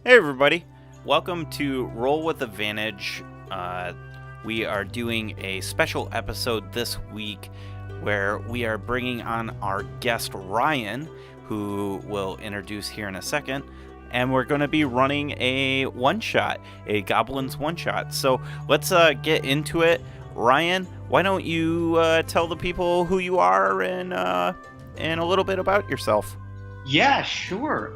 Hey everybody, welcome to Roll with Advantage. We are doing a special episode this week where we are bringing on our guest Ryan, who we'll introduce here in a second, and we're going to be running a one-shot, a Goblins one-shot. So let's get into it. Ryan, why don't you tell the people who you are and a little bit about yourself? Yeah, sure.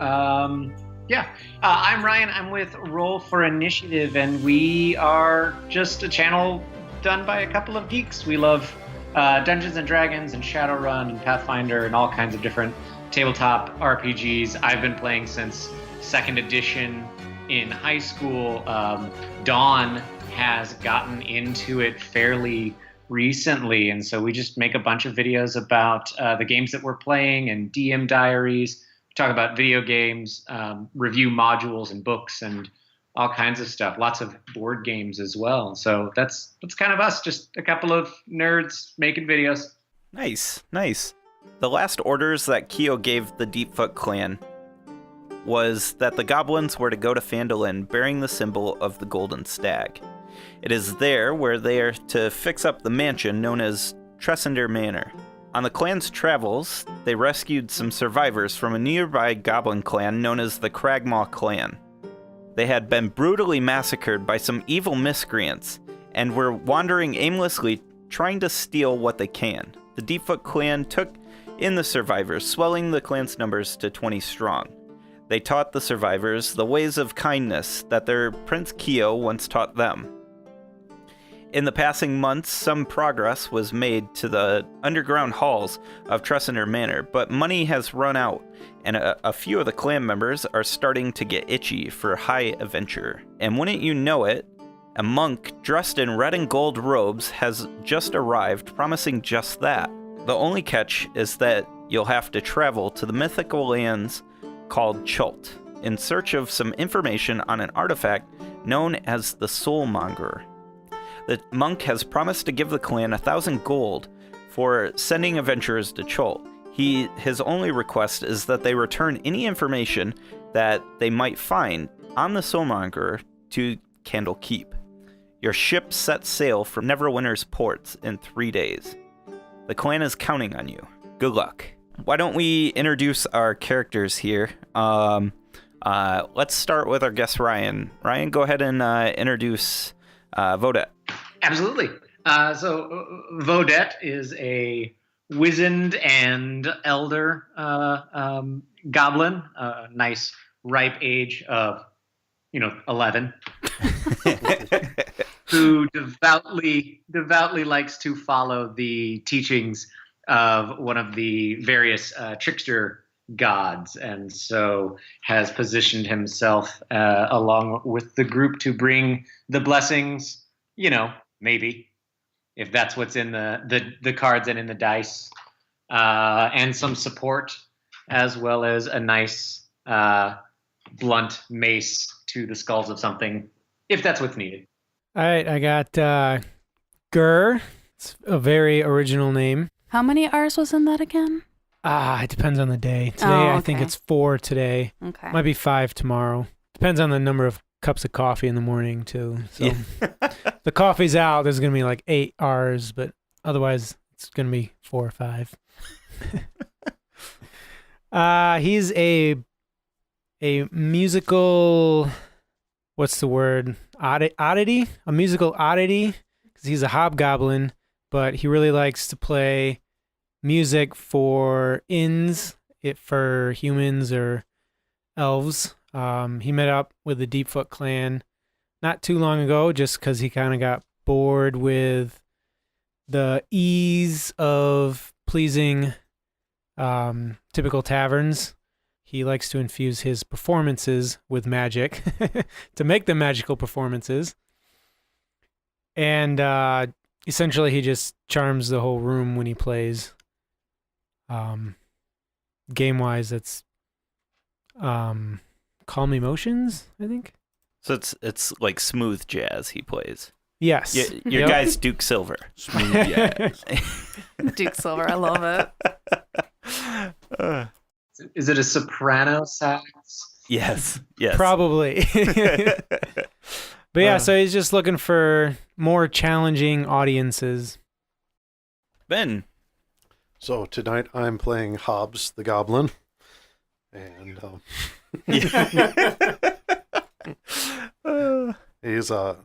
I'm Ryan. I'm with Roll for Initiative, and we are just a channel done by a couple of geeks. We love Dungeons and Dragons and Shadowrun and Pathfinder and all kinds of different tabletop RPGs. I've been playing since 2nd edition in high school. Dawn has gotten into it fairly recently, and so we just make a bunch of videos about the games that we're playing and DM diaries. Talk about video games, review modules and books and all kinds of stuff. Lots of board games as well. So that's kind of us, just a couple of nerds making videos. Nice. The last orders that Keo gave the Deepfoot clan was that the goblins were to go to Phandalin bearing the symbol of the Golden Stag. It is there where they are to fix up the mansion known as Tressender Manor. On the clan's travels, they rescued some survivors from a nearby goblin clan known as the Cragmaw clan. They had been brutally massacred by some evil miscreants and were wandering aimlessly trying to steal what they can. The Deepfoot clan took in the survivors, swelling the clan's numbers to 20 strong. They taught the survivors the ways of kindness that their Prince Keo once taught them. In the passing months, some progress was made to the underground halls of Tressender Manor, but money has run out, and a few of the clan members are starting to get itchy for high adventure. And wouldn't you know it, a monk dressed in red and gold robes has just arrived, promising just that. The only catch is that you'll have to travel to the mythical lands called Chult in search of some information on an artifact known as the Soulmonger. The monk has promised to give the clan 1,000 gold for sending adventurers to Chult. His only request is that they return any information that they might find on the Soulmonger to Candle Keep. Your ship sets sail from Neverwinter's ports in 3 days. The clan is counting on you. Good luck. Why don't we introduce our characters here? Let's start with our guest Ryan. Ryan, go ahead and introduce Vodette. Absolutely. So Vodette is a wizened and elder goblin, nice ripe age of 11, who devoutly likes to follow the teachings of one of the various trickster gods, and so has positioned himself along with the group to bring the blessings, maybe, if that's what's in the cards and in the dice, and some support, as well as a nice blunt mace to the skulls of something, if that's what's needed. All right, I got Gur. It's a very original name. How many R's was in that again? It depends on the day. Today, I think it's 4 today. Okay. Might be 5 tomorrow. Depends on the number of cups of coffee in the morning, too. So Yeah. the coffee's out, there's going to be like 8 R's, but otherwise it's going to be 4 or 5. He's a musical, what's the word? Oddity? A musical oddity, because he's a hobgoblin, but he really likes to play music for inns, for humans or elves. He met up with the Deepfoot clan not too long ago, just because he kind of got bored with the ease of pleasing typical taverns. He likes to infuse his performances with magic to make them magical performances. And essentially, he just charms the whole room when he plays. Game-wise, it's Calm Emotions, I think. So it's like smooth jazz he plays. Yes. Your guy's Duke Silver. Smooth jazz. Duke Silver, I love it. Is it a soprano sax? Yes. Yes. Probably. But yeah, so he's just looking for more challenging audiences. Ben. So tonight I'm playing Hobbs the Goblin, and he's a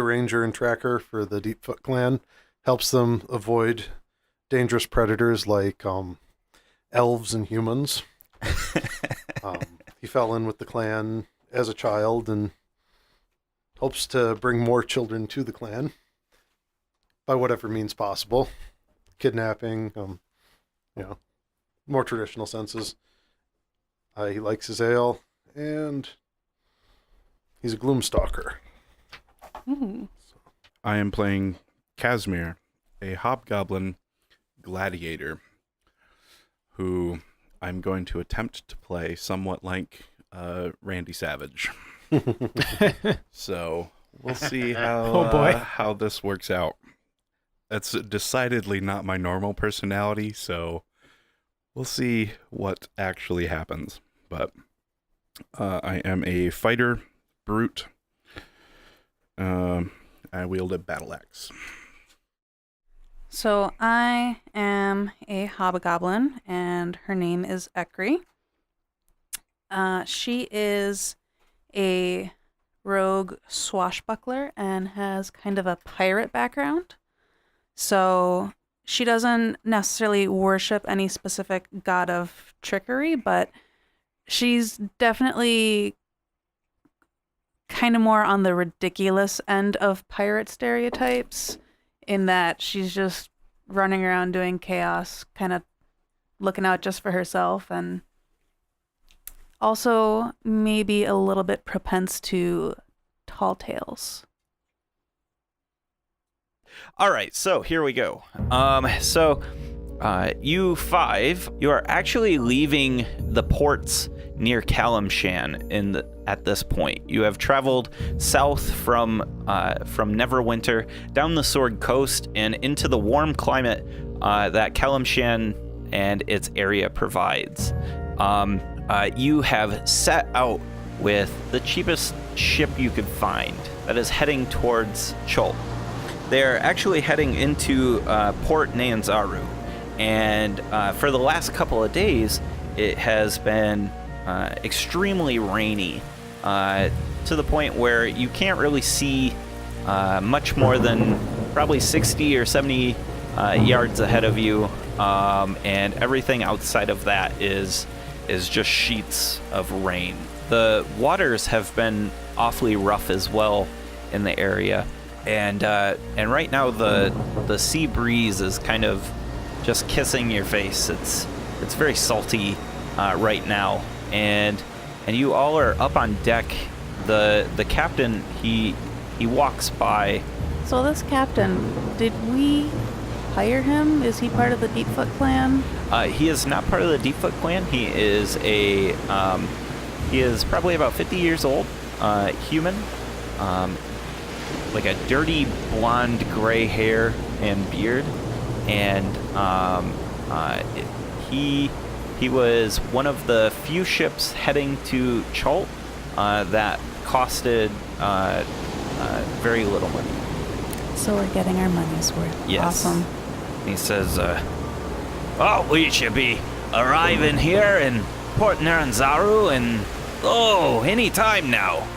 ranger and tracker for the Deepfoot clan. Helps them avoid dangerous predators like elves and humans. He fell in with the clan as a child and hopes to bring more children to the clan by whatever means possible. Kidnapping, more traditional senses. He likes his ale, and he's a gloomstalker. I am playing Casimir, a hobgoblin gladiator, who I'm going to attempt to play somewhat like Randy Savage. So we'll see how this works out. That's decidedly not my normal personality, so we'll see what actually happens. But I am a fighter, brute. I wield a battle axe. So I am a hobgoblin, and her name is Ekri. She is a rogue swashbuckler and has kind of a pirate background. So she doesn't necessarily worship any specific god of trickery, but she's definitely kind of more on the ridiculous end of pirate stereotypes, in that she's just running around doing chaos, kind of looking out just for herself, and also maybe a little bit propense to tall tales. All right, so here we go. You five, you are actually leaving the ports near Calamshan at this point. You have traveled south from Neverwinter, down the Sword Coast, and into the warm climate that Calamshan and its area provides. You have set out with the cheapest ship you could find that is heading towards Chult. They're actually heading into Port Nyanzaru, and for the last couple of days, it has been extremely rainy, to the point where you can't really see much more than probably 60 or 70 yards ahead of you, and everything outside of that is just sheets of rain. The waters have been awfully rough as well in the area. And right now the sea breeze is kind of just kissing your face. It's very salty right now, and you all are up on deck. The captain he walks by. So this captain, did we hire him? Is he part of the Deepfoot clan? He is not part of the Deepfoot clan. He is he is probably about 50 years old, human. Like a dirty blonde gray hair and beard, and he was one of the few ships heading to Chult that costed very little money. So we're getting our money's worth. Yes. Awesome. He says, we should be arriving here in Port Nyanzaru in any time now,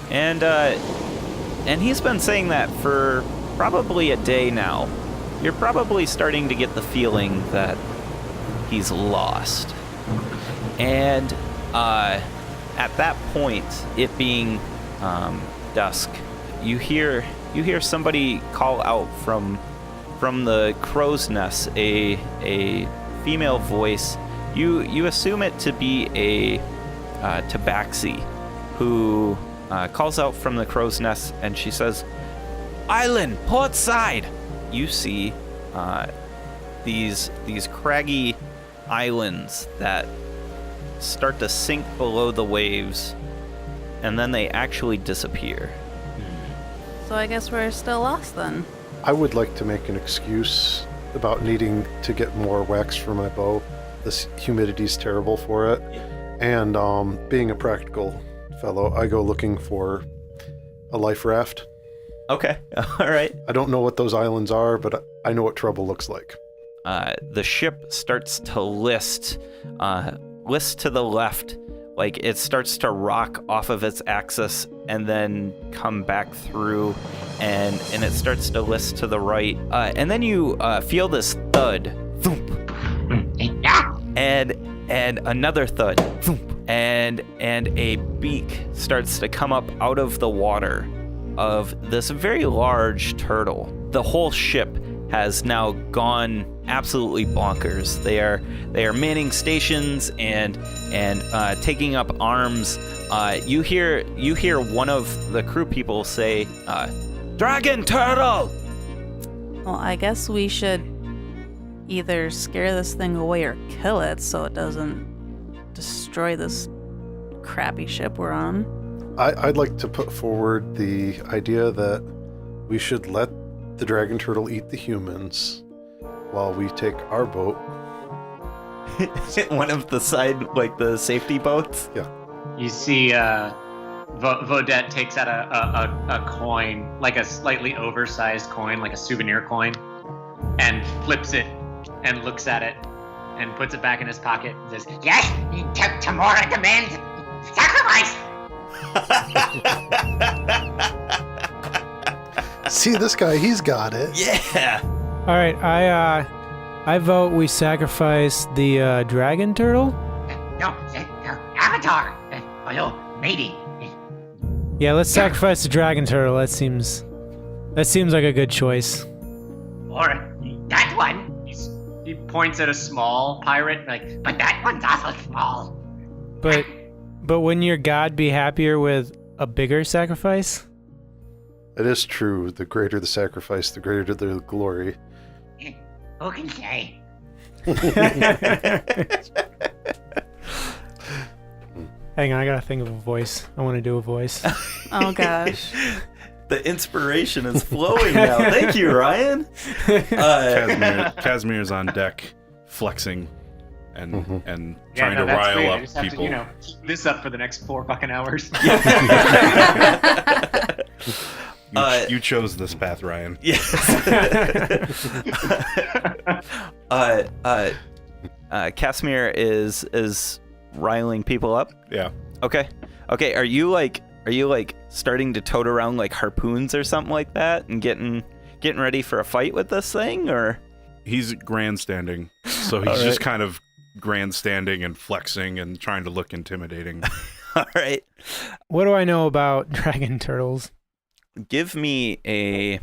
and he's been saying that for probably a day now. You're probably starting to get the feeling that he's lost. And at that point, it being dusk, you hear somebody call out from the crow's nest, a female voice. You assume it to be a tabaxi, who calls out from the crow's nest, and she says, "Island, port side." You see these craggy islands that start to sink below the waves, and then they actually disappear. So I guess we're still lost then. I would like to make an excuse about needing to get more wax for my bow. This humidity's terrible for it. And being a practical fellow, I go looking for a life raft. Okay. All right. I don't know what those islands are, but I know what trouble looks like. The ship starts to list to the left, like it starts to rock off of its axis and then come back through, and it starts to list to the right, and then you feel this thud, thump, and another thud, thump, and a beak starts to come up out of the water of this very large turtle. The whole ship has now gone absolutely bonkers. They are manning stations and taking up arms. You hear one of the crew people say, "Dragon turtle!" Well, I guess we should either scare this thing away or kill it so it doesn't destroy this crappy ship we're on. I'd like to put forward the idea that we should let the dragon turtle eat the humans while we take our boat. One of the side, like the safety boats. Yeah. You see Vodette takes out a coin, like a slightly oversized coin, like a souvenir coin, and flips it and looks at it and puts it back in his pocket and says, Yes, Tamora demands sacrifice. See this guy, he's got it. Yeah. All right, I vote we sacrifice the dragon turtle. No, Avatar. Hello, matey. Yeah, let's sacrifice the dragon turtle. That seems like a good choice. Or that one. he points at a small pirate, like, But that one's also small. But wouldn't your god be happier with a bigger sacrifice? It is true. The greater the sacrifice, the greater the glory. Who can say? Hang on, I gotta think of a voice. I want to do a voice. Oh gosh. The inspiration is flowing now. Thank you, Ryan. Casimir's on deck, flexing and trying to that's rile great. I up just have people. to, keep this up for the next 4 fucking hours. You chose this path, Ryan. Yes. Casimir is riling people up. Yeah. Okay. Are you like starting to tote around like harpoons or something like that and getting ready for a fight with this thing, or? He's grandstanding, so he's just kind of grandstanding and flexing and trying to look intimidating. All right. What do I know about dragon turtles? Give me a.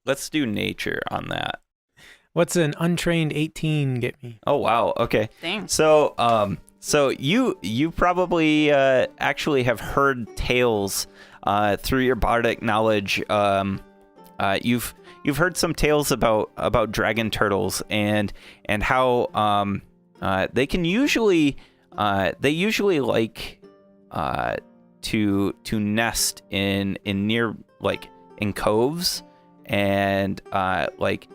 Let's do nature on that. What's an untrained 18 get me? Oh wow. Okay. Dang. So you probably actually have heard tales through your bardic knowledge. You've heard some tales about dragon turtles and how they can usually like to nest in near like in coves and like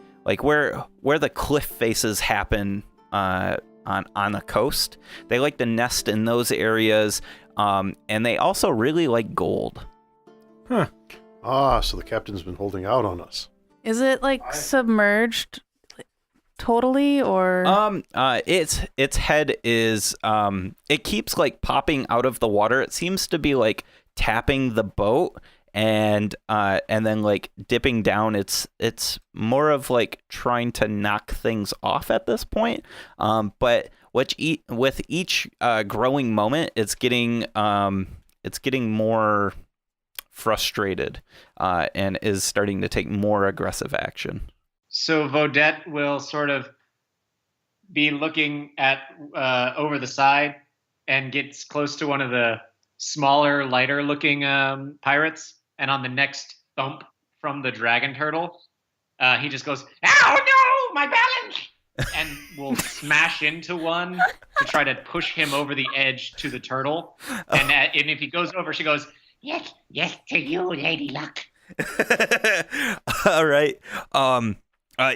where the cliff faces happen on the coast. They like to nest in those areas, and they also really like gold. Huh. So the captain's been holding out on us. Is it like submerged totally, or? Its head is it keeps like popping out of the water. It seems to be like tapping the boat and then like dipping down. It's more of like trying to knock things off at this point. But with each growing moment, it's getting more frustrated and is starting to take more aggressive action. So Vodette will sort of be looking at over the side and gets close to one of the smaller, lighter-looking pirates. And on the next thump from the dragon turtle, he just goes, Oh no, my balance! and will smash into one to try to push him over the edge to the turtle. And if he goes over, she goes, Yes, to you, Lady Luck. All right.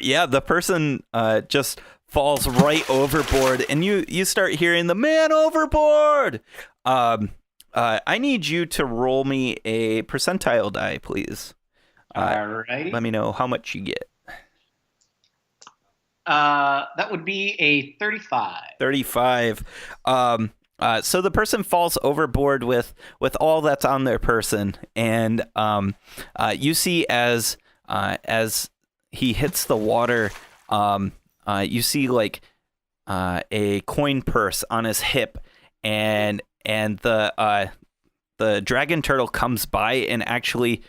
Yeah, the person just falls right overboard, and you start hearing the man overboard. I need you to roll me a percentile die, please. Alrighty. Let me know how much you get. That would be a 35. 35. So the person falls overboard with all that's on their person, and you see as he hits the water, you see like a coin purse on his hip, and the dragon turtle comes by and actually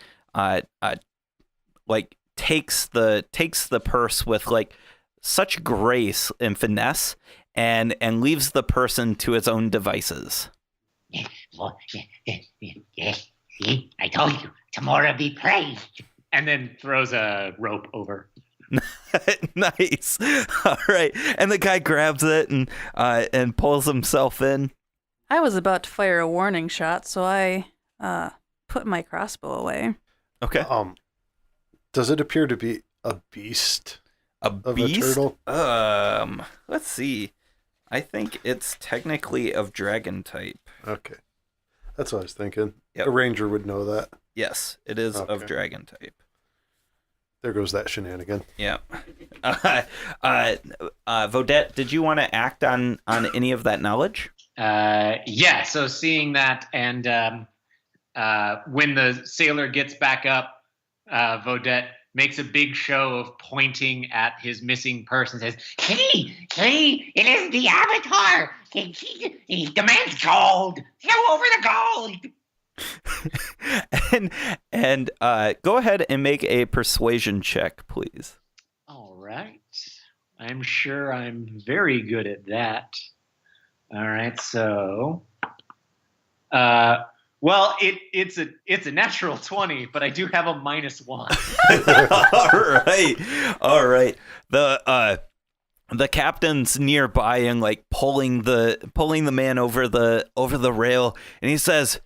like takes the purse with like such grace and finesse, and leaves the person to its own devices. Well, yes, see, I told you, Tamora be praised. And then throws a rope over. Nice. All right, and the guy grabs it and pulls himself in. I was about to fire a warning shot, so I put my crossbow away. Okay. Does it appear to be a beast? A Of beast? a turtle? Let's see. I think it's technically of dragon type. Okay. That's what I was thinking. Yep. A ranger would know that. Yes, it is of Okay. dragon type. There goes that shenanigan. Yeah. Vodette, did you want to act on any of that knowledge? Yeah, so seeing that, and when the sailor gets back up, Vodette makes a big show of pointing at his missing purse and says, See, it is the Avatar. He demands gold. Throw over the gold. and go ahead and make a persuasion check, please. all right, I'm sure I'm very good at that. All right, so, well, it's a natural 20, but I do have a -1. All right. The captain's nearby and like pulling the man over the rail, and he says,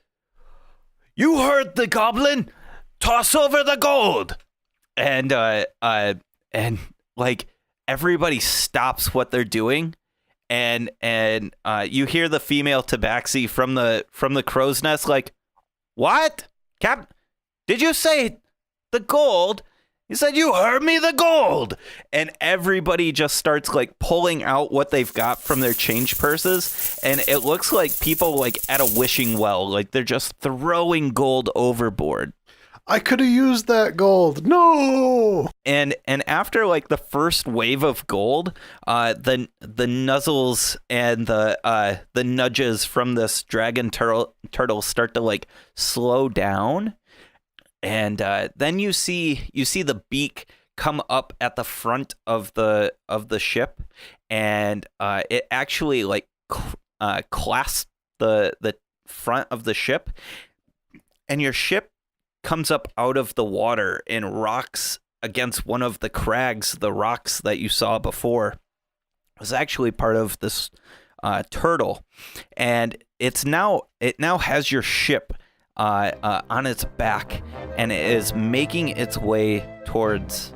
"You heard the goblin? Toss over the gold!" And like everybody stops what they're doing, and you hear the female tabaxi from the crow's nest like, "What? Did you say the gold?" He said, "You heard me, the gold!" And everybody just starts like pulling out what they've got from their change purses, and it looks like people like at a wishing well, like they're just throwing gold overboard. I could have used that gold. No. And after like the first wave of gold, the nuzzles and the nudges from this dragon turtle start to like slow down. And then you see the beak come up at the front of the ship, and it actually like clasps the front of the ship, and your ship comes up out of the water and rocks against one of the crags. The rocks that you saw before was actually part of this turtle, and it now has your ship on its back, and it is making its way towards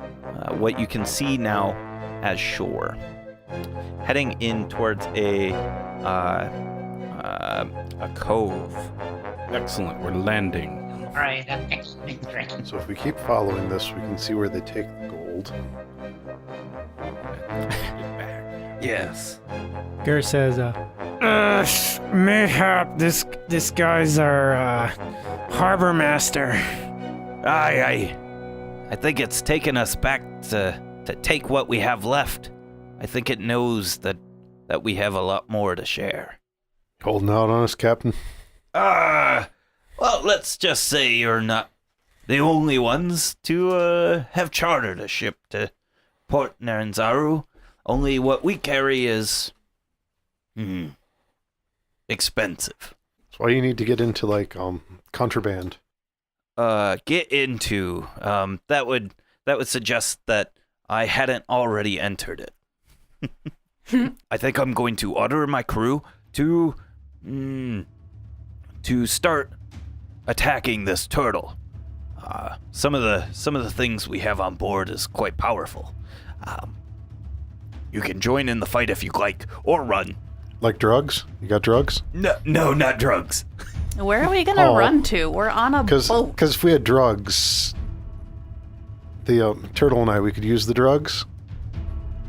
what you can see now as shore, heading in towards a cove. Excellent. We're landing. All right, that's interesting. So if we keep following this, we can see where they take the gold. Yes. Gur says, mayhap this guy's our harbor master. I think it's taken us back to take what we have left. I think it knows that we have a lot more to share. Holding out on us, Captain. Well, let's just say you're not the only ones to have chartered a ship to Port Naranzaru. Only what we carry is expensive. That's why you need to get into like contraband. Get into that would suggest that I hadn't already entered it. I think I'm going to order my crew to start attacking this turtle. Some of the things we have on board is quite powerful. You can join in the fight if you like, or run. Like drugs? You got drugs? No, not drugs. Where are we gonna run to? We're on a boat. Because if we had drugs, the turtle and we could use the drugs,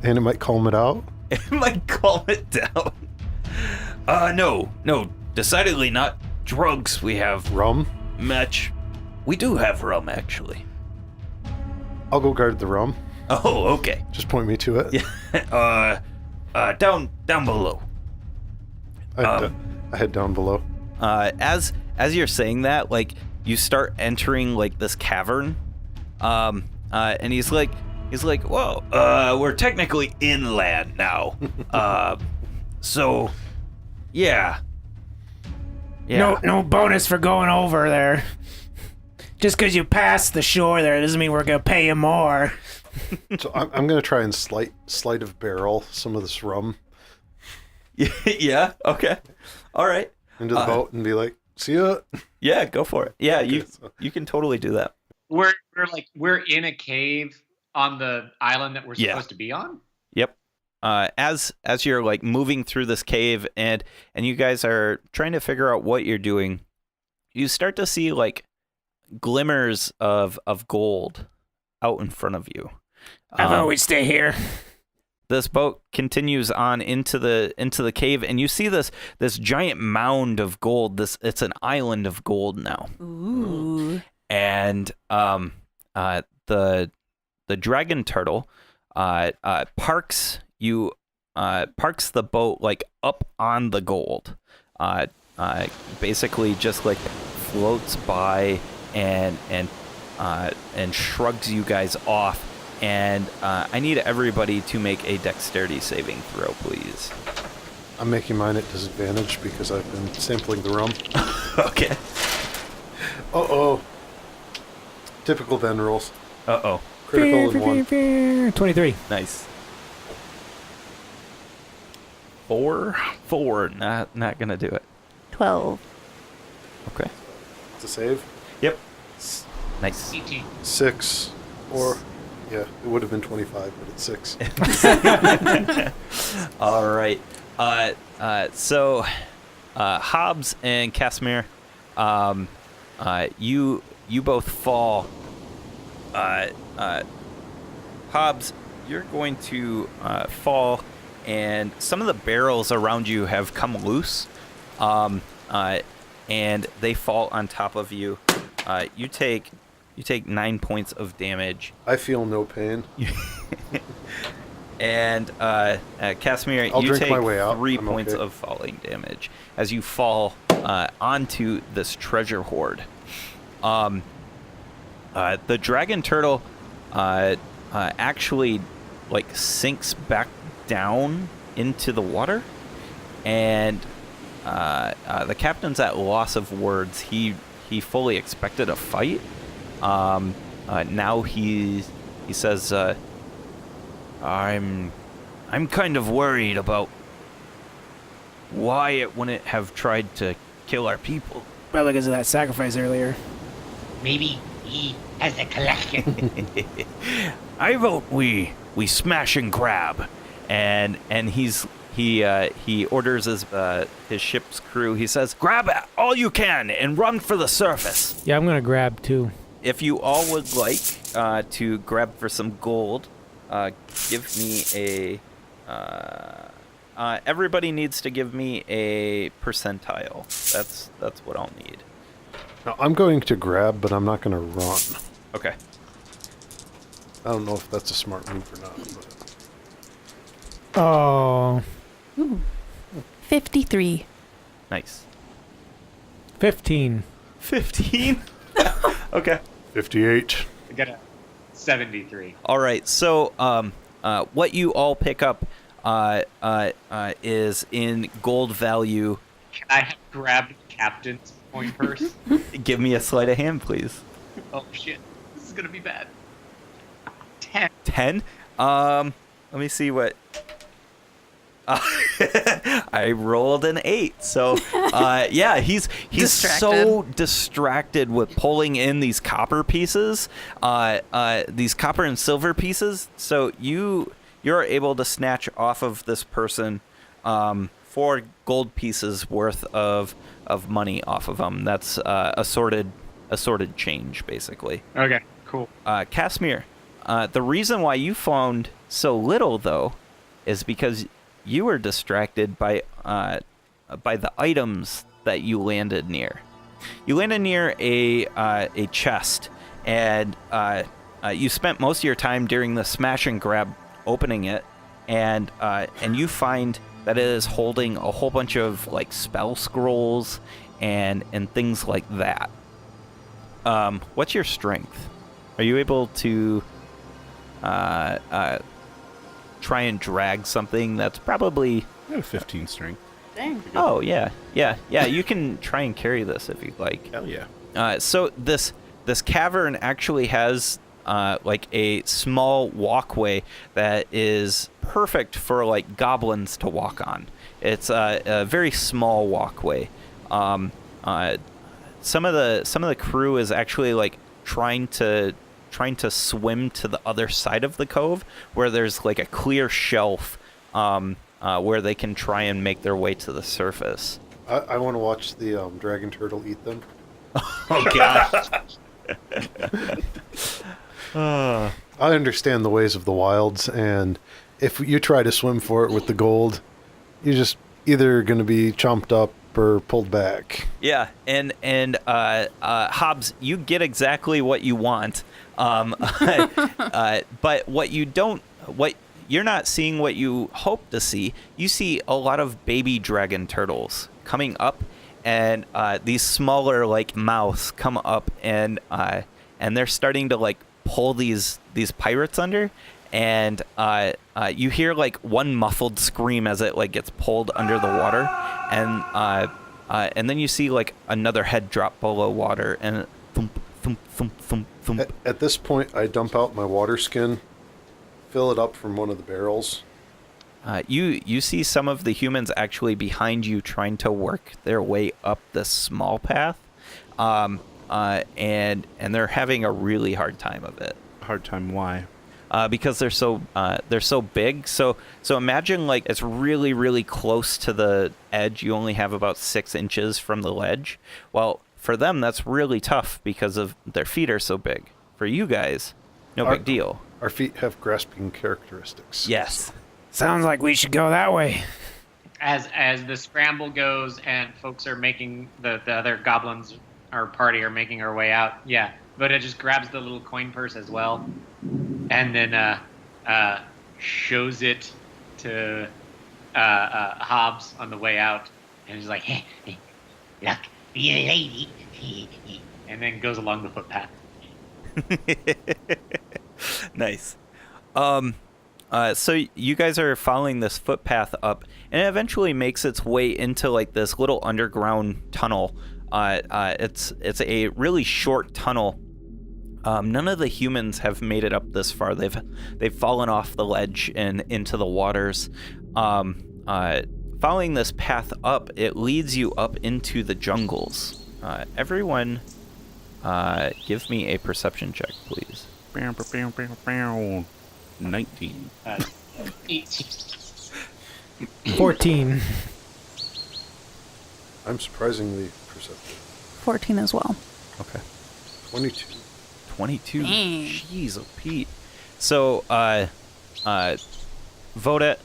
and it might calm it out. It might calm it down. No, decidedly not drugs. We have Rum? We do have rum, actually. I'll go guard the rum. Oh, okay. Just point me to it. Yeah. Down below. I head down below. As you're saying that, like, you start entering like this cavern, and he's like, well, we're technically inland now, so, yeah. No bonus for going over there. Just because you passed the shore there doesn't mean we're gonna pay you more. So I'm gonna try and sleight of barrel some of this rum Yeah. Okay. All right. into the boat and be like, "See ya." Yeah, go for it. Yeah, Okay, you can totally do that. We're in a cave on the island that we're supposed to be on. Yep. As you're like moving through this cave and you guys are trying to figure out what you're doing, you start to see like glimmers of gold out in front of you. How about we stay here? This boat continues on into the cave, and you see this giant mound of gold. It's an island of gold now. Ooh. And the dragon turtle parks the boat like up on the gold. Basically just like floats by and shrugs you guys off. And I need everybody to make a dexterity saving throw, please. I'm making mine at disadvantage because I've been sampling the rum. Okay. Uh-oh. Typical Ven rolls. Uh-oh. Critical in 1. 23. Nice. 4. Not gonna do it. 12. Okay. It's a save. Yep. Nice. 18. 6. Or, yeah, it would have been 25, but it's 6. All right. So, Hobbs and Casimir, you both fall. Hobbs, you're going to fall, and some of the barrels around you have come loose, and they fall on top of you. You take 9 points of damage. I feel no pain. And Casimir, I'll you drink take my way out. 3 I'm points okay. of falling damage as you fall onto this treasure hoard. The dragon turtle actually like sinks back down into the water, and the captain's at loss of words. He fully expected a fight. Now he says, I'm kind of worried about why it wouldn't have tried to kill our people. Probably because of that sacrifice earlier. Maybe he has a collection. I vote we smash and grab, and he orders his ship's crew. He says, grab all you can and run for the surface. Yeah, I'm gonna grab too. If you all would like to grab for some gold, give me everybody needs to give me a percentile. That's what I'll need. Now, I'm going to grab, but I'm not going to run. Okay. I don't know if that's a smart move or not. But... Oh, Ooh. 53. Nice. 15. 15? Okay. 58. I got a 73. All right. So, what you all pick up is in gold value. Can I have grabbed Captain's point purse? Give me a sleight of hand, please. Oh shit, this is gonna be bad. 10. 10? Let me see what. I rolled an 8. So, yeah, he's so distracted with pulling in these copper pieces, these copper and silver pieces. So you you're able to snatch off of this person 4 gold pieces worth of money off of them. That's assorted change, basically. Okay, cool. Casimir, the reason why you found so little, though, is because you were distracted by the items that you landed near. You landed near a chest, and you spent most of your time during the smash and grab opening it, and you find that it is holding a whole bunch of like spell scrolls and things like that. What's your strength? Are you able to try and drag something that's probably... I have 15 strength. Dang. Oh, yeah. You can try and carry this if you'd like. Hell yeah. So this cavern actually has like a small walkway that is perfect for like goblins to walk on. It's a very small walkway. Some of the crew is actually like trying to swim to the other side of the cove, where there's like a clear shelf where they can try and make their way to the surface. I want to watch the dragon turtle eat them. Oh gosh. I understand the ways of the wilds, and if you try to swim for it with the gold, you're just either going to be chomped up or pulled back. Yeah, and Hobbs, you get exactly what you want, but what you're not seeing what you hope to see. You see a lot of baby dragon turtles coming up, and these smaller like mouths come up, and they're starting to like pull these pirates under, and you hear like one muffled scream as it like gets pulled under the water, and then you see like another head drop below water, and thump thump thump thump thump. At this point, I dump out my water skin, fill it up from one of the barrels. You see some of the humans actually behind you trying to work their way up this small path, and they're having a really hard time of it. Hard time, why? Because they're so big. So imagine like it's really, really close to the edge. You only have about 6 inches from the ledge. Well, for them, that's really tough because of their feet are so big. For you guys, no big deal. Our feet have grasping characteristics. Yes. Sounds like we should go that way. As the scramble goes and folks are making the other goblins, our party are making our way out. Yeah, Voda just grabs the little coin purse as well, and then shows it to Hobbs on the way out, and he's like, Hey, look, be a lady. and then goes along the footpath. Nice. So you guys are following this footpath up, and it eventually makes its way into like this little underground tunnel. It's a really short tunnel. None of the humans have made it up this far. They've fallen off the ledge and into the waters. Following this path up, it leads you up into the jungles. Everyone, give me a perception check, please. 19. 18. 14. I'm surprisingly perceptive. 14 as well. Okay. 22. 22. Dang. Jeez, oh Pete. So, Vodet,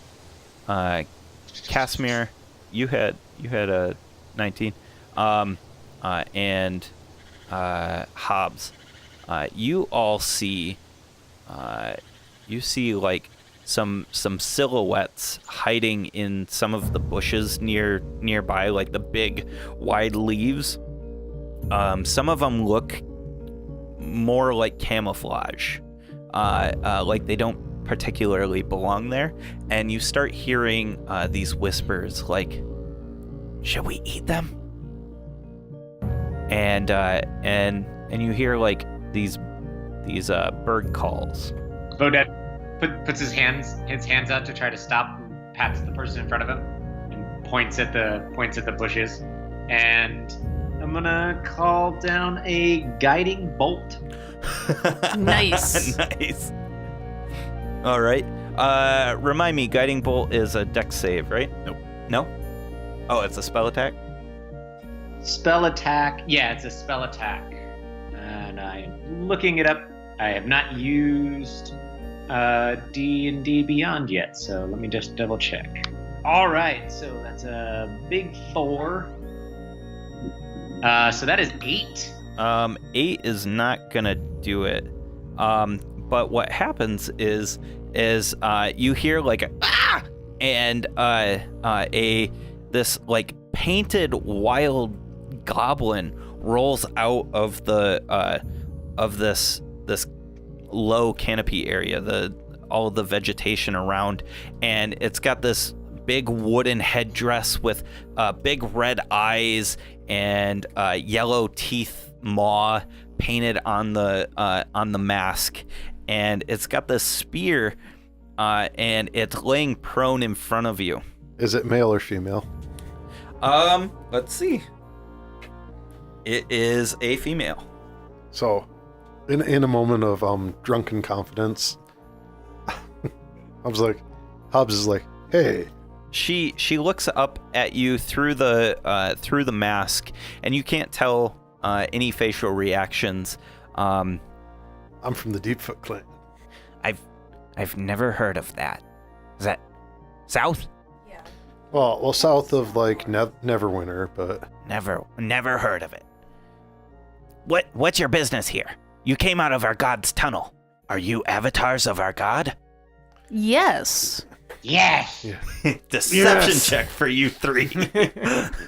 Casimir, you had a 19, and Hobbs, you all see, like some silhouettes hiding in some of the bushes nearby, like the big wide leaves. Some of them look more like camouflage, like they don't particularly belong there, and you start hearing these whispers like, should we eat them? And you hear like these bird calls. Vodet puts his hands out to try to stop, and pats the person in front of him, and points at the bushes. And I'm gonna call down a guiding bolt. Nice. Nice. All right. Remind me, Guiding Bolt is a dex save, right? Nope. No? Oh, it's a spell attack? Spell attack. Yeah, it's a spell attack. And I'm looking it up. I have not used D&D Beyond yet, so let me just double check. All right, so that's a big 4. So that is 8. 8 is not gonna do it. But what happens is you hear like a ah, and this like painted wild goblin rolls out of the of this low canopy area, all the vegetation around, and it's got this big wooden headdress with big red eyes and yellow teeth maw painted on the mask, and it's got this spear and it's laying prone in front of you. Is it male or female? Let's see. It is a female. So, in a moment of drunken confidence, Hobbs is like, "Hey." She looks up at you through the mask, and you can't tell any facial reactions. I'm from the Deepfoot clan. I've never heard of that. Is that south? Yeah. Well, south of like Neverwinter, but Never heard of it. What's your business here? You came out of our god's tunnel. Are you avatars of our god? Yes. Yes. yeah. Deception Yes. check for you 3.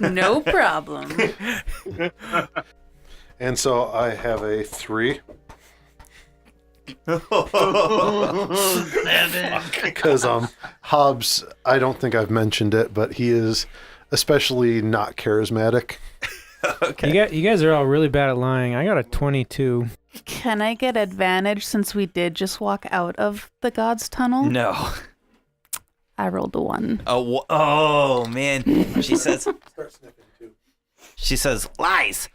No problem. And so I have a 3 because Hobbs. I don't think I've mentioned it, but he is especially not charismatic. Okay. You guys are all really bad at lying. I got a 22. Can I get advantage since we did just walk out of the god's tunnel? No. I rolled a 1. Oh man. She says Start sniffing too. She says, lies.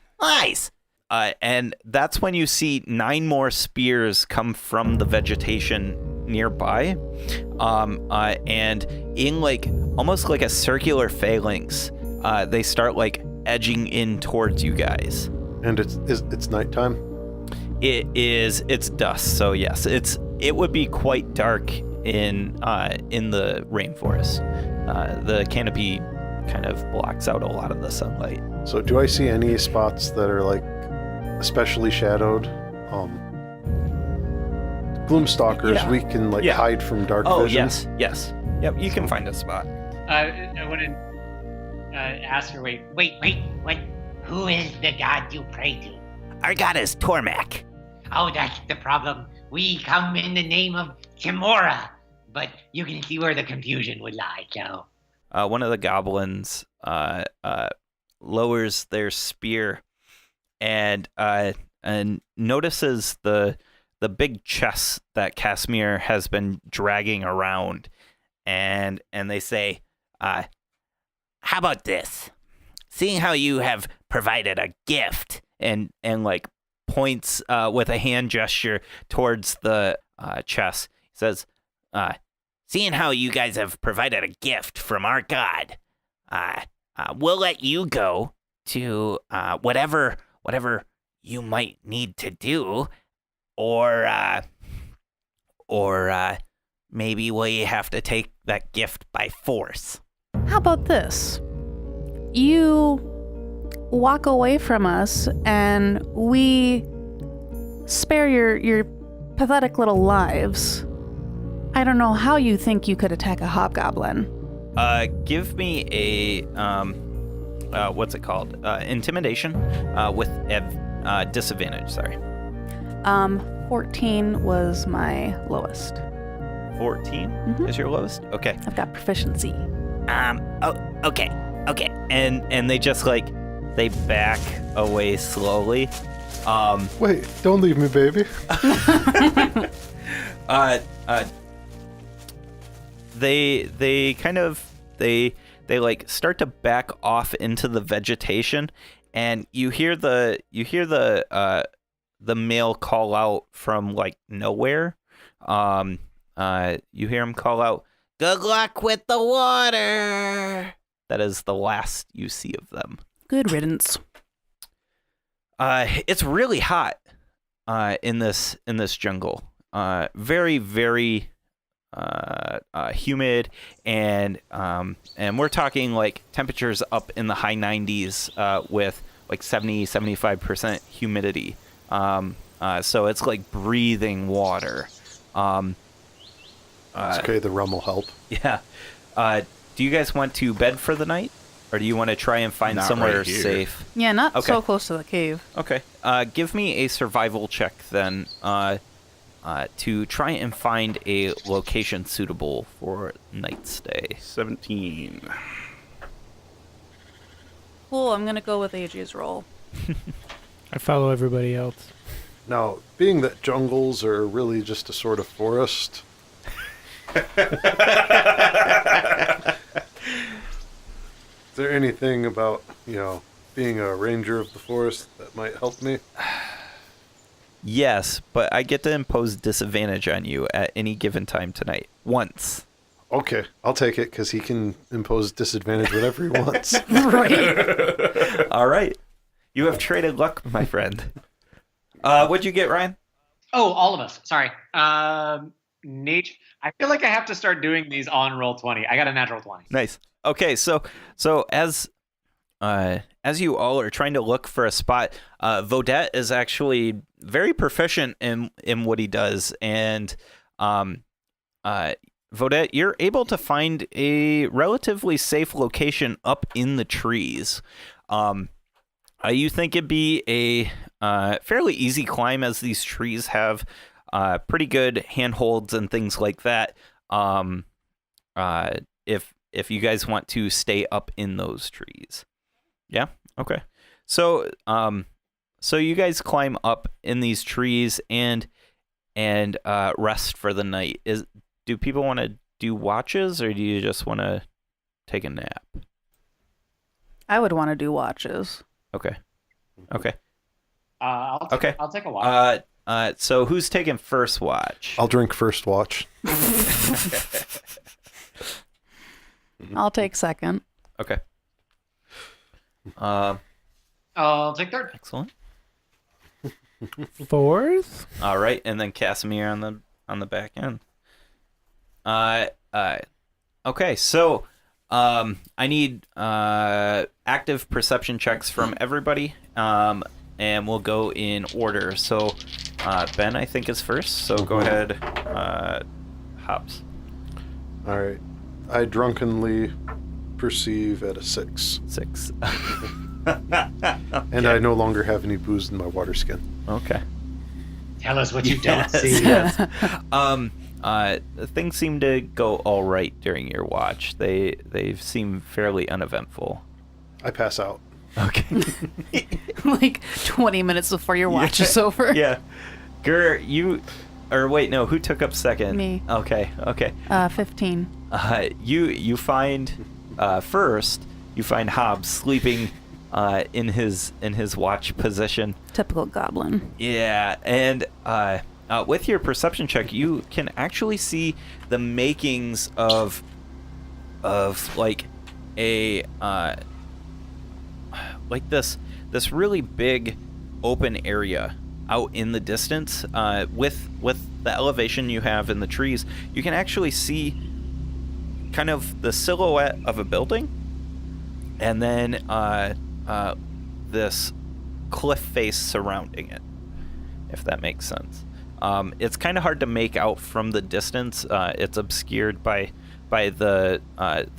And that's when you see 9 more spears come from the vegetation nearby. And in like almost like a circular phalanx, they start like edging in towards you guys. And it's nighttime. It's dusk, so yes, it would be quite dark in the rainforest. The canopy kind of blocks out a lot of the sunlight. So do I see any spots that are like especially shadowed? Gloomstalkers, Yeah. we can like Yeah. hide from dark Oh vision. yes. Yep, you can find a spot. I want to ask her, wait. What? Who is the god you pray to? Our god is Tormak. Oh, that's the problem. We come in the name of Kimura, but you can see where the confusion would lie, so. One of the goblins lowers their spear and notices the big chest that Casimir has been dragging around, and they say, How about this? Seeing how you have provided a gift, and like points with a hand gesture towards the chest. He says, seeing how you guys have provided a gift from our god, we'll let you go to whatever you might need to do, or maybe we have to take that gift by force. How about this? You walk away from us and we spare your pathetic little lives. I don't know how you think you could attack a hobgoblin. give me a what's it called? Intimidation with disadvantage. Sorry. 14 was my lowest. 14 Mhm. is your lowest. Okay. I've got proficiency. Okay. And they just like they back away slowly. Wait, don't leave me, baby. They kind of they like start to back off into the vegetation, and you hear the male call out from like nowhere. you hear him call out, "Good luck with the water." That is the last you see of them. Good riddance. It's really hot in this jungle. Very, very humid, and we're talking like temperatures up in the high 90s with like 70-75% humidity. So it's like breathing water. It's okay, the rum will help. Yeah. Do you guys want to bed for the night, or do you want to try and find Not somewhere right here. safe? Yeah, not Okay. so close to the cave. Okay. Give me a survival check then, to try and find a location suitable for night stay. 17. Cool, I'm gonna go with AJ's roll. I follow everybody else. Now, being that jungles are really just a sort of forest, is there anything about, being a ranger of the forest that might help me? Yes, but I get to impose disadvantage on you at any given time tonight. Once. Okay, I'll take it, because he can impose disadvantage whenever he wants. Right. All right. You have traded luck, my friend. What'd you get, Ryan? Oh, all of us. Sorry. Nature. I feel like I have to start doing these on roll 20. I got a natural 20. Nice. Okay, so as you all are trying to look for a spot, Vodette is actually very proficient in what he does, and Vodette, you're able to find a relatively safe location up in the trees. You think it'd be a fairly easy climb, as these trees have pretty good handholds and things like that. If you guys want to stay up in those trees. Yeah. Okay. So you guys climb up in these trees and rest for the night. Do people want to do watches, or do you just want to take a nap? I would want to do watches. Okay. Okay. I'll take a watch. So who's taking first watch? I'll drink first watch. I'll take second. Okay. I'll take third. Excellent. Fourth? All right, and then Casimir on the back end. Okay, so I need active perception checks from everybody, and we'll go in order. So Ben, I think, is first. So go ahead, Hobbs. All right. I drunkenly perceive at a 6. 6. And I no longer have any booze in my water skin. Okay. Tell us what you don't Yes, see. yes. Things seem to go all right during your watch. They seem fairly uneventful. I pass out. Okay. Like 20 minutes before your watch is over. Yeah. Wait, who took up second? Me. Okay. 15. You find first. You find Hobbs sleeping in his watch position. Typical goblin. Yeah, and with your perception check, you can actually see the makings of like a like this really big open area out in the distance. With the elevation you have in the trees, you can actually see kind of the silhouette of a building, and then this cliff face surrounding it, if that makes sense. It's kind of hard to make out from the distance. It's obscured by the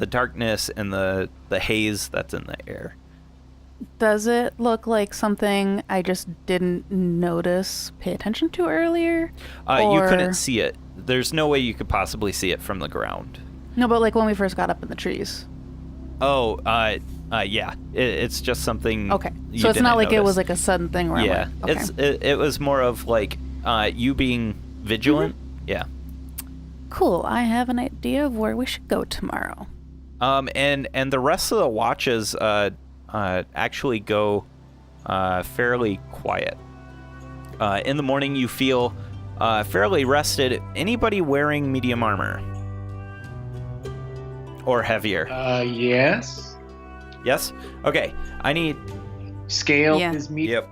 darkness and the haze that's in the air. Does it look like something I just didn't pay attention to earlier? You couldn't see it. There's no way you could possibly see it from the ground. No, but like when we first got up in the trees. Oh, yeah. It's just something. Okay, you so it's not didn't like it was notice. like a sudden thing where Yeah, I'm like, okay. it was more of like you being vigilant. Yeah. Cool, I have an idea of where we should go tomorrow. And the rest of the watches actually go fairly quiet. In the morning, you feel fairly rested. Anybody wearing medium armor? Or heavier? Yes. Yes? Okay. I need... Scale Yeah. is medium. Yep.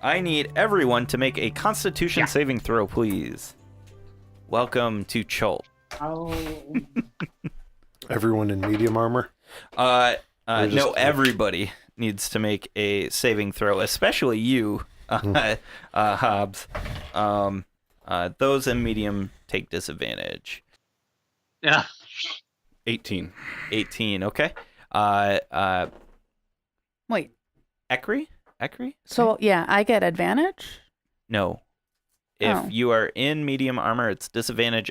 I need everyone to make a Constitution Yeah. saving throw, please. Welcome to Chult. Oh. Everyone in medium armor. Or just- No, everybody needs to make a saving throw, especially you, Hobbs. Those in medium take disadvantage. Yeah. 18. 18, okay. Wait. Ekri? So yeah, I get advantage. No. If Oh. you are in medium armor, it's disadvantage.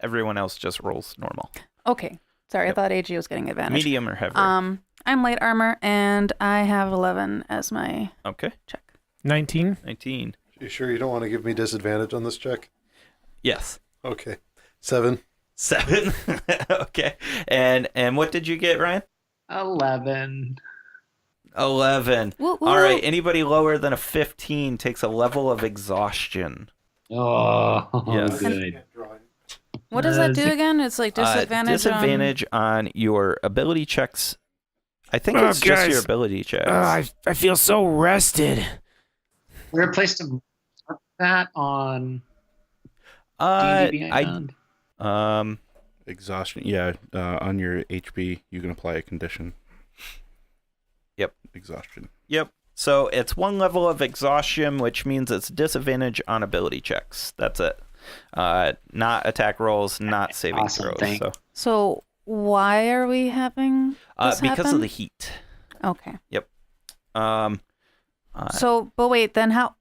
Everyone else just rolls normal. Okay. Sorry, Yep. I thought AG was getting advantage. Medium or heavier. I'm light armor and I have 11 as my Okay. check. 19. 19. You sure you don't want to give me disadvantage on this check? Yes. Okay. 7. 7. Okay. And what did you get, Ryan? 11. 11. Woo, woo. All right. Anybody lower than a 15 takes a level of exhaustion. Oh, Yes. good. What does that do again? It's like disadvantage. Disadvantage on your ability checks. I think Oh, it's just your guys. ability checks. I feel so rested. We're a place to mark that on Uh, D&D I Beyond. Exhaustion. Yeah, on your HP, you can apply a condition. Yep. Exhaustion. Yep. So it's one level of exhaustion, which means it's disadvantage on ability checks. That's it. Not attack rolls, not saving Awesome, throws. thank- So, So why are we having this because happen? of the heat. Okay. Um, So, but wait, then how?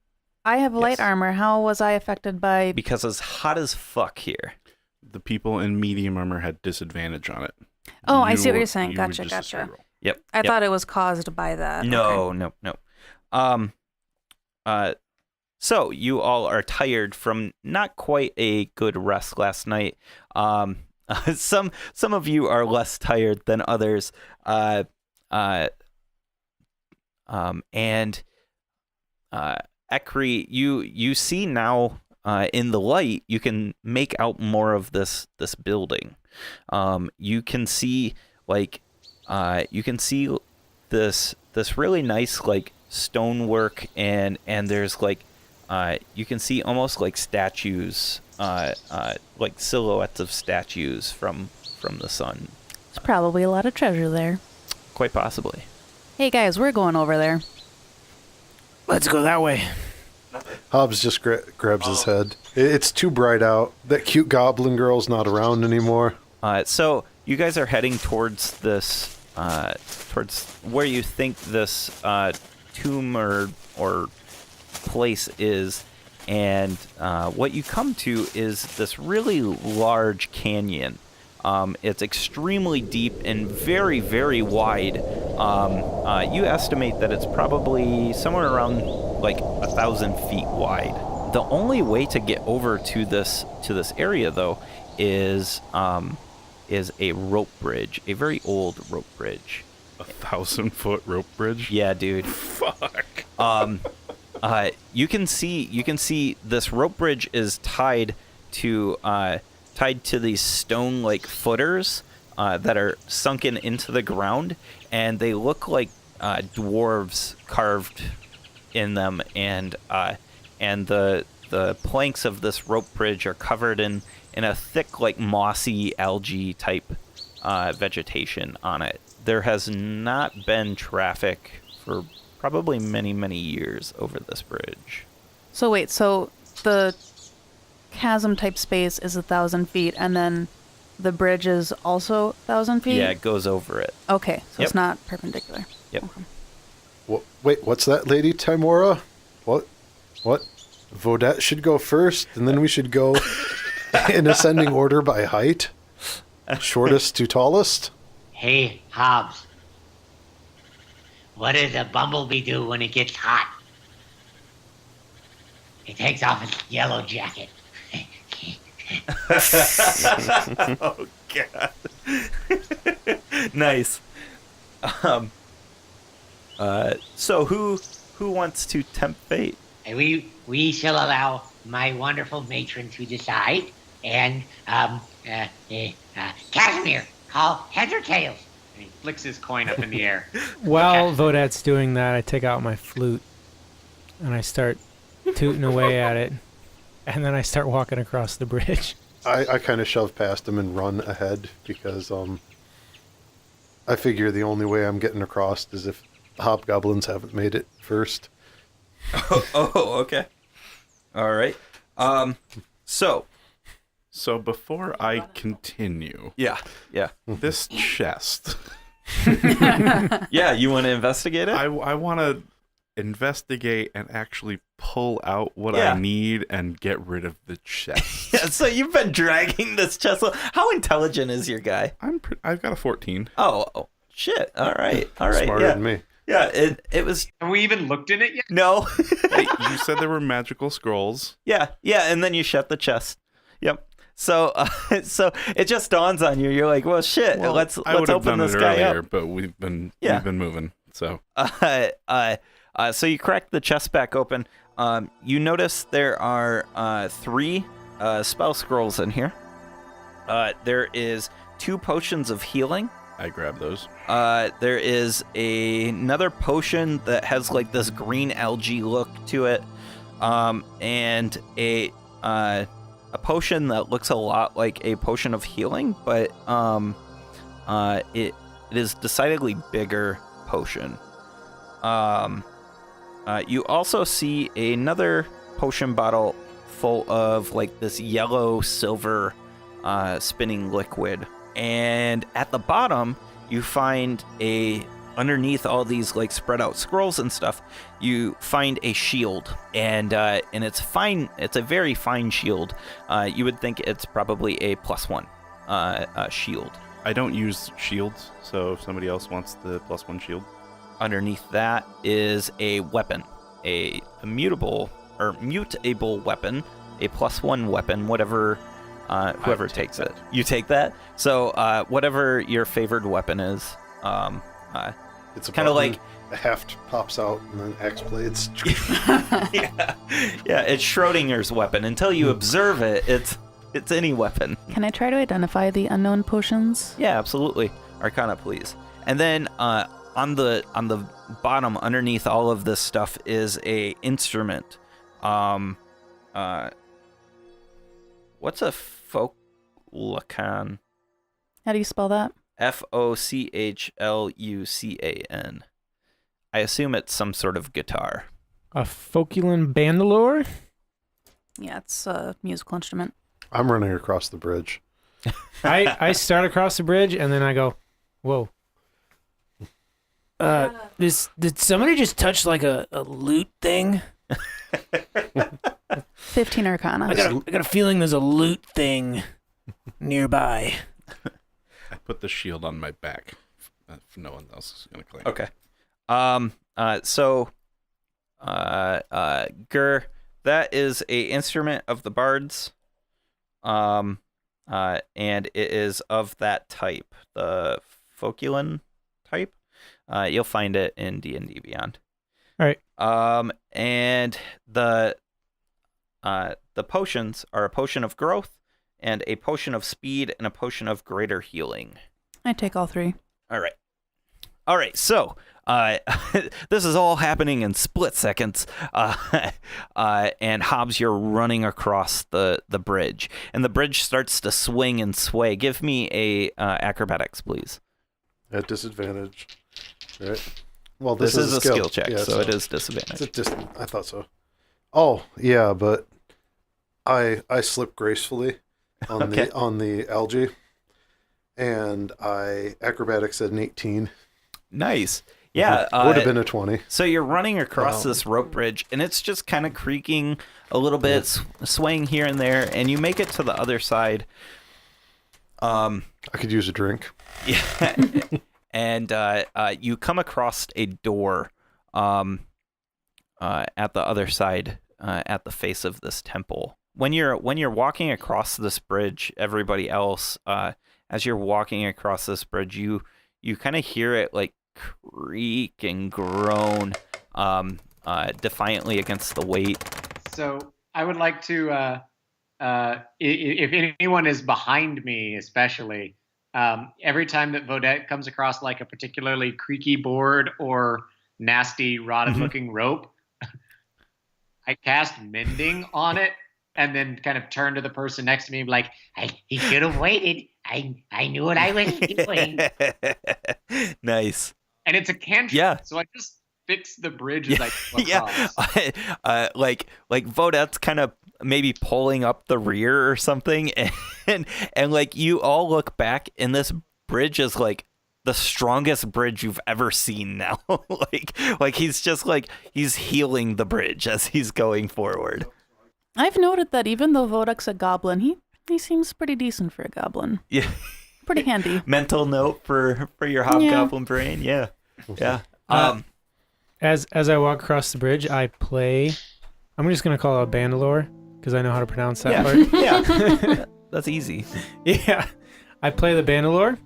I have light Yes. armor. How was I affected by? because it's hot as fuck here. The people in medium armor had disadvantage on it. Oh, I see what You- you're saying. you would Gotcha, just a straight gotcha. roll. Yep. I yep. thought it was caused by that. No, Okay. no. So you all are tired from not quite a good rest last night. Some of you are less tired than others. Ekri, you see now in the light, you can make out more of this building. You can see this really nice like stonework and there's like you can see almost like statues, like silhouettes of statues from the sun. There's probably a lot of treasure there. Quite possibly. Hey guys, we're going over there. Let's go that way. Hobbs just grabs his head. It's too bright out. That cute goblin girl's not around anymore. So you guys are heading towards this, towards where you think this tomb or place is, and what you come to is this really large canyon. It's extremely deep and very, very wide. You estimate that it's probably somewhere around like 1,000 feet wide. The only way to get over to this area, though, is a rope bridge, a very old rope bridge. 1,000-foot rope bridge? Yeah, dude. Fuck. You can see this rope bridge is tied to these stone like footers that are sunken into the ground, and they look like dwarves carved in them, and the planks of this rope bridge are covered in a thick like mossy algae type vegetation on it. There has not been traffic for probably many, many years over this bridge. So wait, so the chasm type space is 1,000 feet, and then the bridge is also 1,000 feet? Yeah, it goes over it. Okay, so Yep. it's not perpendicular. Yep. Okay. Wait, what's that, Lady Timora? What? Vodette should go first, and then we should go in ascending order by height? Shortest to tallest? Hey, Hobbs. What does a bumblebee do when it gets hot? It takes off its yellow jacket. Oh god. Nice. So who wants to tempt fate? And we shall allow my wonderful matron to decide. And, Casimir, call heads or tails. And he flicks his coin up in the air. While Vodet's doing that, I take out my flute and I start tooting away at it. And then I start walking across the bridge. I kind of shove past him and run ahead because I figure the only way I'm getting across is if hobgoblins haven't made it first. Oh, okay. All right. So before I continue, Yeah. this chest, Yeah, you want to investigate it? I want to investigate and actually pull out what Yeah. I need and get rid of the chest. Yeah, so you've been dragging this chest. How intelligent is your guy? I've got a 14. Oh, shit. All right. Smarter Yeah. than me. Yeah, it was... Have we even looked in it yet? No. Hey, you said there were magical scrolls. Yeah, and then you shut the chest. Yep. So it just dawns on you. You're like, well, shit. Well, let's I would have open done this it guy earlier, up. but we've been moving. So So you crack the chest back open. You notice there are 3 spell scrolls in here. There is 2 potions of healing. I grabbed those. There is another potion that has like this green algae look to it, and a potion that looks a lot like a potion of healing, but it is decidedly bigger potion. You also see another potion bottle full of like this yellow silver spinning liquid. And at the bottom, you find underneath all these like spread out scrolls and stuff, you find a shield, and it's fine. It's a very fine shield. You would think it's probably a +1 shield. I don't use shields, so if somebody else wants the +1 shield. Underneath that is a weapon, a mutable weapon, a +1 weapon, whatever. Whoever takes it. You take that? So, whatever your favored weapon is. It's Kinda like- a haft pops out and then axe blades. Yeah, it's Schrodinger's weapon. Until you observe it, it's any weapon. Can I try to identify the unknown potions? Yeah, absolutely. Arcana, please. And then on the bottom, underneath all of this stuff, is a instrument. What's a Foclucan? How do you spell that? Fochlucan. I assume it's some sort of guitar. A Foculan bandolore? Yeah, it's a musical instrument. I'm running across the bridge. I start across the bridge and then I go, whoa. Did somebody just touch like a loot thing? 15 Arcana. I got a feeling there's a loot thing nearby. I put the shield on my back. If no one else is gonna claim. Okay. Gur, that is a instrument of the bards. And it is of that type, the Foculan type. You'll find it in D&D Beyond. All right. And the potions are a potion of growth and a potion of speed and a potion of greater healing. I take all 3. All right. So, this is all happening in split seconds. And Hobbs, you're running across the bridge, and the bridge starts to swing and sway. Give me a acrobatics, please. At disadvantage. Right. Well, This is a skill check, yeah, so it is disadvantage. It's I thought so. Oh, yeah, but I slip gracefully on Okay. the algae, and I acrobatics at an 18. Nice. Yeah. Would have been a 20. So you're running across this rope bridge, and it's just kind of creaking a little bit, swaying here and there, and you make it to the other side. I could use a drink. Yeah. And you come across a door at the other side, at the face of this temple. When you're walking across this bridge, everybody else, as you're walking across this bridge, you kind of hear it like creak and groan defiantly against the weight. So I would like to, if anyone is behind me, especially, every time that Vodette comes across like a particularly creaky board or nasty rotted-looking rope, I cast Mending on it, and then kind of turn to the person next to me and be like, He should have waited. I knew what I was doing. Nice. and it's a cantrip. Yeah. So I just fix the bridge as I go across. Yeah. Like Vodette's kind of maybe pulling up the rear or something, and like you all look back, and this bridge is like the strongest bridge you've ever seen now. like he's just like he's healing the bridge as he's going forward. I've noted that even though Vodek's a goblin, he seems pretty decent for a goblin. Yeah. Pretty handy. Mental note for your hobgoblin brain. Yeah. Yeah. As I walk across the bridge, I play. I'm just gonna call it a bandolore because I know how to pronounce that part. Yeah. That's easy. Yeah. I play the bandolore,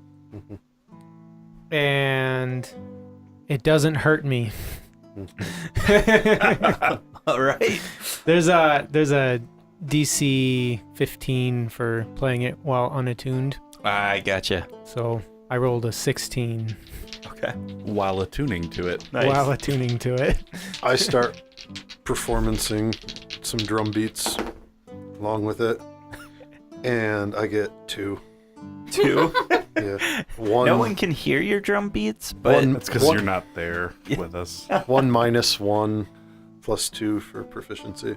and it doesn't hurt me. All right. There's a DC 15 for playing it while unattuned. I gotcha. So I rolled a 16 Okay. While attuning to it. Nice. while attuning to it. I start performancing some drum beats along with it, and I get 2. 2. Yeah, one. No one can hear your drum beats, but One- That's because you're not there with us. 1 minus 1 plus 2 for proficiency.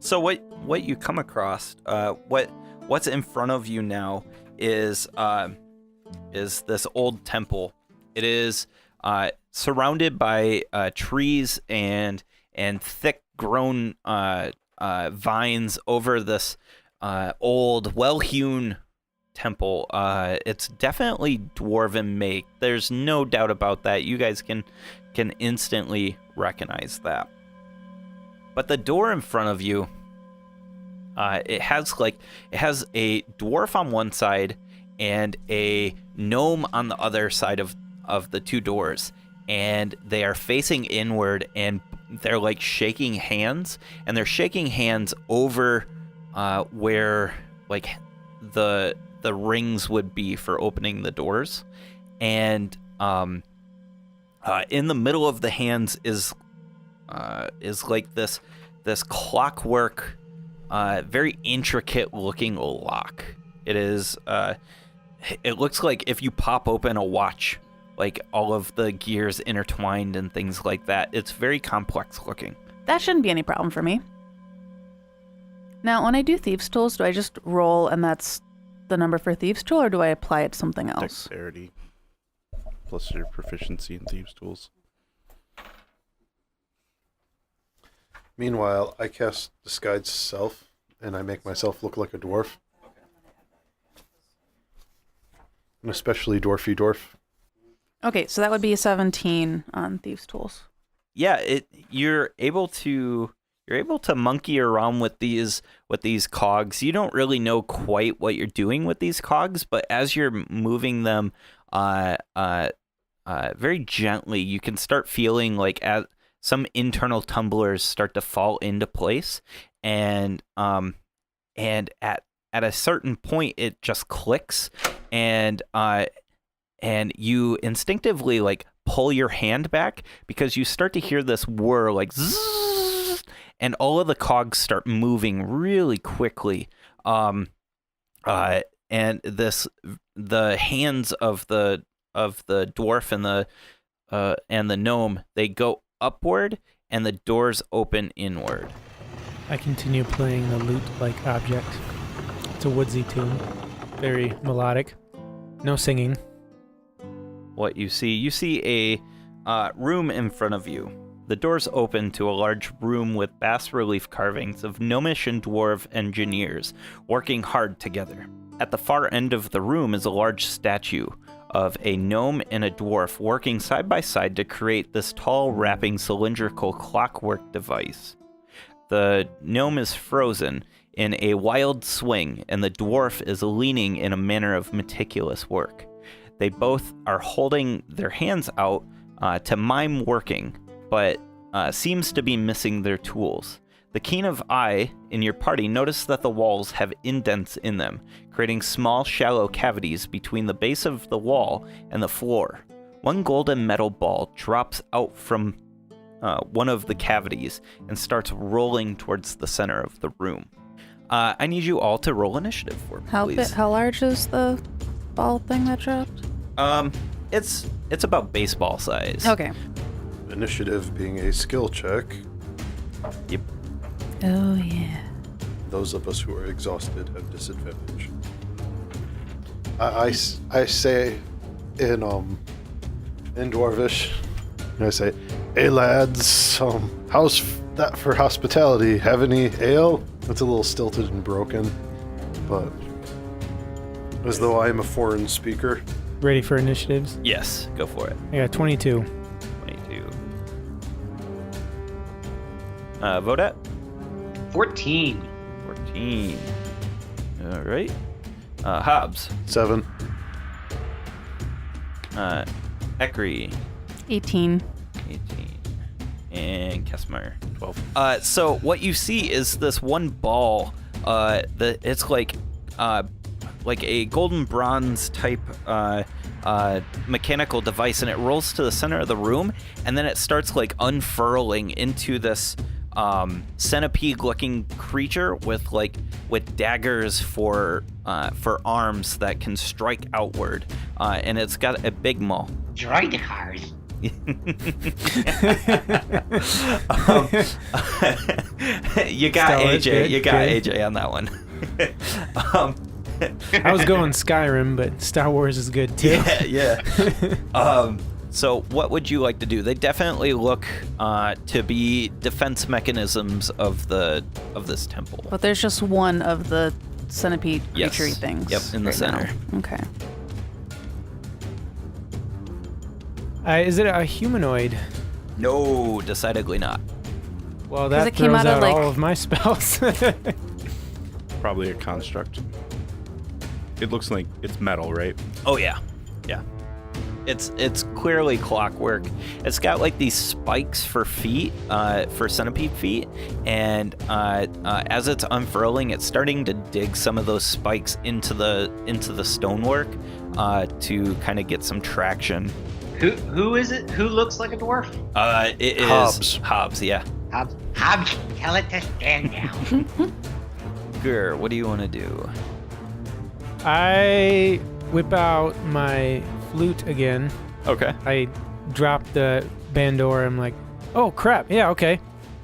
so what you come across, what's in front of you now is this old temple. It is surrounded by trees and thick grown vines over this old, well-hewn temple. It's definitely dwarven make. There's no doubt about that. You guys can instantly recognize that. But the door in front of you, it has a dwarf on one side and a gnome on the other side of the two doors, and they are facing inward, and they're like shaking hands, and they're shaking hands over where like the rings would be for opening the doors, and in the middle of the hands is like this clockwork, very intricate looking lock. It is it looks like if you pop open a watch, like all of the gears intertwined and things like that. It's very complex looking. That shouldn't be any problem for me. Now, when I do Thieves' Tools, do I just roll and that's the number for Thieves' Tool, or do I apply it to something else? Dexterity. Plus your proficiency in Thieves' Tools. Meanwhile, I cast Disguise Self, and I make myself look like a dwarf. An especially dwarfy dwarf. Okay, so that would be a 17 on Thieves' Tools. Yeah, you're able to monkey around with these cogs. You don't really know quite what you're doing with these cogs, but as you're moving them very gently, you can start feeling like as some internal tumblers start to fall into place, and at a certain point it just clicks, and you instinctively like pull your hand back because you start to hear this whir like zzz, and all of the cogs start moving really quickly, and the hands of the dwarf and the gnome, they go upward and the doors open inward. I continue playing the lute-like object. It's a woodsy tune, very melodic. No singing. What you see a room in front of you. The doors open to a large room with bas-relief carvings of gnomish and dwarf engineers working hard together. At the far end of the room is a large statue of a gnome and a dwarf working side by side to create this tall, wrapping, cylindrical clockwork device. The gnome is frozen in a wild swing, and the dwarf is leaning in a manner of meticulous work. They both are holding their hands out to mime working, but seems to be missing their tools. The keen of eye in your party notice that the walls have indents in them, creating small, shallow cavities between the base of the wall and the floor. One golden metal ball drops out from one of the cavities and starts rolling towards the center of the room. I need you all to roll initiative for me, please. How large is the ball thing that dropped? It's about baseball size. Okay. Initiative being a skill check. Yep. Oh, yeah. Those of us who are exhausted have disadvantage. I say in Dwarvish, I say, "Hey lads, how's that for hospitality? Have any ale?" It's a little stilted and broken, but as though I am a foreign speaker. Ready for initiatives? Yes, go for it. I got 22. 22. Vodat? 14. 14. All right. Hobbs? 7. Ekri? 18. 18. And Kesmar? 12. So what you see is this one ball. It's like a golden bronze type mechanical device, and it rolls to the center of the room, and then it starts like unfurling into this centipede-looking creature with daggers for arms that can strike outward, and it's got a big maw. Droid the cars. You got Star Wars, AJ. good, You got good. AJ on that one. I was going Skyrim, but Star Wars is good too. Yeah. So what would you like to do? They definitely look to be defense mechanisms of this temple. But there's just one of the centipede Yes. creature things. Yep, in the right now. center. Okay. Is it a humanoid? No, decidedly not. Well, 'Cause that it came throws out of, out like- all of my spells. Probably a construct. It looks like it's metal, right? Oh yeah. It's clearly clockwork. It's got like these spikes for feet, for centipede feet, and as it's unfurling, it's starting to dig some of those spikes into the stonework to kind of get some traction. Who is it? Who looks like a dwarf? It is Hobbs. Hobbs, yeah. Hobbs, tell it to stand down. Gur, what do you want to do? I whip out my flute again. Okay. I drop the bandor. I'm like, oh crap, yeah, okay.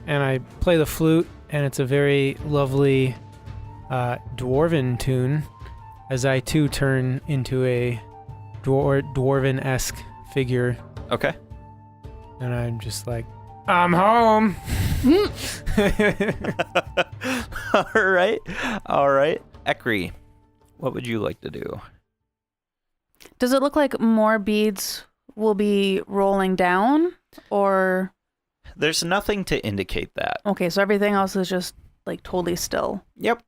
And I play the flute, and it's a very lovely dwarven tune, as I too turn into a dwarven-esque figure, Okay. and I'm just like, I'm home. All right. Ekri, what would you like to do? Does it look like more beads will be rolling down, or There's nothing to indicate that. okay, so everything else is just like totally still? Yep.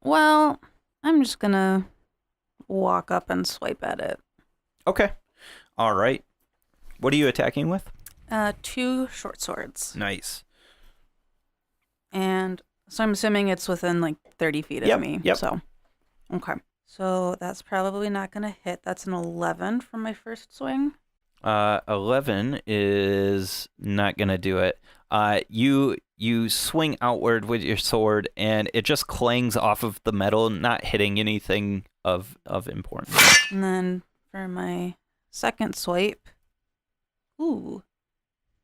Well, I'm just gonna walk up and swipe at it. Okay. All right. What are you attacking with? 2 short swords, Nice. and so I'm assuming it's within like 30 feet of Yep, me. yep. So, okay. So that's probably not gonna hit. That's an 11 from my first swing. 11 is not gonna do it. You swing outward with your sword, and it just clangs off of the metal, not hitting anything of importance. And then for my second swipe, ooh,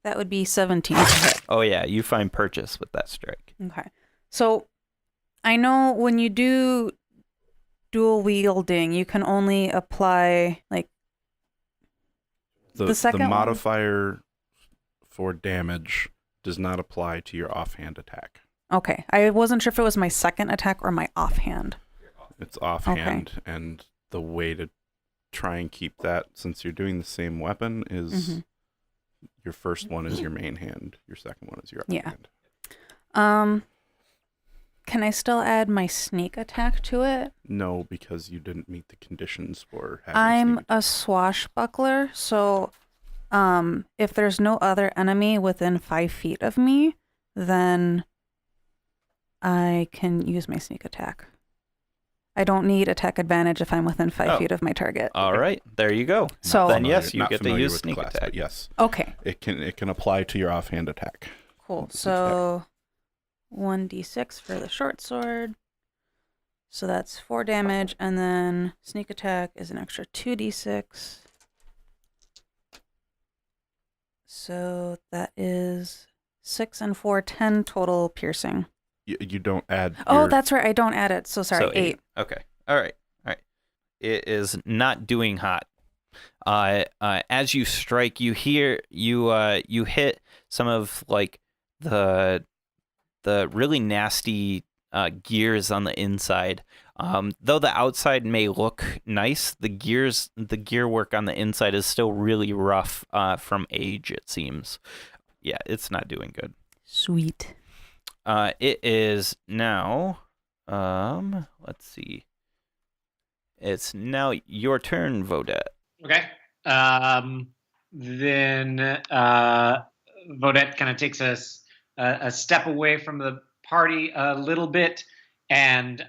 that would be 17 to hit. Oh yeah, you find purchase with that strike. Okay. So I know when you do dual wielding, you can only apply like the second one? modifier for damage does not apply to your offhand attack. okay. I wasn't sure if it was my second attack or my offhand. It's offhand, and the way to try and keep that, since you're doing the same weapon, is your first one is your main hand, your second one is your Yeah. offhand. Can I still add my sneak attack to it? No, because you didn't meet the conditions for having I'm sneak a swashbuckler, so If there's no other enemy within 5 feet of me, then I can use my sneak attack. I don't need attack advantage if I'm within 5 feet of my target. All right, there you go. So then yes, you Not get to familiar use with the sneak class, attack. but yes, Okay, it can apply to your offhand attack. cool. So 1d6 for the short sword. So that's 4 damage, and then sneak attack is an extra 2d6. So that is 6 and 4, 10 total piercing. You don't add. Oh, that's right. I don't add it. So sorry, So 8. Okay. All right. It is not doing hot. As you strike, you hear you hit some of like the really nasty gears on the inside. Though the outside may look nice, the gear work on the inside is still really rough from age, it seems. Yeah, it's not doing good. Sweet. It is now, let's see. It's now your turn, Vodette. Okay. Then Vodette kind of takes a step away from the party a little bit and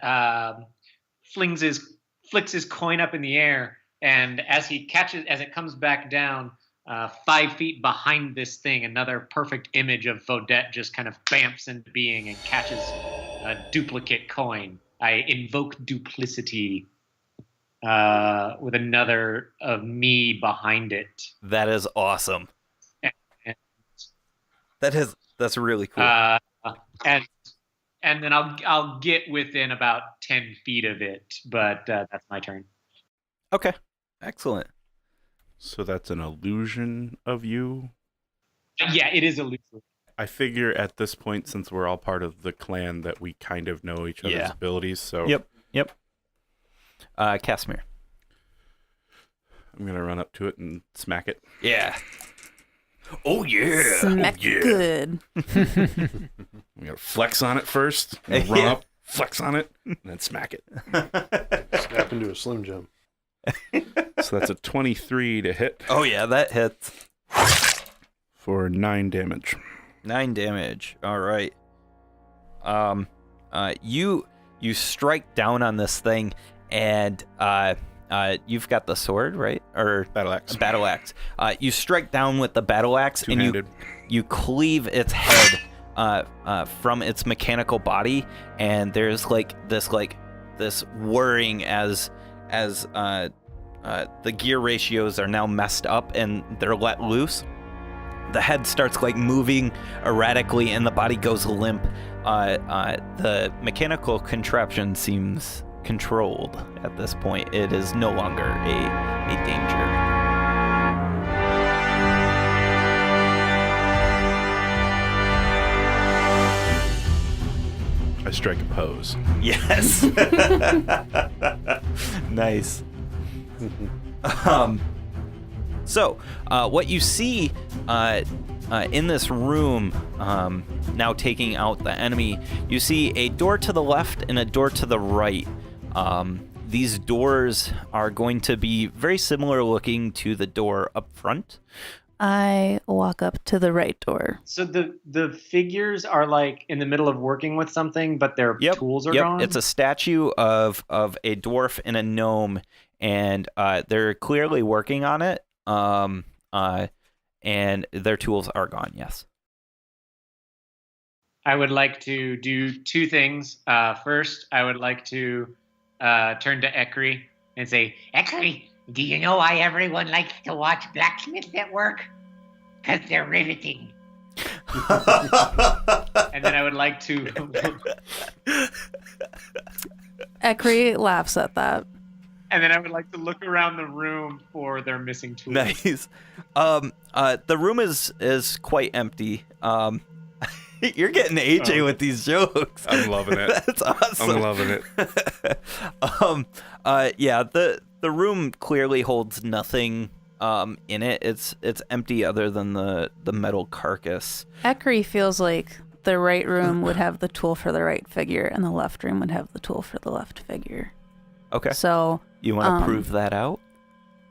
flicks his coin up in the air. And as it comes back down, 5 feet behind this thing, another perfect image of Vodette just kind of bamps into being and catches a duplicate coin. I invoke duplicity with another of me behind it. That is awesome. And, That's really cool. and then I'll get within about 10 feet of it, but that's my turn. Okay, excellent. So that's an illusion of you. Yeah, it is illusory. I figure at this point, since we're all part of the clan, that we kind of know each other's abilities. So Yep. Casimir. I'm gonna run up to it and smack it. Yeah. Oh yeah. Smack good. I'm gonna flex on it first. I'm gonna run up, flex on it, and then smack it. Snap into a Slim Jim. So that's a 23 to hit Oh yeah, that hits. for 9 damage. 9 damage. All right. You strike down on this thing, and you've got the sword, right? Or Battle axe. battle axe. You strike down with the battle axe, and Two-handed. you cleave its head from its mechanical body, and there's this whirring as the gear ratios are now messed up and they're let loose. The head starts moving erratically and the body goes limp. The mechanical contraption seems controlled at this point. It is no longer a danger. I strike a pose. Yes. Nice. So, what you see in this room, now taking out the enemy, you see a door to the left and a door to the right. These doors are going to be very similar looking to the door up front. I walk up to the right door. So the figures are in the middle of working with something, but their tools are gone? It's a statue of a dwarf and a gnome, and they're clearly working on it. And their tools are gone, yes. I would like to do 2 things. First, I would like to turn to Ekri and say, Ekri, do you know why everyone likes to watch blacksmiths at work? Because they're riveting. and then I would like to... Ekri laughs at that. And then I would like to look around the room for their missing tools. Nice. The room is quite empty. You're getting AJ with these jokes. I'm loving it. That's awesome. I'm loving it. Yeah, the room clearly holds nothing in it. It's empty other than the metal carcass. Ekri feels like the right room would have the tool for the right figure, and the left room would have the tool for the left figure. Okay. So You want to prove that out?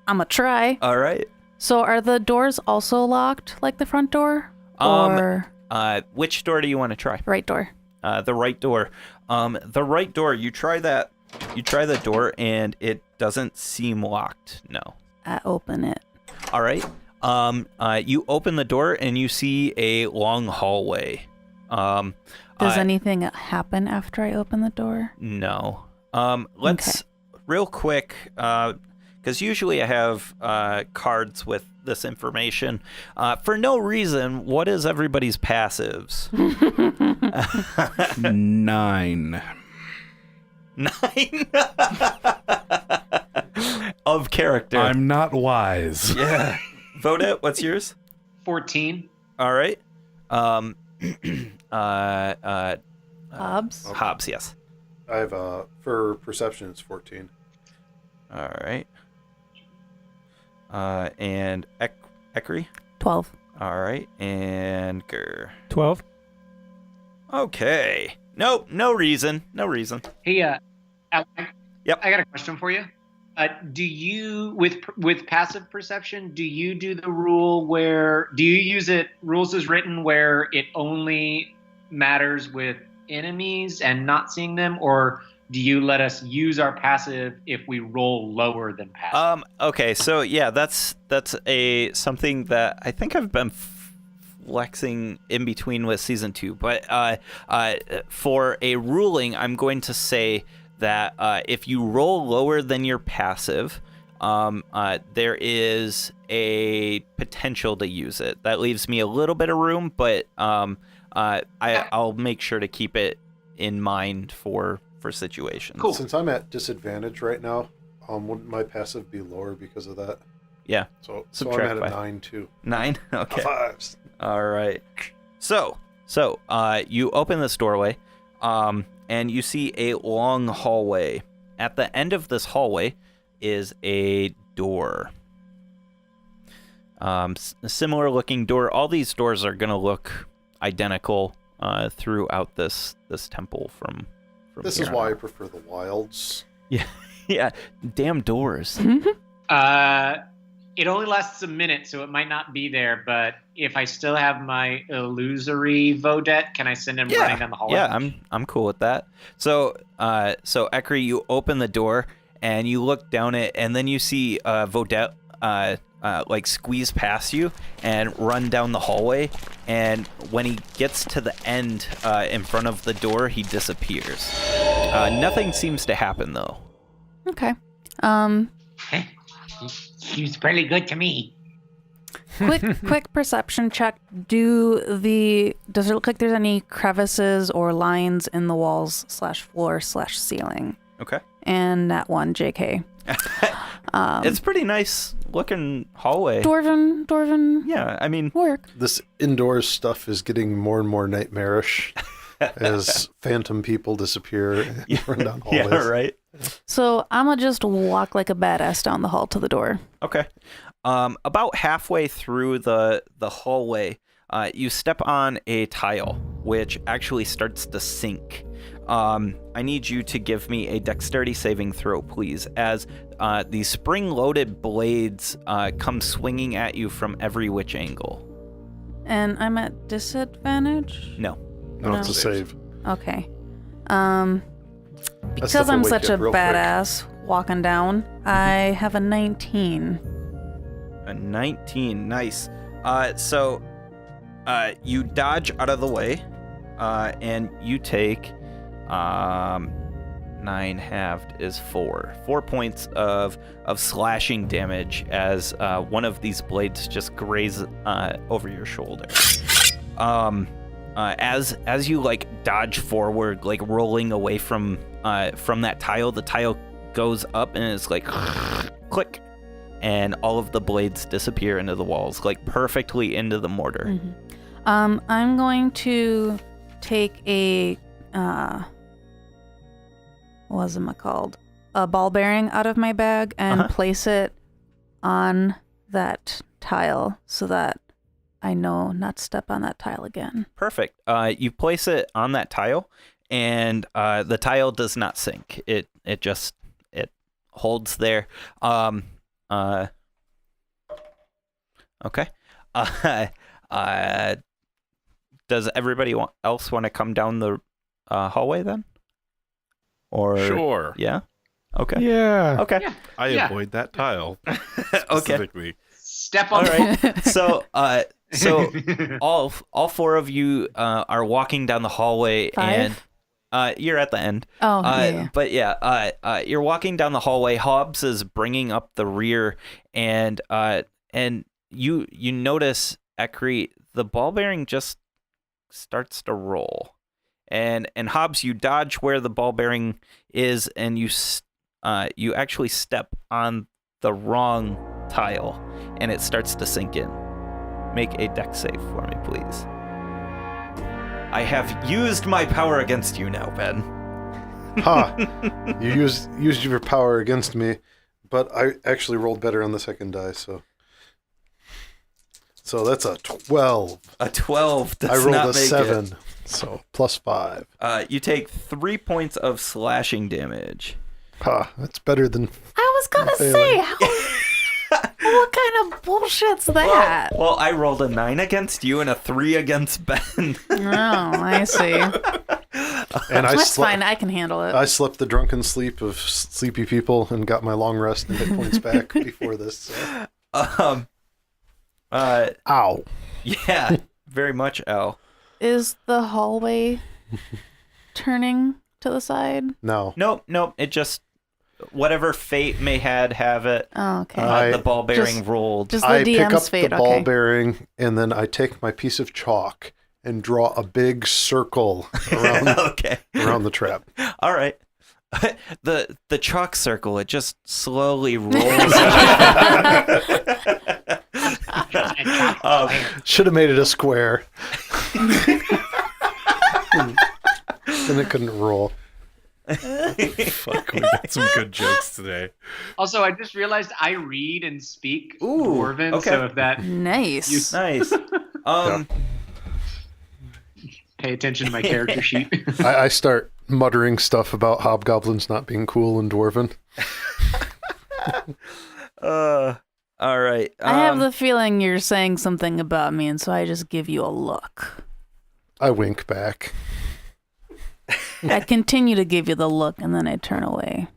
I'm gonna try. All right. So are the doors also locked, like the front door? Or Which door do you want to try? right door? The right door. The right door. You try the door, and it doesn't seem locked. No. I open it. All right. You open the door, and you see a long hallway. Does anything happen after I open the door? No. Let's real quick, because usually I have cards with this information. For no reason, what is everybody's passives? 9. 9 of character. I'm not wise. Yeah. Vodet, what's yours? 14. All right. Hobbs? Hobbs, yes. I have for perception it's 14. All right. And Ekri? 12. All right. And Gur. 12. Okay. Nope, no reason. No reason. Hey, Alec, Yep. I got a question for you. Do you, with passive perception, do you do the rule where, do you use it, rules as written, where it only matters with enemies and not seeing them, or do you let us use our passive if we roll lower than passive? Okay, so yeah, that's something that I think I've been flexing in between with season 2, but for a ruling, I'm going to say that if you roll lower than your passive, there is a potential to use it. That leaves me a little bit of room, but I'll make sure to keep it in mind for situations. Cool. Since I'm at disadvantage right now, wouldn't my passive be lower because of that? Yeah. So I'm Subtract at a 5. 9 too. 9? Okay. Fives. All right. So you open this doorway, and you see a long hallway. At the end of this hallway is a door. A similar looking door. All these doors are gonna look identical throughout this temple from This here is on why I out. prefer the wilds. Yeah, damn doors. It only lasts a minute, so it might not be there, but if I still have my illusory Vodet, can I send him running down the hallway? Yeah, I'm cool with that. So Ekri, you open the door and you look down it, and then you see Vodet like squeeze past you and run down the hallway. And when he gets to the end in front of the door, he disappears. Nothing seems to happen though. Okay. Seems pretty good to me. Quick perception check. Does it look like there's any crevices or lines in the walls /floor/ceiling? Okay. And that one, JK. It's pretty nice looking hallway. Dwarven. Yeah, I mean, Work. This indoors stuff is getting more and more nightmarish as phantom people disappear and run down hallways. yeah, right. So I'm gonna just walk like a badass down the hall to the door. Okay. About halfway through the hallway, you step on a tile, which actually starts to sink. I need you to give me a dexterity saving throw, please, as the spring-loaded blades come swinging at you from every which angle. And I'm at disadvantage? No. No, it's a save. Okay. That Because stuff will I'm wake such you a up real quick. badass walking down, I have a 19. A 19. Nice. So you dodge out of the way, and you take 9 halved is 4. 4 points of slashing damage as one of these blades just graze over your shoulder. As you like dodge forward, like rolling away from that tile, the tile goes up and it's like click, and all of the blades disappear into the walls, like perfectly into the mortar. Mm-hmm. I'm going to take a what am I called? A ball bearing out of my bag and place it on that tile so that I know not to step on that tile again. Perfect. You place it on that tile, and the tile does not sink. It just holds there. Okay. Does everybody else want to come down the hallway then? Or Sure. Yeah. Okay. Yeah. Okay. Yeah. I Yeah. avoid that tile Okay. specifically. Step All on right. So all four of you are walking down the hallway, and you're at the end. Oh, yeah. But you're walking down the hallway. Hobbs is bringing up the rear, and you notice, Ekri, the ball bearing just starts to roll, and Hobbs, you dodge where the ball bearing is, and you actually step on the wrong tile, and it starts to sink in. Make a dex save for me, please. I have used my power against you now, Ben. Ha! You used your power against me, but I actually rolled better on the second die, so that's a 12. A 12 does I rolled not a make 7, it. so +5. You take 3 points of slashing damage. Ha! That's better than. I was gonna say, what kind of bullshit's that? Well, I rolled a 9 against you and a 3 against Ben. Oh, I see. And That's fine. I can handle it. I slept the drunken sleep of sleepy people and got my long rest and hit points back before this. So. Ow. Yeah, very much, Al. Is the hallway turning to the side? No. Nope. It just, whatever fate may have it. Oh, okay. The ball bearing rolled. Just the I DM's pick up fate. the ball Okay. bearing and then I take my piece of chalk and draw a big circle around, Okay. around the trap. All right. The chalk circle, it just slowly rolls. Should have made it a square. Then it couldn't roll. Fuck, we got some good jokes today. Also, I just realized I read and speak Ooh, Dwarven, okay. so if that Nice. Nice. pay attention to my character sheet. I start muttering stuff about hobgoblins not being cool in Dwarven. All right. I have the feeling you're saying something about me, and so I just give you a look. I wink back. I continue to give you the look, and then I turn away.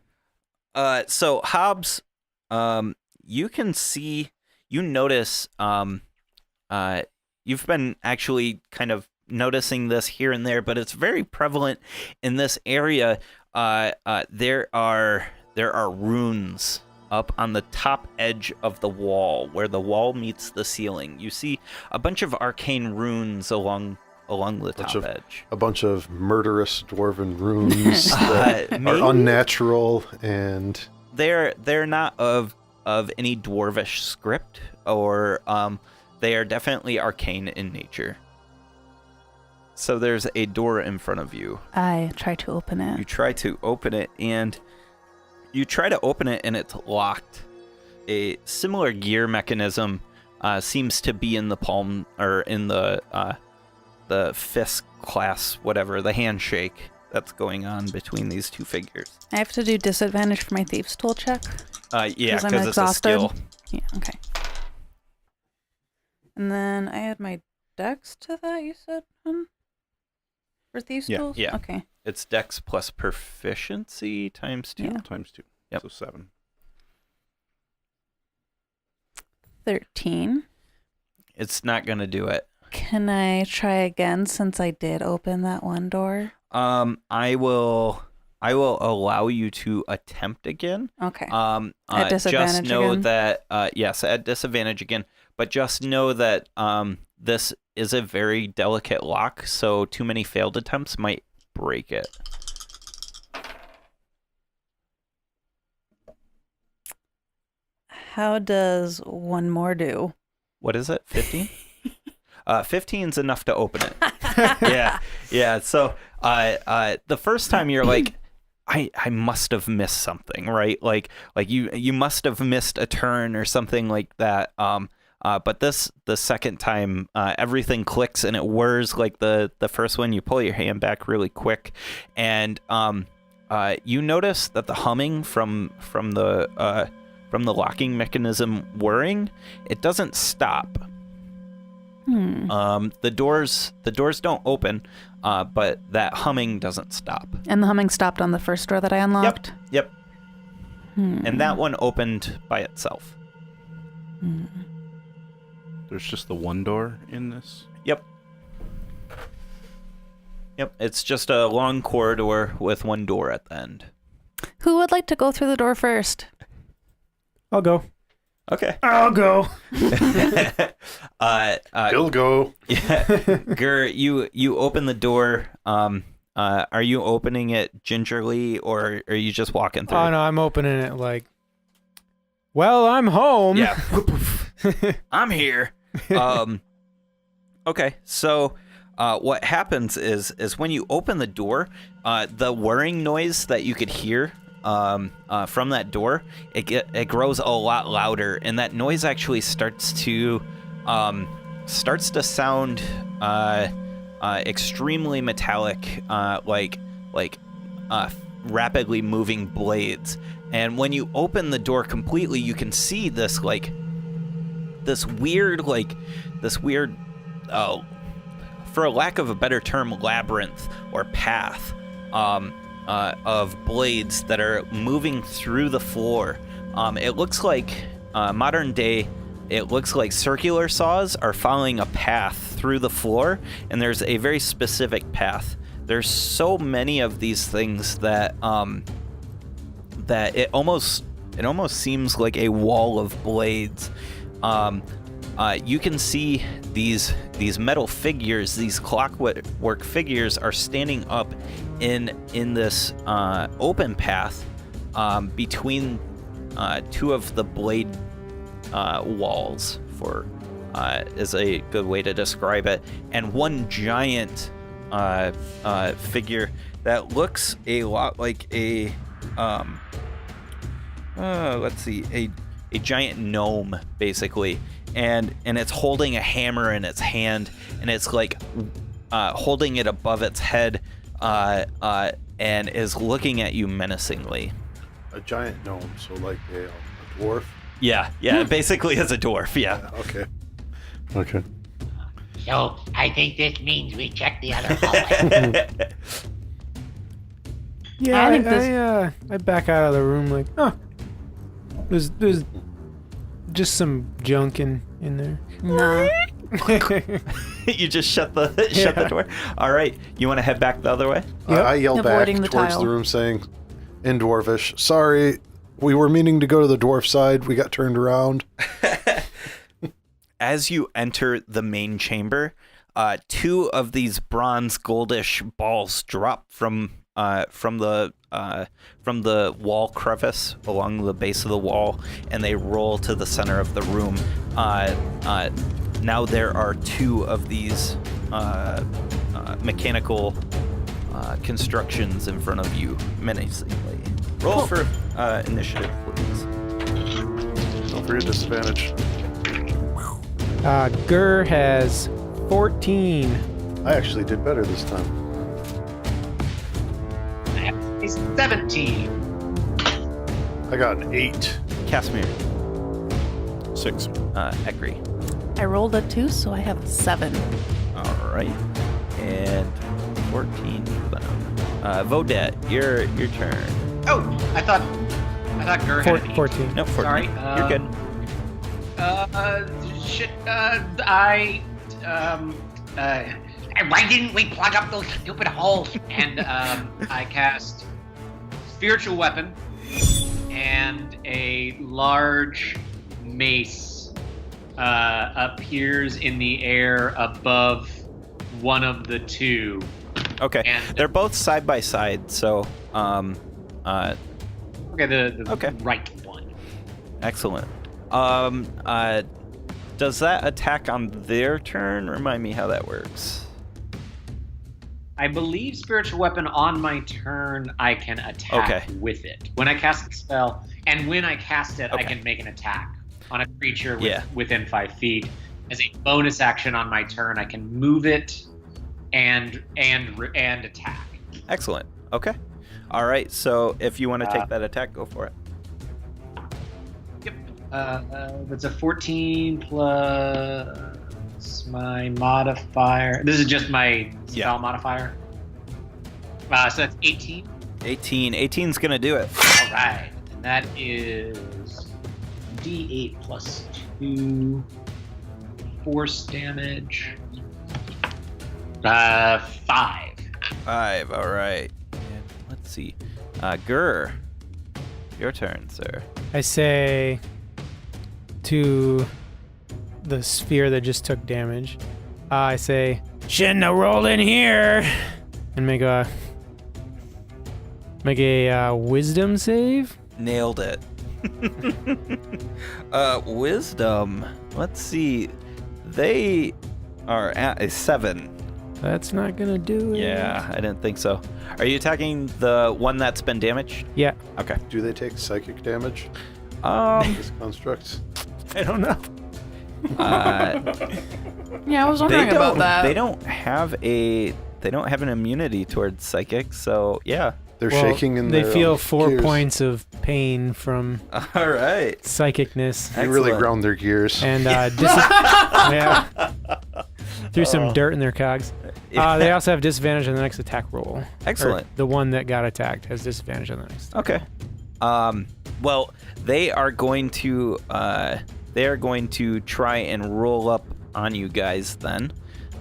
So Hobbs, you can see, you notice, you've been actually kind of noticing this here and there, but it's very prevalent in this area. There are runes up on the top edge of the wall where the wall meets the ceiling. You see a bunch of arcane runes along the top edge. A bunch of murderous dwarven runes that maybe? are unnatural, and They're not of any dwarvish script, or they are definitely arcane in nature. So there's a door in front of you. I try to open it. You try to open it, and it's locked. A similar gear mechanism seems to be in the palm, or in the fist class, whatever, the handshake that's going on between these two figures. I have to do disadvantage for my thieves' tool check. Yeah, I'm because it's a skill. Yeah, okay. And then I add my dex to that, you said, for thieves' tools? Yeah. Okay. It's dex plus proficiency times 2. Yeah. Times 2. Yep. So 7. 13. It's not going to do it. Can I try again since I did open that one door? I will allow you to attempt again. Okay. At disadvantage just know again? that yes, at disadvantage again, but just know that this is a very delicate lock, so too many failed attempts might break it. How does one more do? What is it? 15? 15's enough to open it. Yeah. So the first time you're like, I must have missed something, right? Like you must have missed a turn or something like that. But the second time, everything clicks and it whirs like the first one. You pull your hand back really quick, and you notice that the humming from from the locking mechanism whirring, it doesn't stop. The doors don't open, but that humming doesn't stop. And the humming stopped on the first door that I unlocked? Yep. And that one opened by itself. There's just the one door in this? Yep. It's just a long corridor with one door at the end. Who would like to go through the door first? I'll go. Okay. I'll go. He'll go. Yeah. Gur, you open the door. Are you opening it gingerly, or are you just walking through? Oh, no, I'm opening it like, well, I'm home. Yeah. I'm here. Okay, so what happens is when you open the door, the whirring noise that you could hear from that door, it grows a lot louder, and that noise actually starts to sound extremely metallic, like rapidly moving blades. And when you open the door completely, you can see this weird, for a lack of a better term, labyrinth or path of blades that are moving through the floor. It looks like modern day. It looks like circular saws are following a path through the floor, and there's a very specific path. There's so many of these things that that it almost seems like a wall of blades. You can see these metal figures, these clockwork figures, are standing up in this open path between two of the blade walls, is a good way to describe it, and one giant figure that looks a lot like a giant gnome, basically, and it's holding a hammer in its hand, and it's like holding it above its head, and is looking at you menacingly. A giant gnome, so like a dwarf. Yeah, basically as a dwarf. Yeah. Okay. So I think this means we check the other hallway. Yeah, I think I back out of the room like, oh, there's just some junk in there. No. You just shut the door. All right, you want to head back the other way? Yep. I yell back Avoiding the towards tile. the room saying, in Dwarvish, sorry, we were meaning to go to the dwarf side. We got turned around. As you enter the main chamber, two of these bronze goldish balls drop from the wall crevice along the base of the wall, and they roll to the center of the room. Now there are two of these mechanical constructions in front of you menacingly. Roll for initiative, please. Don't forget disadvantage. Gur has 14. I actually did better this time. He's 17. I got an 8. Casimir, 6. Ekri. I rolled a 2, so I have a 7. All right, and 14 for them. Vodette, your turn. Oh, I thought Gur had an 8. 14. No, 14. Sorry, You're good. Shit. Why didn't we plug up those stupid holes? And I cast Spiritual Weapon, and a large mace appears in the air above one of the two. Okay, And they're both side by side, so okay, the Okay. right one. excellent. Does that attack on their turn? Remind me how that works. I believe Spiritual Weapon on my turn, I can attack with it. When I cast the spell, and when I cast it, I Okay. can make an attack on a creature Yeah. within 5 feet. As a bonus action on my turn, I can move it and attack. Excellent. Okay. All right. So if you want to take that attack, go for it. Yep. That's a 14 plus my modifier. This is just my spell modifier. So that's 18. 18's gonna do it. All right, and that is D8 plus 2 force damage. 5. 5. All right. And let's see. Gur, your turn, sir. I say to the sphere that just took damage, I say, shouldn't have rolled in here, and make a wisdom save. Nailed it. Wisdom. Let's see. They are at a 7. That's not gonna do it. Yeah, I didn't think so. Are you attacking the one that's been damaged? Yeah. Okay. Do they take psychic damage? These constructs? I don't know. Yeah, I was wondering about that. They don't have an immunity towards psychic, so yeah. They're shaking in their They feel 4 gears. points of pain from All right. psychicness. They really Excellent. ground their gears. And yeah. Threw some dirt in their cogs. They also have disadvantage on the next attack roll. Excellent. Or the one that got attacked has disadvantage on the next. Okay. Well, they are going to try and roll up on you guys then.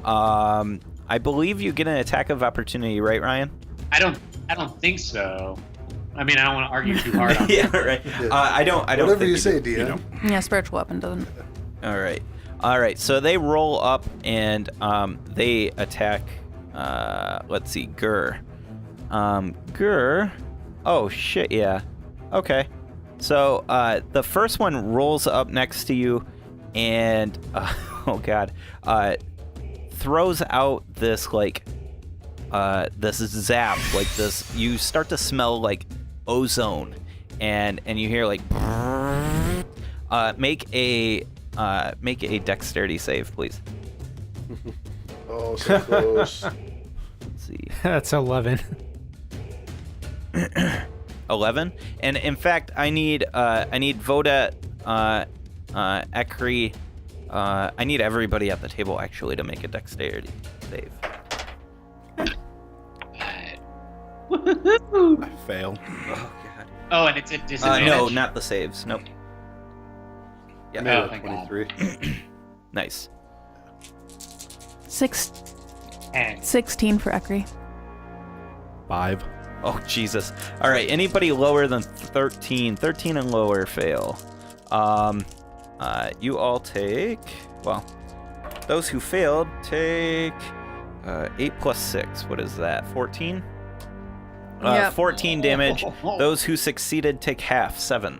I believe you get an attack of opportunity, right, Ryan? I don't think so. I mean, I don't want to argue too hard on Yeah, that. right. Yeah. I don't Whatever think you say, do. DM. Yeah, spiritual weapon doesn't. All right. So they roll up and they attack. Let's see, Gur. Gur. Oh shit! Yeah. Okay. So the first one rolls up next to you, and oh god, throws out this this zap, like this. You start to smell like ozone, and you hear like. Make a dexterity save, please. Oh, so close. Let's see. That's 11. 11. And in fact, I need Voda, Ekri, I need everybody at the table actually to make a dexterity save. I fail. Oh god. Oh, and it's a disadvantage. No, not the saves. Nope. I Yeah. made Oh, a thank God. 23. Nice. 16 for Ekri. 5. Oh Jesus. All right. Anybody lower than 13 and lower fail. You all take. Well, those who failed take 8 plus 6. What is that? 14. Yep. 14 damage. Those who succeeded take half. 7.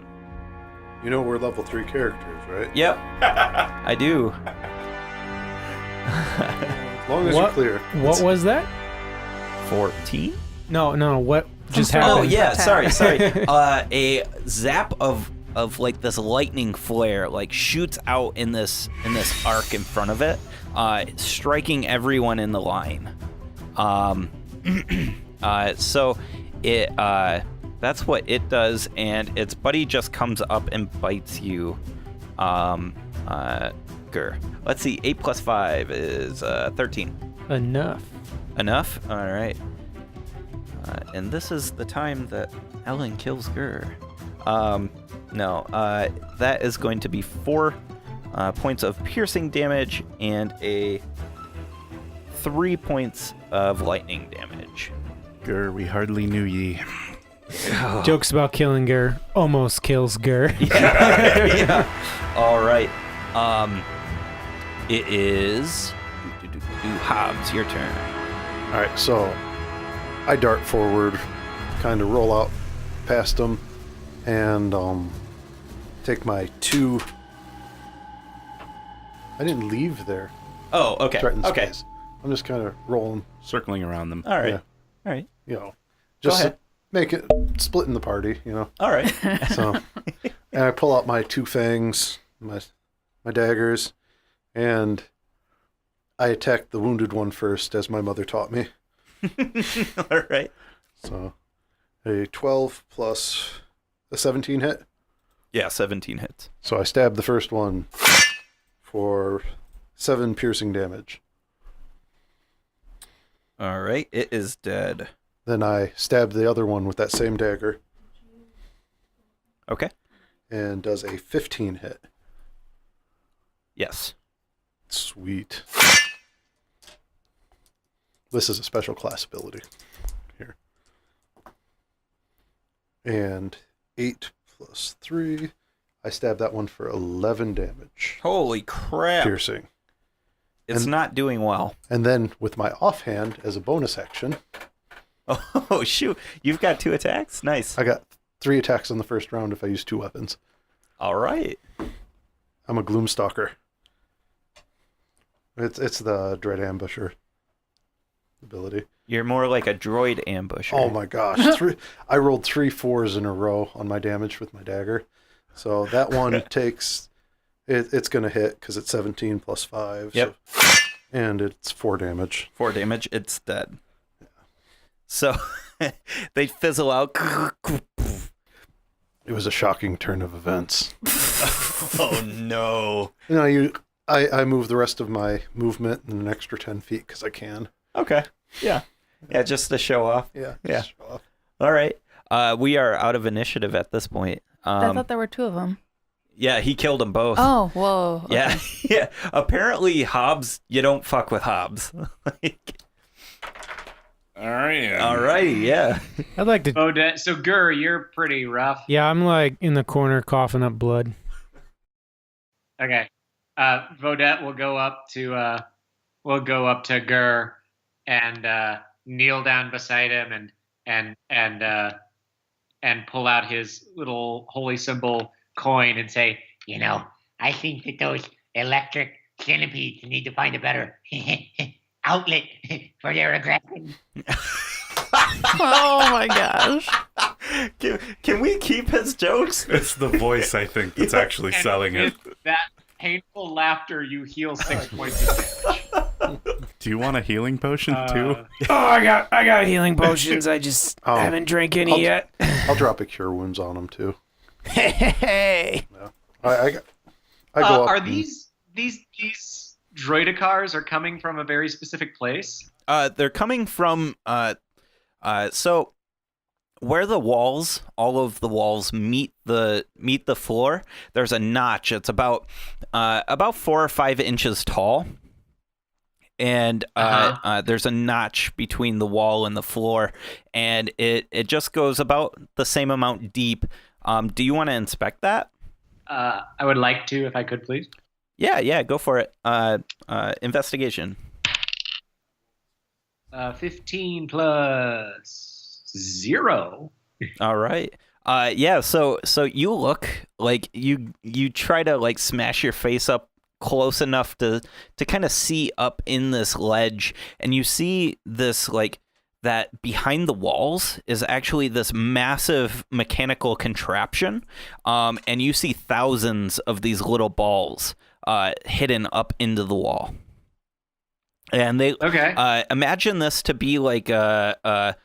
You know we're level 3 characters, right? Yep. I do. As long as What? you're clear. What was that? 14. No. What just sorry. happened? Oh yeah, Attack. sorry. A zap of like this lightning flare like shoots out in this arc in front of it, striking everyone in the line. So it that's what it does, and its buddy just comes up and bites you. Gur. Let's see. 8 plus 5 is 13. Enough. Enough? All right. And this is the time that Ellen kills Gur. No. That is going to be 4 points of piercing damage and a 3 points of lightning damage. Gur, we hardly knew ye. Jokes about killing Gur almost kills Gur. Yeah. All right. It is Hobbs. Your turn. All right, so I dart forward, kind of roll out past them, and take my 2. I didn't leave there. Oh, okay. Threatened Okay. space. I'm just kind of rolling, Circling around them. All right. Yeah. All right. you know, just ahead. make it splitting the party, you know. All right. So, and I pull out my 2 fangs, my daggers, and I attack the wounded one first, as my mother taught me. All right. So, a 12 plus a 17 hit. Yeah, 17 hits. So I stab the first one for 7 piercing damage. All right, it is dead. Then I stab the other one with that same dagger. Okay. And does a 15 hit. Yes. Sweet. This is a special class ability. Here. And 8 plus 3. I stab that one for 11 damage. Holy crap. Piercing. It's not doing well. And then with my offhand as a bonus action. Oh, shoot. You've got 2 attacks? Nice. I got 3 attacks in the first round if I use 2 weapons. All right. I'm a Gloomstalker. It's the Dread Ambusher ability. You're more like a droid ambusher. Oh my gosh. I rolled 3 4s in a row on my damage with my dagger. So that one takes... It's going to hit because it's 17 plus 5. Yep. So, and it's 4 damage. 4 damage. It's dead. Yeah. So they fizzle out. It was a shocking turn of events. Oh, no. I move the rest of my movement in an extra 10 feet because I can. Okay. Yeah. Yeah, just to show off. Yeah. Yeah. Show off. All right. We are out of initiative at this point. I thought there were 2 of them. Yeah, he killed them both. Oh, whoa. Okay. Yeah. Yeah. Apparently, Hobbs, you don't fuck with Hobbs. All right. All right. Yeah. I'd like to. Odette, so Gur, you're pretty rough. Yeah, I'm like in the corner coughing up blood. Okay. Vodette will go up to Gur and kneel down beside him and pull out his little holy symbol coin and say, I think that those electric centipedes need to find a better outlet for their aggression. Oh my gosh. Can we keep his jokes? It's the voice, I think, that's actually and selling it. with that painful laughter, you heal 6 points of damage. Do you want a healing potion too? Oh, I got healing potions. I just Oh. haven't drank any yet. I'll drop a cure wounds on him too. Hey. No. I go up. Are and- these droidicars are coming from a very specific place? They're coming from so where the walls, all of the walls meet the floor. There's a notch. It's about 4 or 5 inches tall, and there's a notch between the wall and the floor, and it just goes about the same amount deep. Do you want to inspect that? I would like to, if I could, please. Yeah, go for it. Investigation. 15 plus 0. All right. Yeah, so you look like you try to like smash your face up close enough to kind of see up in this ledge, and you see this like that behind the walls is actually this massive mechanical contraption, and you see thousands of these little balls hidden up into the wall. And they imagine this to be like a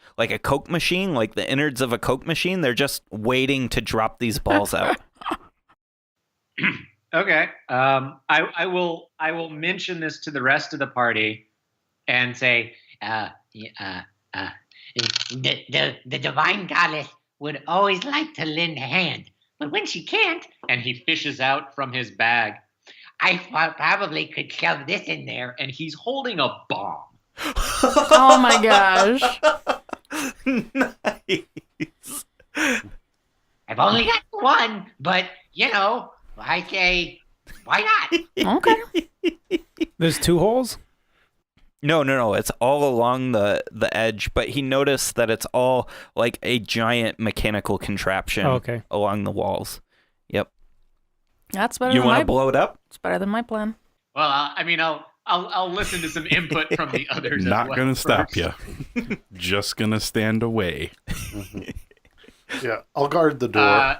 Coke machine, like the innards of a Coke machine. They're just waiting to drop these balls out. Okay. I will mention this to the rest of the party and say, the divine goddess would always like to lend a hand, but when she can't, and he fishes out from his bag, I probably could shove this in there. and he's holding a bomb. Oh my gosh. Nice. I've only got one, but I say, why not? Okay. There's 2 holes? No. It's all along the edge, but he noticed that it's all like a giant mechanical contraption Okay. along the walls. Yep. That's better You than want my to blow it up? It's better than my plan. Well, I'll listen to some input from the others. Not as well gonna stop first. you. Just gonna stand away. Yeah, I'll guard the door.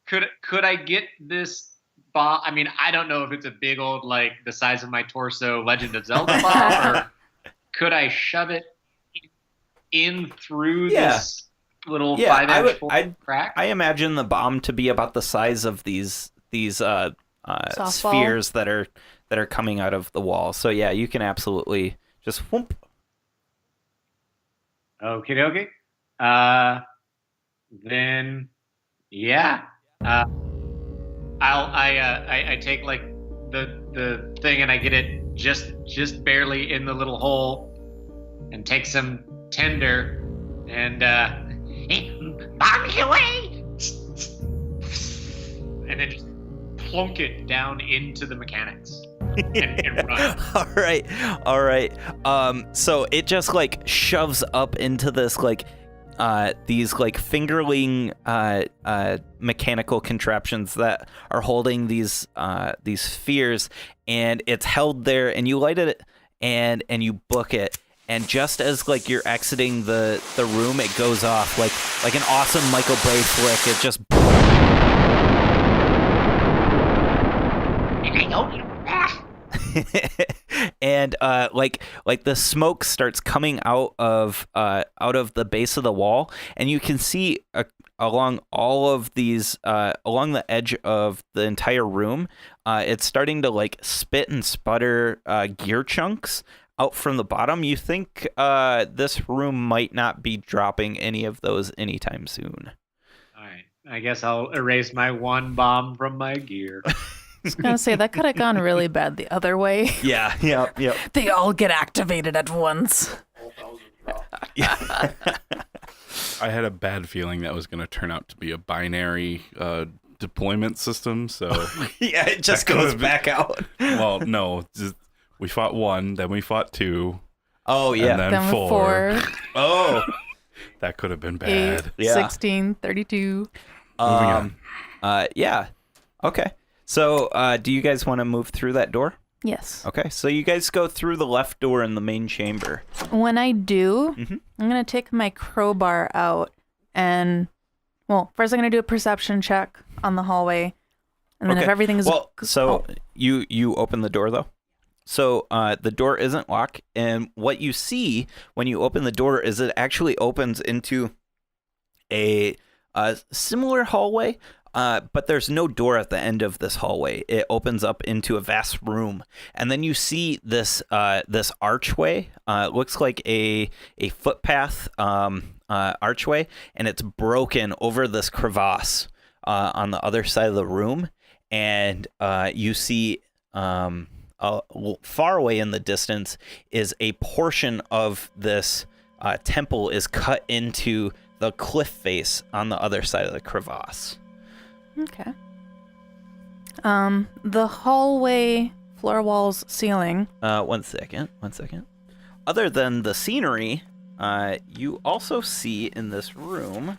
Could I get this bomb? I mean, I don't know if it's a big old, like the size of my torso, Legend of Zelda bomb, or could I shove it in through this little Yeah, 5-inch crack? I imagine the bomb to be about the size of these spheres that are coming out of the wall. So yeah, you can absolutely just whoop. Okie dokie. Then yeah. I take like the thing and I get it just barely in the little hole, and take some tinder and Bomb it away! and then just plunk it down into the mechanics and run. All right. So it just like shoves up into this like these like fingerling mechanical contraptions that are holding these spheres, and it's held there, and you light it and you book it. And just as like you're exiting the room, it goes off like an awesome Michael Bay flick. It just And I know you and like the smoke starts coming out of the base of the wall, and you can see along all of these along the edge of the entire room, it's starting to like spit and sputter gear chunks out from the bottom. You think this room might not be dropping any of those anytime soon. All right. I guess I'll erase my one bomb from my gear. I was gonna say that could have gone really bad the other way. Yeah. They all get activated at once. Yeah. I had a bad feeling that was going to turn out to be a binary deployment system. So Yeah, it just goes back out. well, no, we fought 1, then we fought 2. Oh yeah. And then 4. Oh. That could have been bad. 8, 16, 32. Moving on. Yeah. Okay. So, do you guys want to move through that door? Yes. Okay. So you guys go through the left door in the main chamber. When I do, I'm going to take my crowbar out and, well, first I'm going to do a perception check on the hallway. And then if everything is... You open the door, though. So the door isn't locked. And what you see when you open the door is it actually opens into a similar hallway. But there's no door at the end of this hallway. It opens up into a vast room, and then you see this archway. It looks like a footpath archway, and it's broken over this crevasse on the other side of the room. And you see far away in the distance is a portion of this temple is cut into the cliff face on the other side of the crevasse. Okay. The hallway, floor, walls, ceiling. 1 second. Other than the scenery, you also see in this room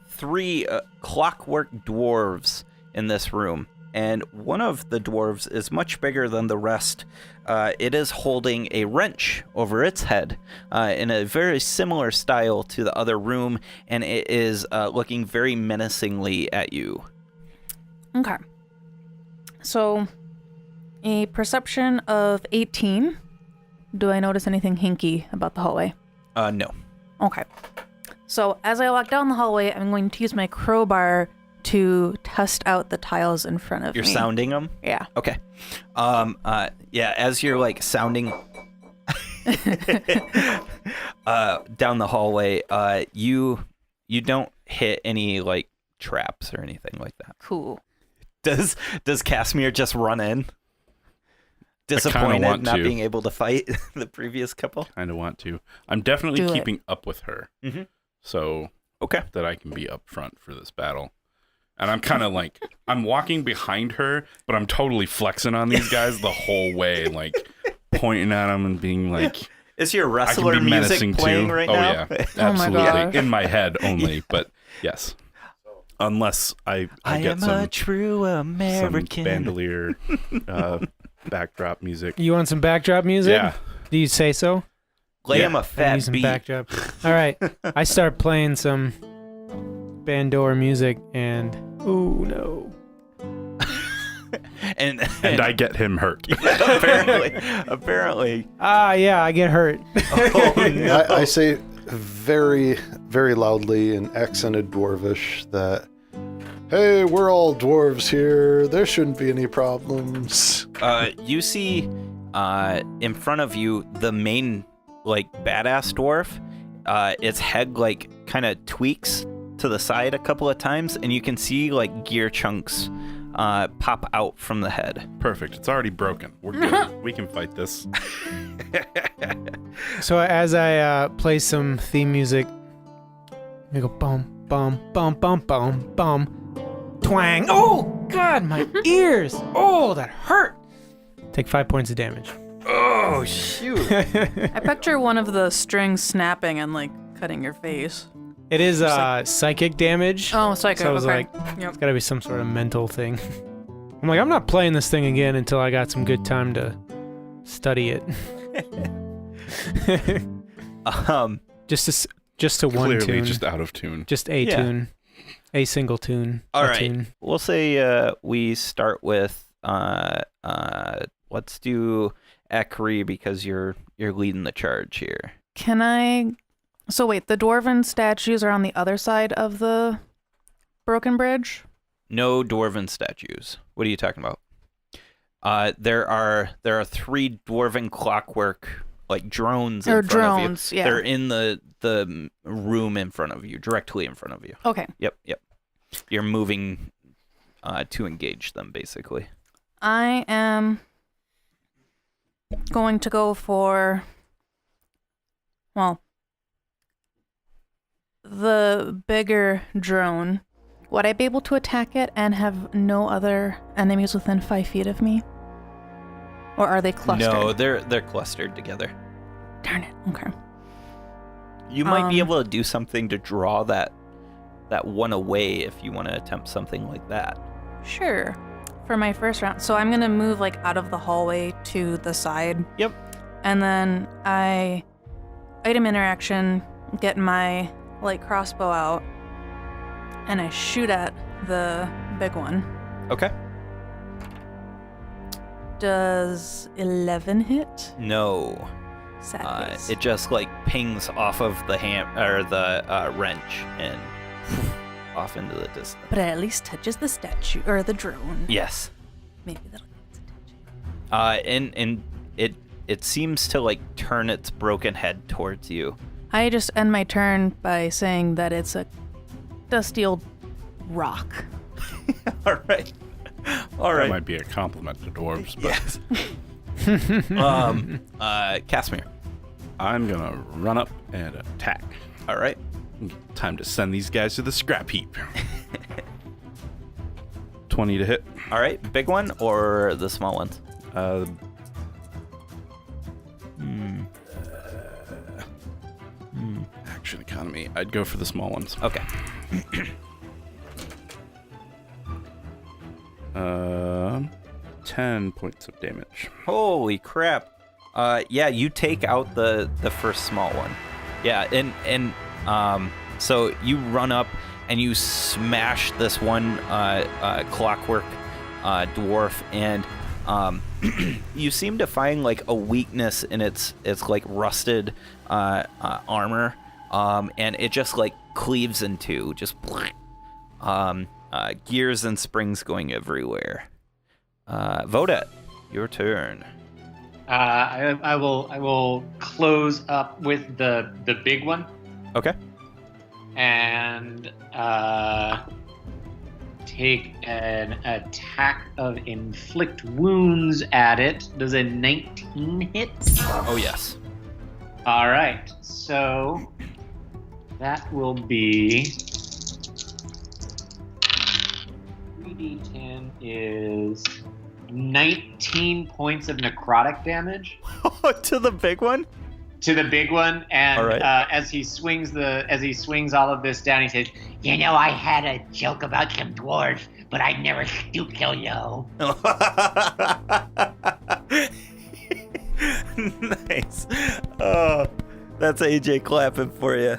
3 clockwork dwarves in this room. And one of the dwarves is much bigger than the rest. It is holding a wrench over its head in a very similar style to the other room, and it is looking very menacingly at you. Okay. So, a perception of 18. Do I notice anything hinky about the hallway? No. Okay. So, as I walk down the hallway, I'm going to use my crowbar to test out the tiles in front of me. You're sounding them? Yeah. Okay. Yeah, as you're like sounding down the hallway, you don't hit any like traps or anything like that. Cool. Does Casimir just run in? Disappointed not being able to fight the previous couple? Kind of want to. I'm definitely keeping up with her. Mm-hmm. So okay, that I can be up front for this battle. And I'm kind of like, I'm walking behind her, but I'm totally flexing on these guys the whole way, like pointing at them and being like, is your wrestler music playing right now? Oh, yeah. Absolutely. In my head only, but yes. Unless I get some, a true American. Some bandolier backdrop music. You want some backdrop music? Yeah. Do you say so? Play him a fat beat. Backdrop. All right. I start playing some Bandor music, and oh no. and I get him hurt. Apparently. Yeah, I get hurt. Oh, no. I say very very loudly in accented dwarvish that, hey, we're all dwarves here. There shouldn't be any problems. You see in front of you the main, like, badass dwarf. Its head, like, kind of tweaks to the side a couple of times, and you can see, like, gear chunks pop out from the head. Perfect. It's already broken. We're good. We can fight this. So as I play some theme music, I go bum, bum, bum, bum, bum, bum, twang. Oh, God, my ears. Oh, that hurt. Take 5 points of damage. Oh, shoot. I picture one of the strings snapping and like cutting your face. It is psychic damage. Oh, psychic. So I was okay. like, it's got to be some sort of mental thing. I'm like, I'm not playing this thing again until I got some good time to study it. Just to one Clearly tune. just out of tune. Just a tune. A single tune. All a right. Tune. We'll say we start with let's do Ekri because you're leading the charge here. Can I? So wait, the dwarven statues are on the other side of the broken bridge? No dwarven statues. What are you talking about? There are 3 dwarven clockwork, like, drones in front drones, of you. yeah. They're in the room in front of you, directly in front of you. Okay. Yep. You're moving to engage them, basically. I am going to go for, well, the bigger drone. Would I be able to attack it and have no other enemies within 5 feet of me? Or are they clustered? No, they're clustered together. Darn it. Okay. You might be able to do something to draw that one away if you want to attempt something like that. Sure. For my first round. So I'm going to move like out of the hallway to the side. Yep. And then I item interaction, get my light crossbow out, and I shoot at the big one. Okay. Does 11 hit? No. Sad face. It just, like, pings off of the the wrench and off into the distance. But it at least touches the statue or the drone. Yes. Maybe that'll get its attention. And it seems to, like, turn its broken head towards you. I just end my turn by saying that it's a dusty old rock. All right. That might be a compliment to dwarves, but Yes. Casimir. I'm gonna run up and attack. All right. Time to send these guys to the scrap heap. 20 to hit. All right. Big one or the small ones? Action economy. I'd go for the small ones. Okay. 10 points of damage. Holy crap. Yeah, you take out the first small one. Yeah, and so you run up and you smash this one clockwork dwarf, and you seem to find, like, a weakness in its like rusted armor, and it just, like, cleaves in two, just gears and springs going everywhere. Vodet, your turn. I will close up with the big one Okay. and take an attack of inflict wounds at it. Does a 19 hit? Oh, yes. All right, so that will be 3d10 is 19 points of necrotic damage To the big one? to the big one, and All right. as he swings all of this down, he says, You know, I had a joke about some dwarves, but I'd never stoop till you. Nice. Oh, that's AJ clapping for you.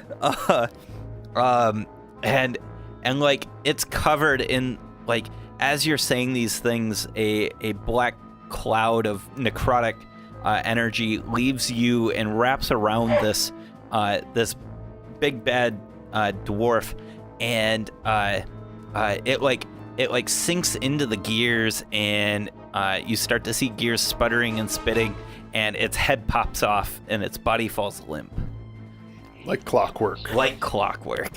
And like, it's covered in, like, as you're saying these things, a black cloud of necrotic energy leaves you and wraps around this big bad dwarf, and it sinks into the gears, and you start to see gears sputtering and spitting, and its head pops off, and its body falls limp. Like clockwork. Like clockwork.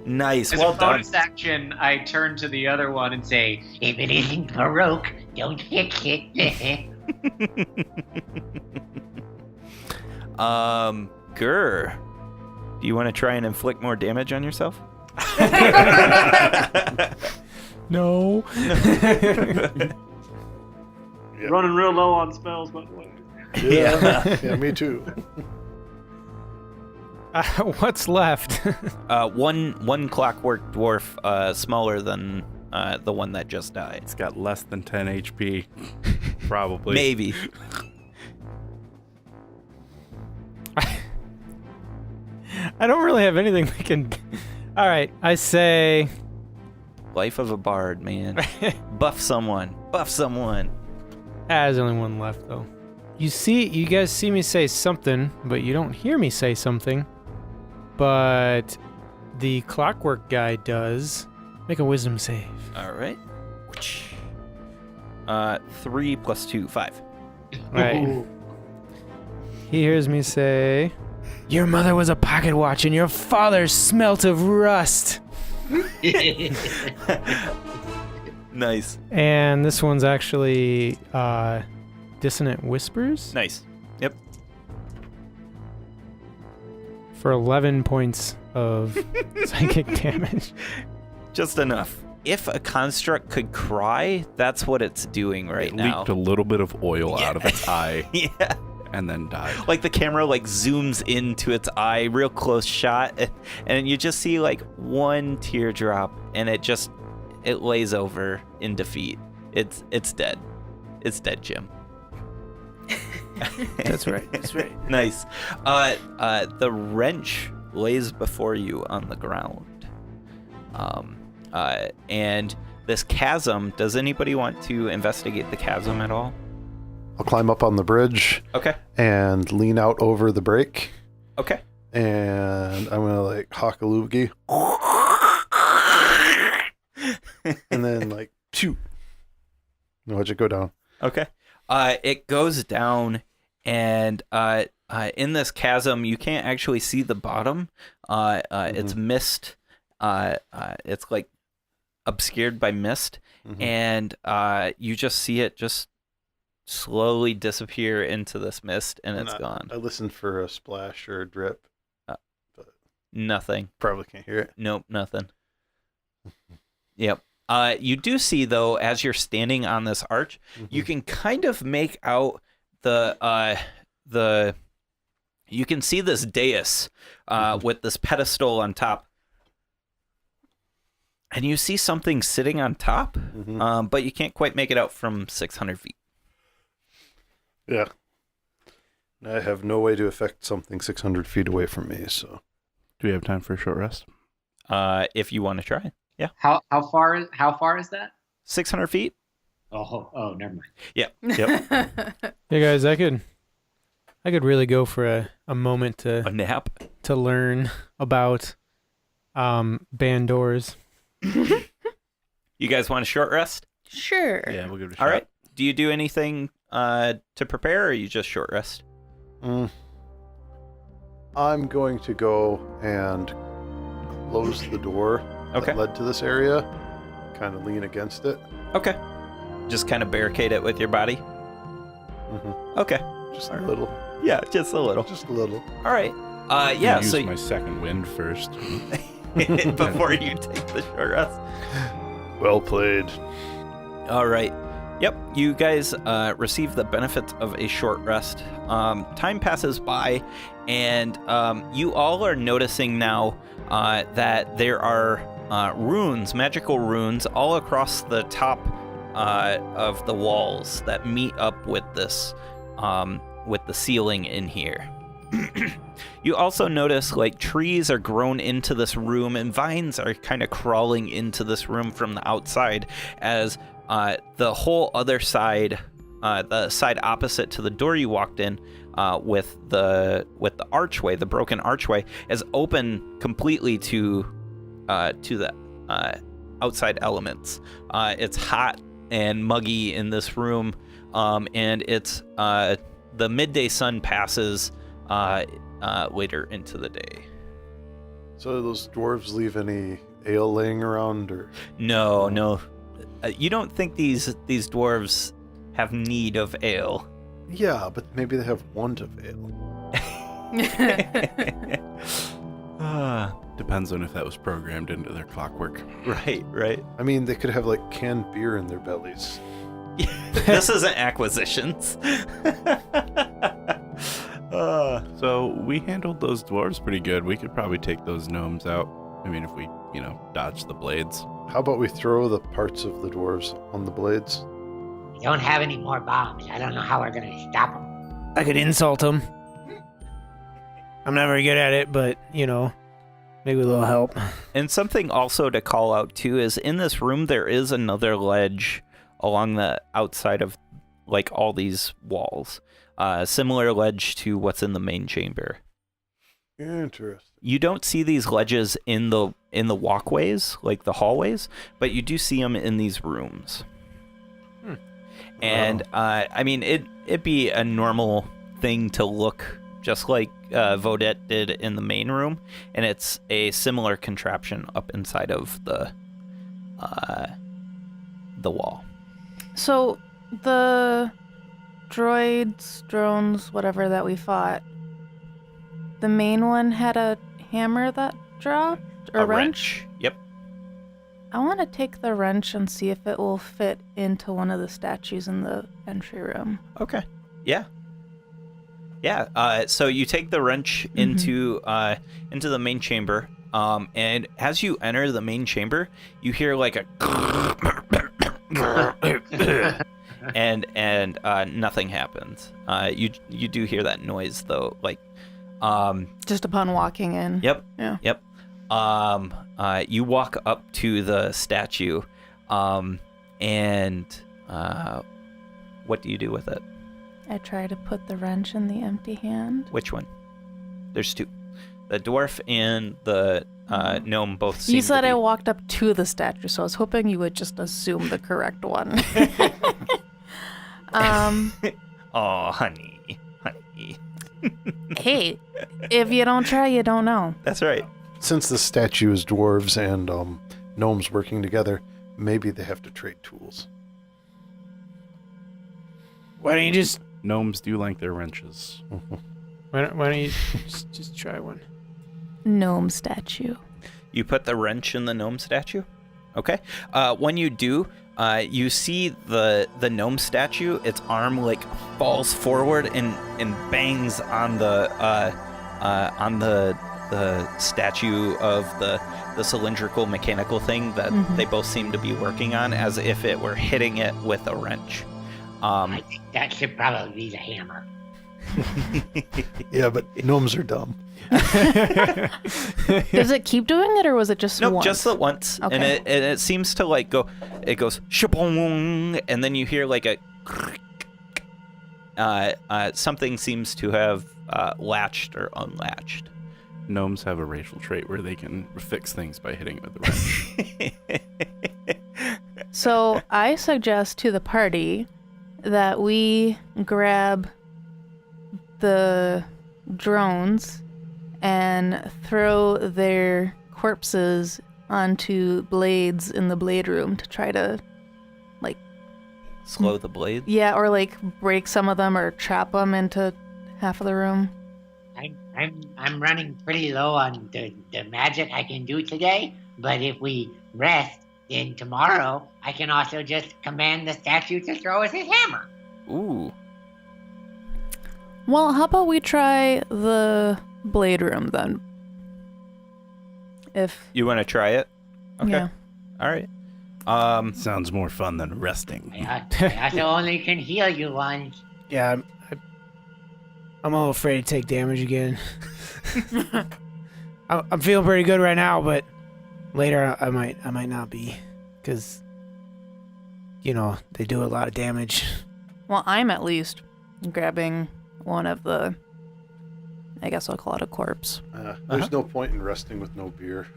Nice. As Well a done. bonus action, I turn to the other one and say, If it isn't Baroque, don't fix it. Grr. Do you want to try and inflict more damage on yourself? No. running real low on spells, by the way. Yeah. Yeah, me too. What's left? One clockwork dwarf, smaller than the one that just died. It's got less than 10 HP. Probably. Maybe. I don't really have anything we can. All right, I say. Life of a bard, man. Buff someone. Buff someone. There's only one left though. You guys see me say something, but you don't hear me say something. But the clockwork guy does. Make a wisdom save. All right. 3 + 2, 5. Right. He hears me say, "Your mother was a pocket watch, and your father smelt of rust." Nice. And this one's actually Dissonant Whispers Nice. Yep. for 11 points of psychic damage. Just enough. If a construct could cry, that's what it's doing right It now. leaked a little bit of oil out of its eye Yeah. and then died. Like the camera zooms into its eye, real close shot, and you just see one teardrop, and it lays over in defeat. It's dead. It's dead, Jim. That's right. That's right. Nice. The wrench lays before you on the ground. And this chasm, does anybody want to investigate the chasm at all? I'll climb up on the bridge Okay. and lean out over the break, Okay. and I'm gonna hawk a loogie, and then shoot. No, watch it go down. Okay. It goes down, and in this chasm, you can't actually see the bottom. It's mist. It's obscured by mist, and you just see it just slowly disappear into this mist, and it's gone. I listened for a splash or a drip. Nothing. Probably can't hear it. Nope, nothing. Yep. You do see, though, as you're standing on this arch, you can kind of make out you can see this dais with this pedestal on top. And you see something sitting on top, but you can't quite make it out from 600 feet. Yeah. I have no way to affect something 600 feet away from me, so. Do we have time for a short rest? If you want to try. Yeah. How far is that? 600 feet? Oh, never mind. Yeah. Yep. Hey guys, I could really go for a moment A nap. to learn about band doors. You guys want a short rest? Sure. Yeah, we'll give it a shot. All right. Do you do anything to prepare, or you just short rest? I'm going to go and close the door Okay. that led to this area, kind of lean against it. Okay. Just kind of barricade it with your body? Okay. Just a little. Yeah, just a little. Just a little. All right. I'm Yeah, gonna so use my second wind first. before you take the short rest. Well played. All right. Yep, you guys receive the benefits of a short rest. Time passes by, and you all are noticing now that there are runes, magical runes, all across the top of the walls that meet up with this, with the ceiling in here. You also notice trees are grown into this room, and vines are kind of crawling into this room from the outside, as the whole other side the side opposite to the door you walked in, with the archway, the broken archway, is open completely to the outside elements. It's hot and muggy in this room, and it's the midday sun passes later into the day. So those dwarves leave any ale laying around, or No. You don't think these dwarves have need of ale? yeah, but maybe they have want of ale. Depends on if that was programmed into their clockwork. Right. I mean, they could have like canned beer in their bellies. This isn't acquisitions. So we handled those dwarves pretty good. We could probably take those gnomes out. I mean, if we, dodge the blades. How about we throw the parts of the dwarves on the blades? We don't have any more bombs. I don't know how we're going to stop them. I could insult him. I'm not very good at it, but, maybe a little help. And something also to call out too is in this room there is another ledge along the outside of like all these walls. Similar ledge to what's in the main chamber. Interesting. You don't see these ledges in the walkways, like the hallways, but you do see them in these rooms. And I mean, it'd be a normal thing to look just like Vodette did in the main room, and it's a similar contraption up inside of the wall. So the drones, whatever that we fought, the main one had a hammer that dropped, or A wrench? Yep. I want to take the wrench and see if it will fit into one of the statues in the entry room. Okay. Yeah. So you take the wrench into the main chamber, and as you enter the main chamber, you hear like a and nothing happens. You do hear that noise though, like Just upon walking in. Yep. Yeah. Yep. You walk up to the statue, and what do you do with it? I try to put the wrench in the empty hand. Which one? There's two. The dwarf and the gnome both seem You said to be... I walked up to the statue, so I was hoping you would just assume the correct one. Oh, honey. Hey, if you don't try, you don't know. That's right. Since the statue is dwarves and gnomes working together, maybe they have to trade tools. Why don't you just Gnomes do like their wrenches. why don't you just try one? Gnome statue. You put the wrench in the gnome statue? Okay. When you do, you see the gnome statue, its arm like falls forward and bangs on the statue of the cylindrical mechanical thing that they both seem to be working on, as if it were hitting it with a wrench. I think that should probably be the hammer. Yeah, but gnomes are dumb. Does it keep doing it, or was it just No, once? just the once. Okay. And it seems to like go, it goes shabong, and then you hear like a something seems to have latched or unlatched. Gnomes have a racial trait where they can fix things by hitting it with a wrench. So I suggest to the party that we grab the drones and throw their corpses onto blades in the blade room to try to, like, Slow the blade. yeah, or like break some of them or trap them into half of the room. I'm running pretty low on the magic I can do today, but if we rest, then tomorrow I can also just command the statue to throw us his hammer. Ooh. Well, how about we try the blade room then? If You want to try it? Okay. Yeah. All right. Sounds more fun than resting. I also only can heal you once. Yeah, I'm a little afraid to take damage again. I'm feeling pretty good right now, but later I might not be, because they do a lot of damage. Well, I'm at least grabbing one of the, I guess I'll call it a corpse. There's no point in resting with no beer.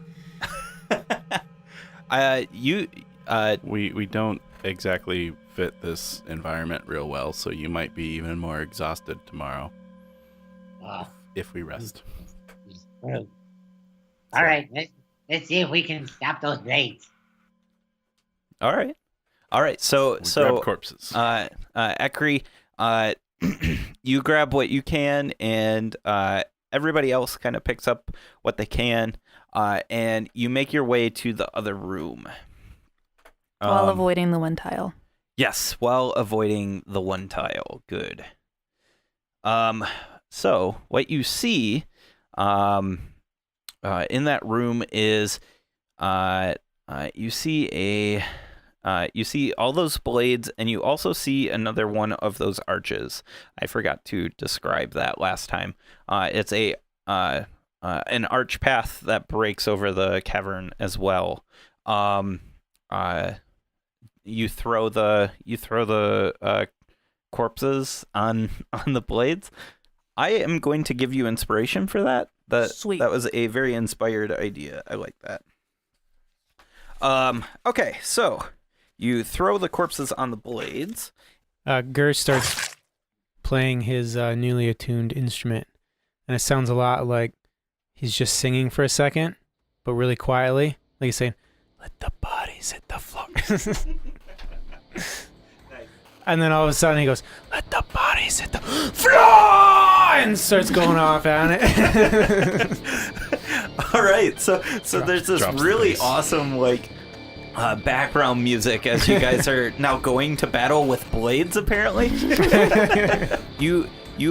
We don't exactly fit this environment real well, so you might be even more exhausted tomorrow if we rest. All right, let's see if we can stop those raids. All right. So Grab corpses. Ekri, you grab what you can, and everybody else kind of picks up what they can, and you make your way to the other room. While avoiding the one tile. Yes, while avoiding the one tile. Good. So what you see in that room is you see all those blades, and you also see another one of those arches. I forgot to describe that last time. It's an arch path that breaks over the cavern as well. You throw the corpses on the blades. I am going to give you inspiration for that. Sweet. That was a very inspired idea. I like that. Okay, so you throw the corpses on the blades. Gur starts playing his newly attuned instrument, and it sounds a lot like he's just singing for a second, but really quietly, like he's saying, "Let the bodies hit the floor." And then all of a sudden he goes, "Let the bodies hit the floor," and starts going off on it. All right, so there's this really awesome background music as you guys are now going to battle with blades. Apparently, you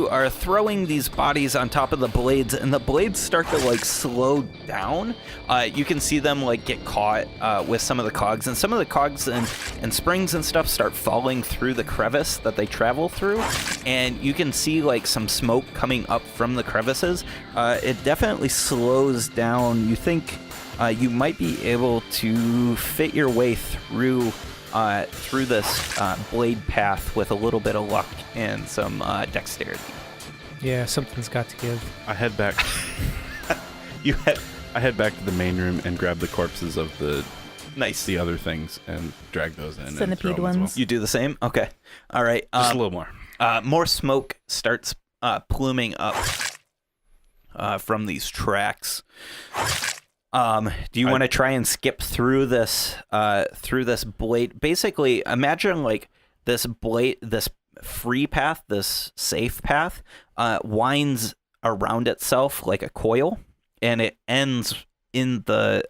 are throwing these bodies on top of the blades, and the blades start to slow down. You can see them get caught with some of the cogs, and some of the cogs and springs and stuff start falling through the crevice that they travel through, and you can see some smoke coming up from the crevices. It definitely slows down. You think you might be able to fit your way through this blade path with a little bit of luck and some dexterity. Yeah, something's got to give. I head back. I head back to the main room and grab the corpses of the other things and drag those in. Centipede ones. Well. You do the same? Okay. All right. Just a little more. More smoke starts pluming up from these tracks. Do you want to try and skip through this blade? Basically, imagine this free path, this safe path, winds around itself like a coil, and it ends in the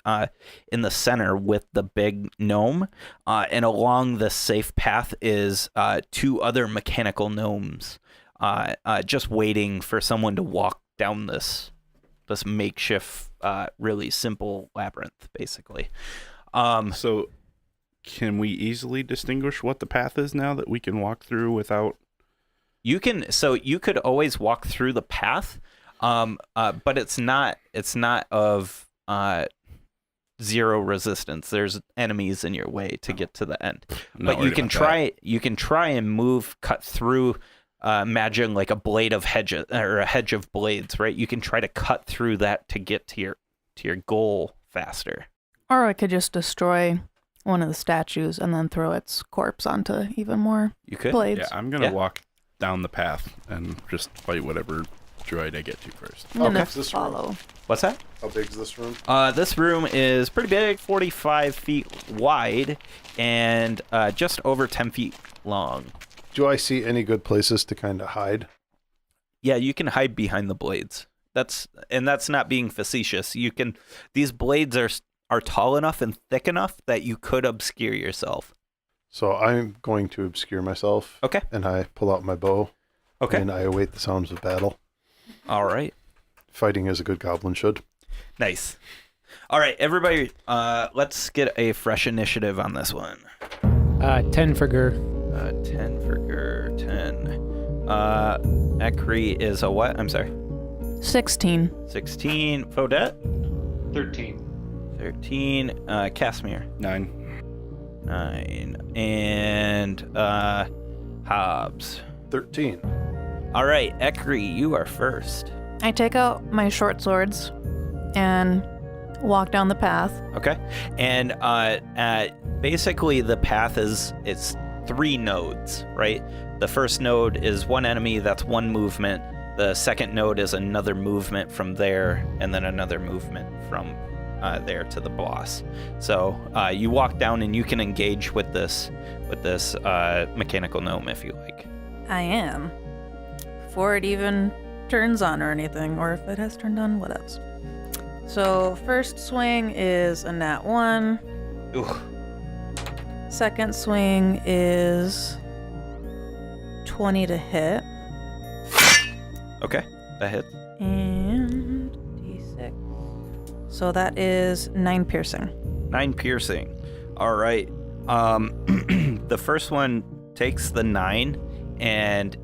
center with the big gnome. And along this safe path is two other mechanical gnomes, just waiting for someone to walk down this makeshift, really simple labyrinth, basically. So can we easily distinguish what the path is now that we can walk through without? You could always walk through the path, but it's not of zero resistance. There's enemies in your way to get to the end. But you can try and cut through. Imagine a blade of hedges or a hedge of blades, right? You can try to cut through that to get to your goal faster. Or I could just destroy one of the statues and then throw its corpse onto even more blades. Yeah, I'm gonna walk down the path and just fight whatever droid I get to first. I'm gonna Okay. follow. What's that? How big is this room? This room is pretty big, 45 feet wide, and just over 10 feet long. Do I see any good places to kind of hide? Yeah, you can hide behind the blades. That's not being facetious. These blades are tall enough and thick enough that you could obscure yourself. So I'm going to obscure myself. Okay. And I pull out my bow. Okay. And I await the sounds of battle. All right. Fighting as a good goblin should. Nice. All right, everybody, let's get a fresh initiative on this one. 10 for Gur. 10 for Gur, 10. Ekri is a what? I'm sorry. 16. 16. Fodette? 13. 13. Casimir? 9. 9. And Hobbs. 13. All right, Ekri, you are first. I take out my short swords and walk down the path. Okay. And basically the path it's 3 nodes, right? The first node is one enemy, that's one movement. The second node is another movement from there, and then another movement from there to the boss. So you walk down and you can engage with this mechanical gnome if you like. I am. Before it even turns on or anything, or if it has turned on, what else? So first swing is a nat 1. Ooh. Second swing is 20 to hit. Okay, that hits. And d6. So that is 9 piercing. 9 piercing. All right. The first one takes the 9, and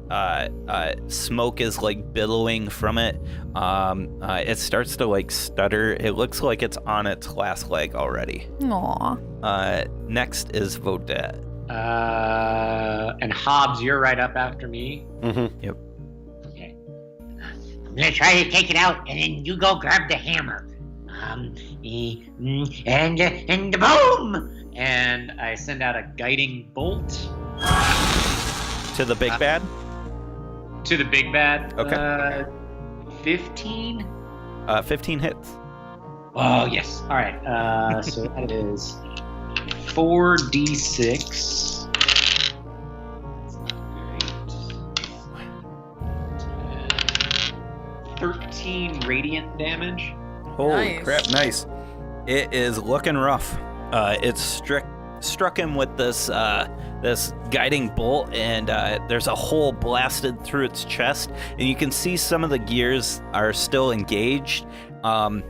smoke is like billowing from it. It starts to like stutter. It looks like it's on its last leg already. Aw. Next is Vodette. And Hobbs, you're right up after me. Mm-hmm. Yep. Okay. I'm gonna try to take it out, and then you go grab the hammer. And boom! And I send out a guiding bolt To the big bad? to the big bad. Okay. 15? 15 hits. Oh, yes. All right. So that is 4d6. That's not great. 13 radiant damage. Holy Nice. crap, nice. It is looking rough. It's struck him with this guiding bolt, and there's a hole blasted through its chest, and you can see some of the gears are still engaged, but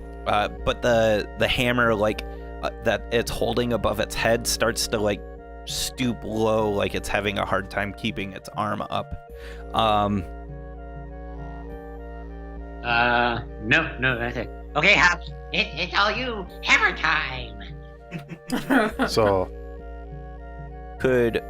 the hammer that it's holding above its head starts to like stoop low, like it's having a hard time keeping its arm up. No, that's it. Okay, Hobbs, it's all you. Hammer time. So Could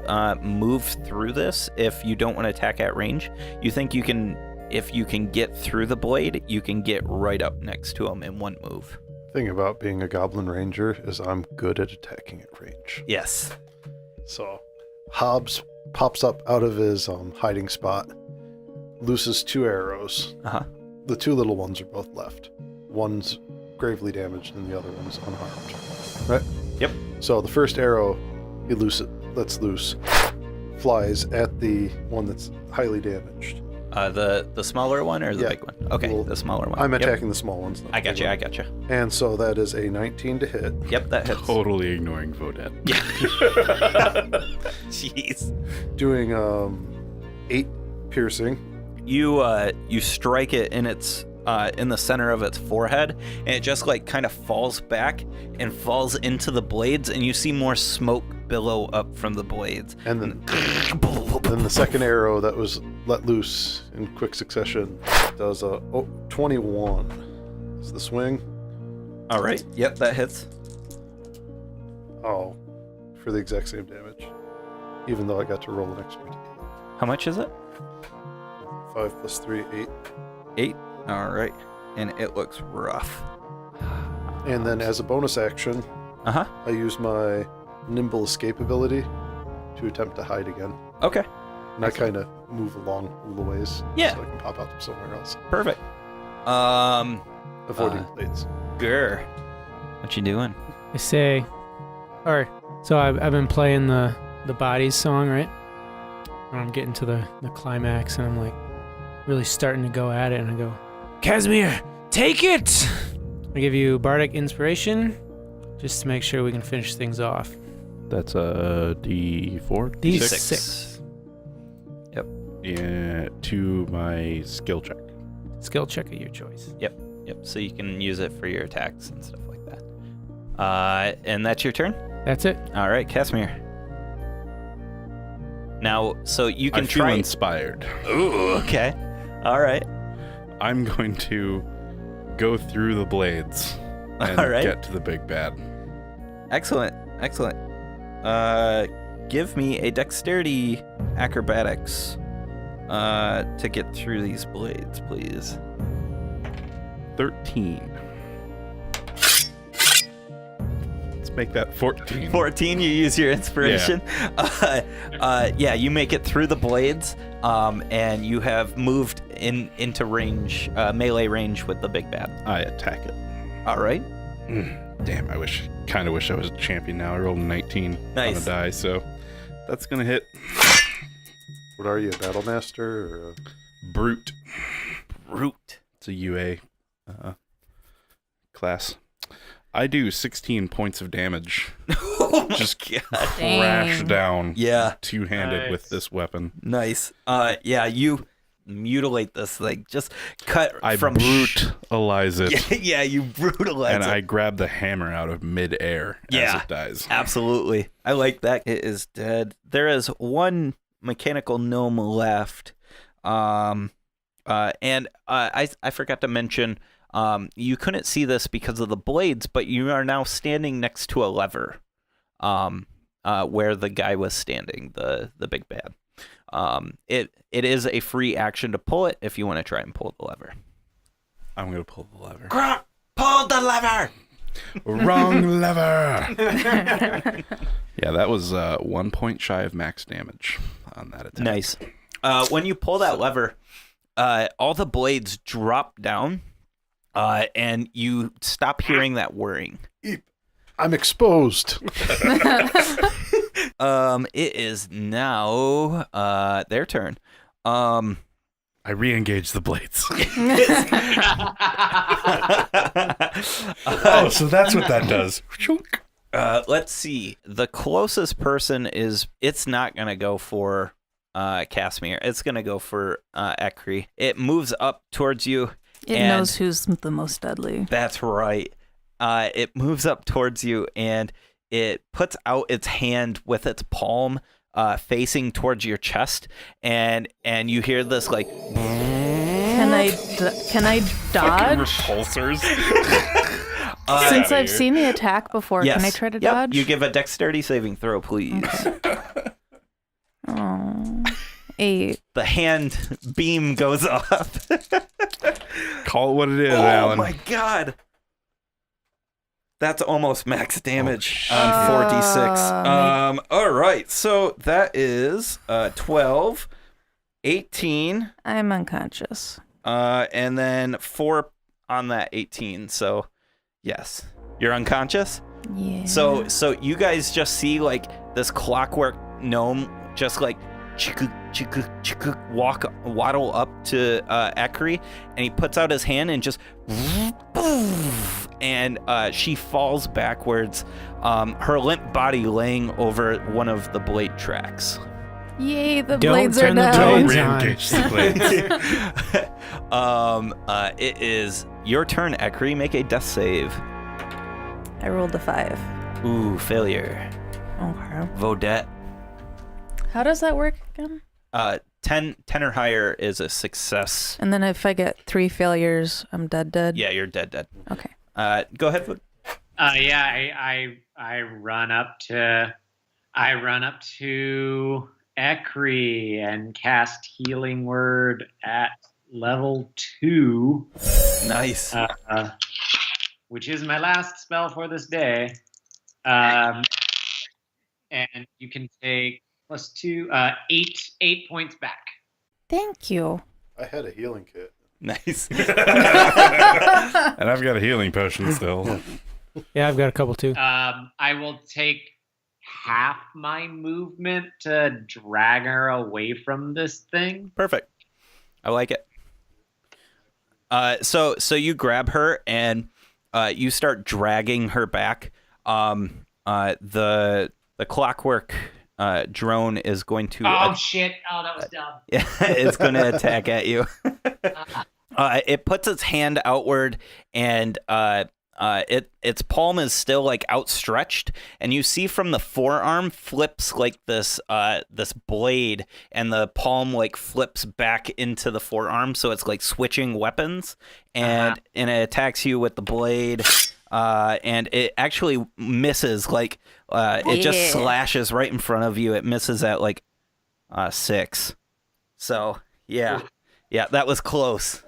move through this if you don't want to attack at range. You think you can, if you can get through the blade, you can get right up next to him in one move. thing about being a goblin ranger is I'm good at attacking at range. Yes. So Hobbs pops up out of his hiding spot, looses 2 arrows. Uh-huh. The 2 little ones are both left. One's gravely damaged and the other one's unharmed. Right? Yep. So the first arrow he lets loose, flies at the one that's highly damaged. The smaller one or the Yeah. big one? Okay, Well, the smaller one. I'm Yep. attacking the small ones. Not the I got big you. one. I got you. And so that is a 19 to hit. Yep, that hits. Totally ignoring Vodette. Jeez. Doing 8 piercing. You strike it in its in the center of its forehead, and it just like kind of falls back and falls into the blades, and you see more smoke billow up from the blades. And then the second arrow that was let loose in quick succession does a 21. Is the swing? All right. Yep, that hits. Oh, for the exact same damage. Even though I got to roll an extra How much is it? 5 plus 3, 8. 8. All right. And it looks rough. And then as a bonus action, Uh-huh. I use my nimble escape ability to attempt to hide again. Okay. And I kind of move along a little ways Yeah. so I can pop out somewhere else. Perfect. Avoiding blades. Grr. What you doing? I say, or so I've been playing the Bodies song, right? And I'm getting to the climax, and I'm like really starting to go at it, and I go, Casimir, take it! I give you Bardic Inspiration, just to make sure we can finish things off. That's a D4? D6. Yeah, to my skill check. Skill check of your choice. Yep. So you can use it for your attacks and stuff like that. And that's your turn? That's it. All right, Casimir. Now, so you can I feel try. inspired. Ooh, okay. All right. I'm going to go through the blades and All right. get to the big bad. Excellent. give me a dexterity acrobatics to get through these blades, please. 13. Let's make that 14. 14, you use your inspiration. Yeah, you make it through the blades, and you have moved into range, melee range with the big bad. I attack it. All right. Damn, I kind of wish I was a champion now. I rolled a 19 on the die, so that's going to hit. What are you, a battle master or a... Brute. Brute. It's a UA class. I do 16 points of damage. Oh my Just God. crash down. Yeah. Two-handed Nice. with this weapon. Nice. Yeah, you mutilate this thing. Just cut I from brutalize it. Yeah, you brutalize And it. I grab the hammer out of midair as it dies. Absolutely. I like that. It is dead. There is one mechanical gnome left. And I forgot to mention, you couldn't see this because of the blades, but you are now standing next to a lever, where the guy was standing, the big bad. It is a free action to pull it if you want to try and pull the lever. I'm going to pull the lever. Pull the lever! Wrong lever! Yeah, that was 1 point shy of max damage on that attack. Nice. When you pull that lever, all the blades drop down, and you stop hearing that whirring. I'm exposed. It is now their turn. I re-engage the blades. Oh, so that's what that does. Let's see. The closest person it's not going to go for Casimir. It's going to go for Ekri. It moves up towards you. It knows who's the most deadly. That's right. It moves up towards you, and it puts out its hand with its palm facing towards your chest, and you hear this like... Can I dodge? Repulsors. Since I've seen the attack before, Yes. can I try to Yep. dodge? You give a dexterity saving throw, please. Oh, 8. The hand beam goes off. Call it what it is, Oh Alan. my God. That's almost max damage on 46. All right, so that is 12, 18, I'm unconscious. and then 4 on that 18. So, yes, you're unconscious. Yeah. So you guys just see like this clockwork gnome just like waddle up to Ekri, and he puts out his hand and just and she falls backwards, her limp body laying over one of the blade tracks. Yay, the Don't blades are turn the down. blades. Re-engage the blades. It is your turn, Ekri. Make a death save. I rolled a 5. Ooh, failure. Okay. Vodette. How does that work again? 10 or higher is a success. And then if I get 3 failures, I'm dead. Yeah, you're dead. Okay. Go ahead, Vod. I run up to Ekri and cast Healing Word at level 2. Nice. Which is my last spell for this day. And you can take +2, 8 points back. Thank you. I had a healing kit. Nice. And I've got a healing potion still. Yeah, I've got a couple too. I will take half my movement to drag her away from this thing. Perfect. I like it. So you grab her and you start dragging her back. The clockwork drone is going to. Oh shit! Oh, that was dumb. It's going to attack at you. It puts its hand outward, and its palm is still like outstretched, and you see from the forearm flips like this blade, and the palm like flips back into the forearm, so it's like switching weapons, and it attacks you with the blade. and it actually misses. Like it just Yeah. slashes right in front of you. It misses at like 6. So yeah, that was close.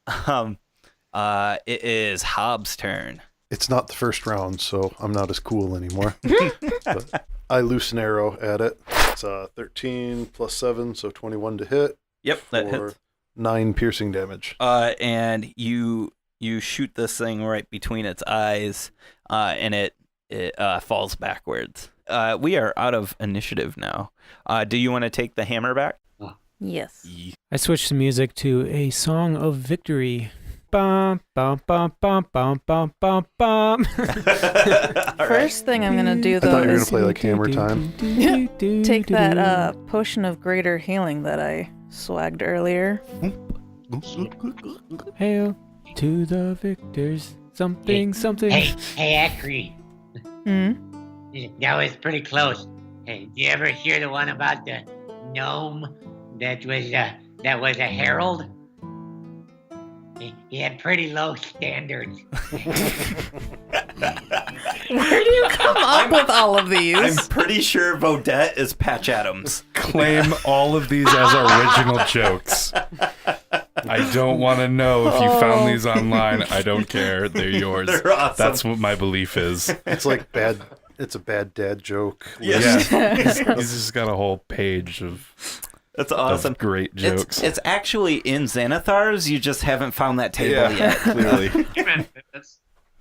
It is Hobbs' turn. It's not the first round, so I'm not as cool anymore. But I loose an arrow at it. It's 13 plus 7, so 21 to hit. Yep, that for hits. 9 piercing damage. And you shoot this thing right between its eyes, and it falls backwards. We are out of initiative now. Do you want to take the hammer back? Yes. I switched the music to a song of victory. Bum, bum, bum, bum, bum, bum, bum, bum. First thing I'm gonna do I though thought you were going is to play like Hammer Time. take that potion of greater healing that I swagged earlier. Hail to the victors. Something, something. Hey, Akri. Hmm? That was pretty close. Hey, did you ever hear the one about the gnome that was a herald? He had pretty low standards. Where do you come up with all of these? I'm pretty sure Vodette is Patch Adams. Claim all of these as original jokes. I don't want to know if you found these online. I don't care. They're yours. They're awesome. That's what my belief is. It's like it's a bad dad joke. Yes. Yeah. He's just got a whole page of That's awesome. great jokes. It's actually in Xanathar's. You just haven't found that table yet. Clearly. Hey, man,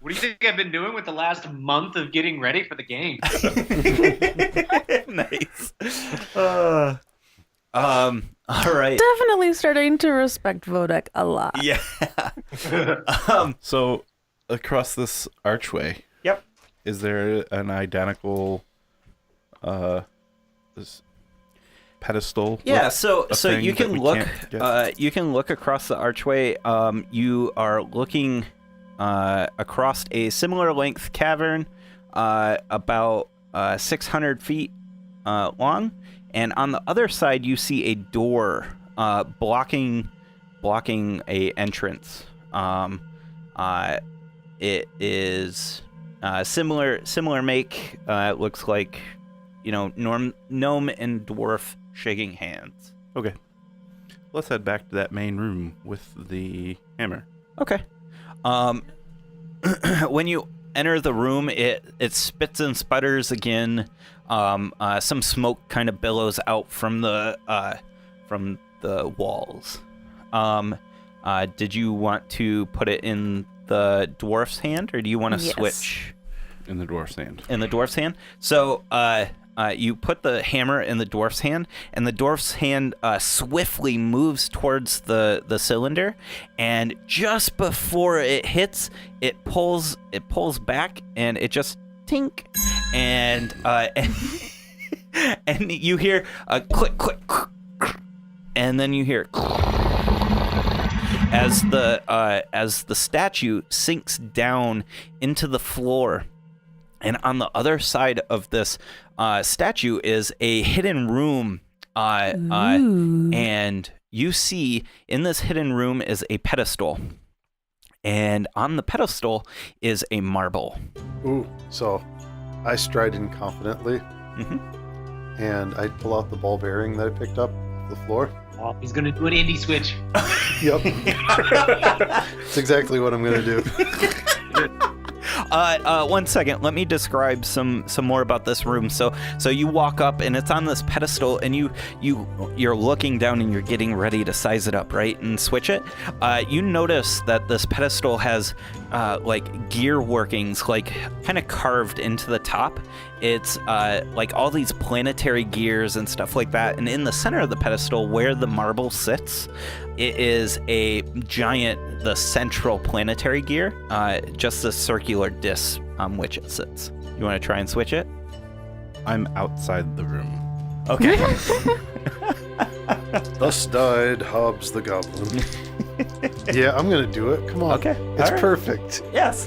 what do you think I've been doing with the last month of getting ready for the game? Nice. All right. Definitely starting to respect Vodek a lot. Yeah. So, across this archway, Yep. is there an identical this pedestal? Yeah, with so a so thing you that can we look can't get? you can look across the archway. You are looking across a similar length cavern, about 600 feet long, and on the other side you see a door blocking a entrance. It is similar make. It looks like, gnome and dwarf shaking hands. Okay. Let's head back to that main room with the hammer. Okay. When you enter the room, it spits and sputters again. Some smoke kind of billows out from the walls. Did you want to put it in the dwarf's hand, or do you want to Yes. switch In the dwarf's hand. in the dwarf's hand? So you put the hammer in the dwarf's hand, and the dwarf's hand swiftly moves towards the cylinder, and just before it hits, it pulls back, and it just tink, and and you hear a click, click, and then you hear as the statue sinks down into the floor. And on the other side of this statue is a hidden room. And you see in this hidden room is a pedestal. And on the pedestal is a marble. Ooh, so I stride in confidently, and I pull out the ball bearing that I picked up off the floor. Oh, he's gonna do an indie switch. Yep. That's exactly what I'm going to do. 1 second. Let me describe some more about this room. So you walk up, and it's on this pedestal, and you're looking down, and you're getting ready to size it up, right, and switch it. You notice that this pedestal has like gear workings, like kind of carved into the top. It's like all these planetary gears and stuff like that. And in the center of the pedestal, where the marble sits, it is a giant, the central planetary gear, just a circular disc on which it sits. You want to try and switch it? I'm outside the room. Okay. Thus died Hobbs the Goblin. Yeah, I'm going to do it. Come on. Okay. It's All right. perfect. Yes.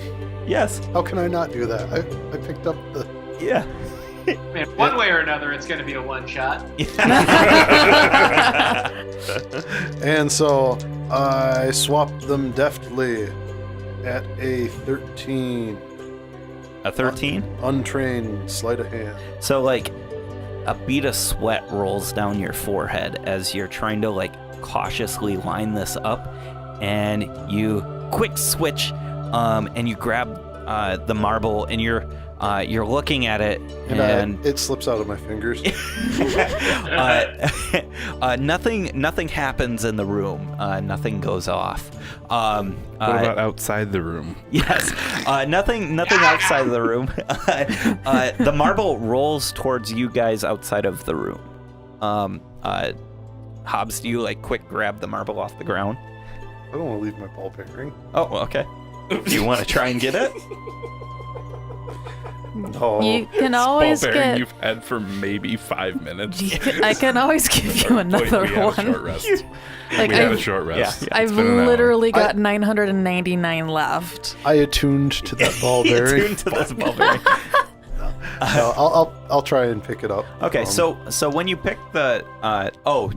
How can I not do that? I picked up the... Yeah. Man, one way or another, it's gonna be a one shot. And so I swapped them deftly, At a 13. A 13? Untrained, sleight of hand. So, like, a bead of sweat rolls down your forehead as you're trying to, like, cautiously line this up. And you quick switch, and you grab the marble, and you're looking at it, and it slips out of my fingers. Nothing happens in the room. Nothing goes off. What about outside the room? Yes, nothing outside of the room. The marble rolls towards you guys outside of the room. Hobbs, do you like quick grab the marble off the ground? I don't want to leave my ball bearing. Oh, okay. Do you want to try and get it? No. You can always Ball bearing get. you've had for maybe 5 minutes. I can always give you another we had one. a short rest. Like, we had a I've- short rest. Yeah. I've It's been an hour. literally got 999 left. I attuned to that ball bearing. Attuned to this ball bearing. No, I'll try and pick it up. Okay, so when you pick the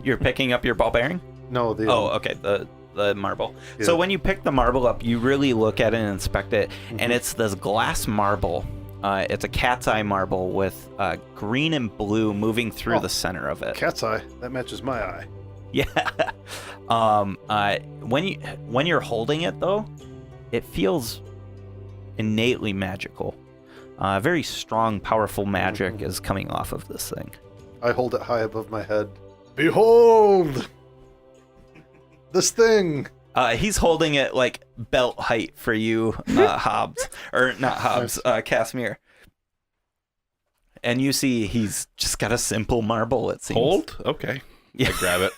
you're picking up your ball bearing? No, the Okay, the marble. Yeah. So when you pick the marble up, you really look at it and inspect it, and it's this glass marble. It's a cat's eye marble with green and blue moving through the center of it. cat's eye. That matches my eye. Yeah. When you're holding it though, it feels innately magical. Very strong, powerful magic is coming off of this thing. I hold it high above my head. Behold! This thing! He's holding it like belt height for you, Hobbs. Or not Hobbs, Casimir. And you see he's just got a simple marble, it seems. Hold? Okay. Yeah. I grab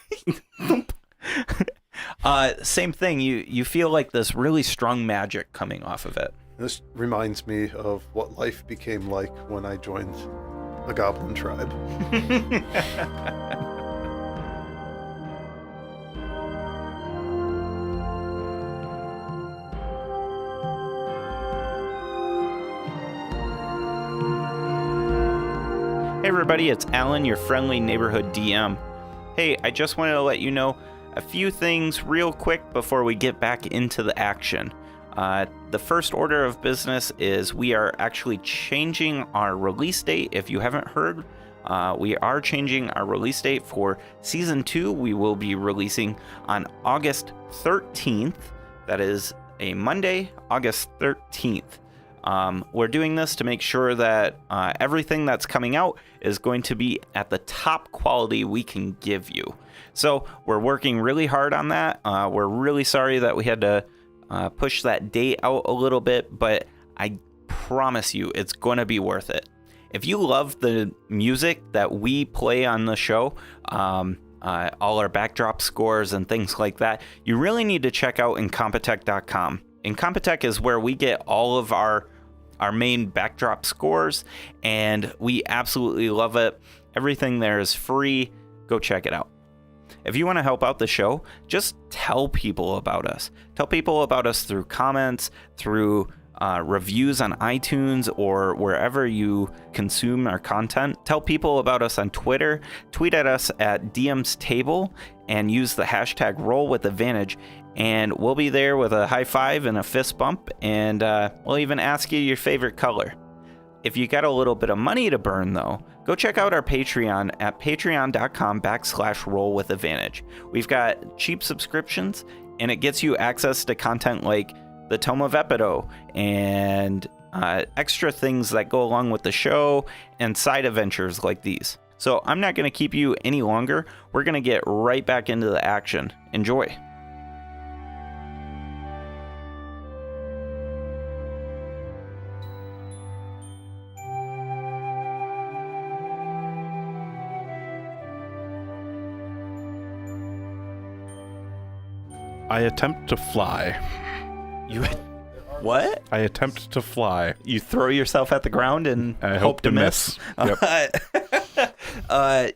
it. Same thing. You feel like this really strong magic coming off of it. This reminds me of what life became like when I joined the Goblin tribe. Hey everybody, it's Alan, your friendly neighborhood DM. Hey, I just wanted to let you know a few things real quick before we get back into the action. The first order of business is we are actually changing our release date. If you haven't heard, we are changing our release date for Season 2. We will be releasing on August 13th. That is a Monday, August 13th. We're doing this to make sure that everything that's coming out is going to be at the top quality we can give you. So we're working really hard on that. We're really sorry that we had to push that date out a little bit, but I promise you it's going to be worth it. If you love the music that we play on the show, all our backdrop scores and things like that, you really need to check out Incompetech.com. Incompetech is where we get all of our main backdrop scores, and we absolutely love it. Everything there is free. Go check it out. If you want to help out the show, just tell people about us. Tell people about us through comments, through reviews on iTunes or wherever you consume our content. Tell people about us on Twitter. Tweet at us at DM's Table and use the hashtag #RollWithAdvantage. And we'll be there with a high five and a fist bump, and we'll even ask you your favorite color. If you got a little bit of money to burn, though, go check out our Patreon at patreon.com/RollWithAdvantage. We've got cheap subscriptions, and it gets you access to content like the Tome of Epido and extra things that go along with the show and side adventures like these. So I'm not going to keep you any longer. We're going to get right back into the action. Enjoy. I attempt to fly. You what? I attempt to fly. You throw yourself at the ground and I hope to miss. Yep.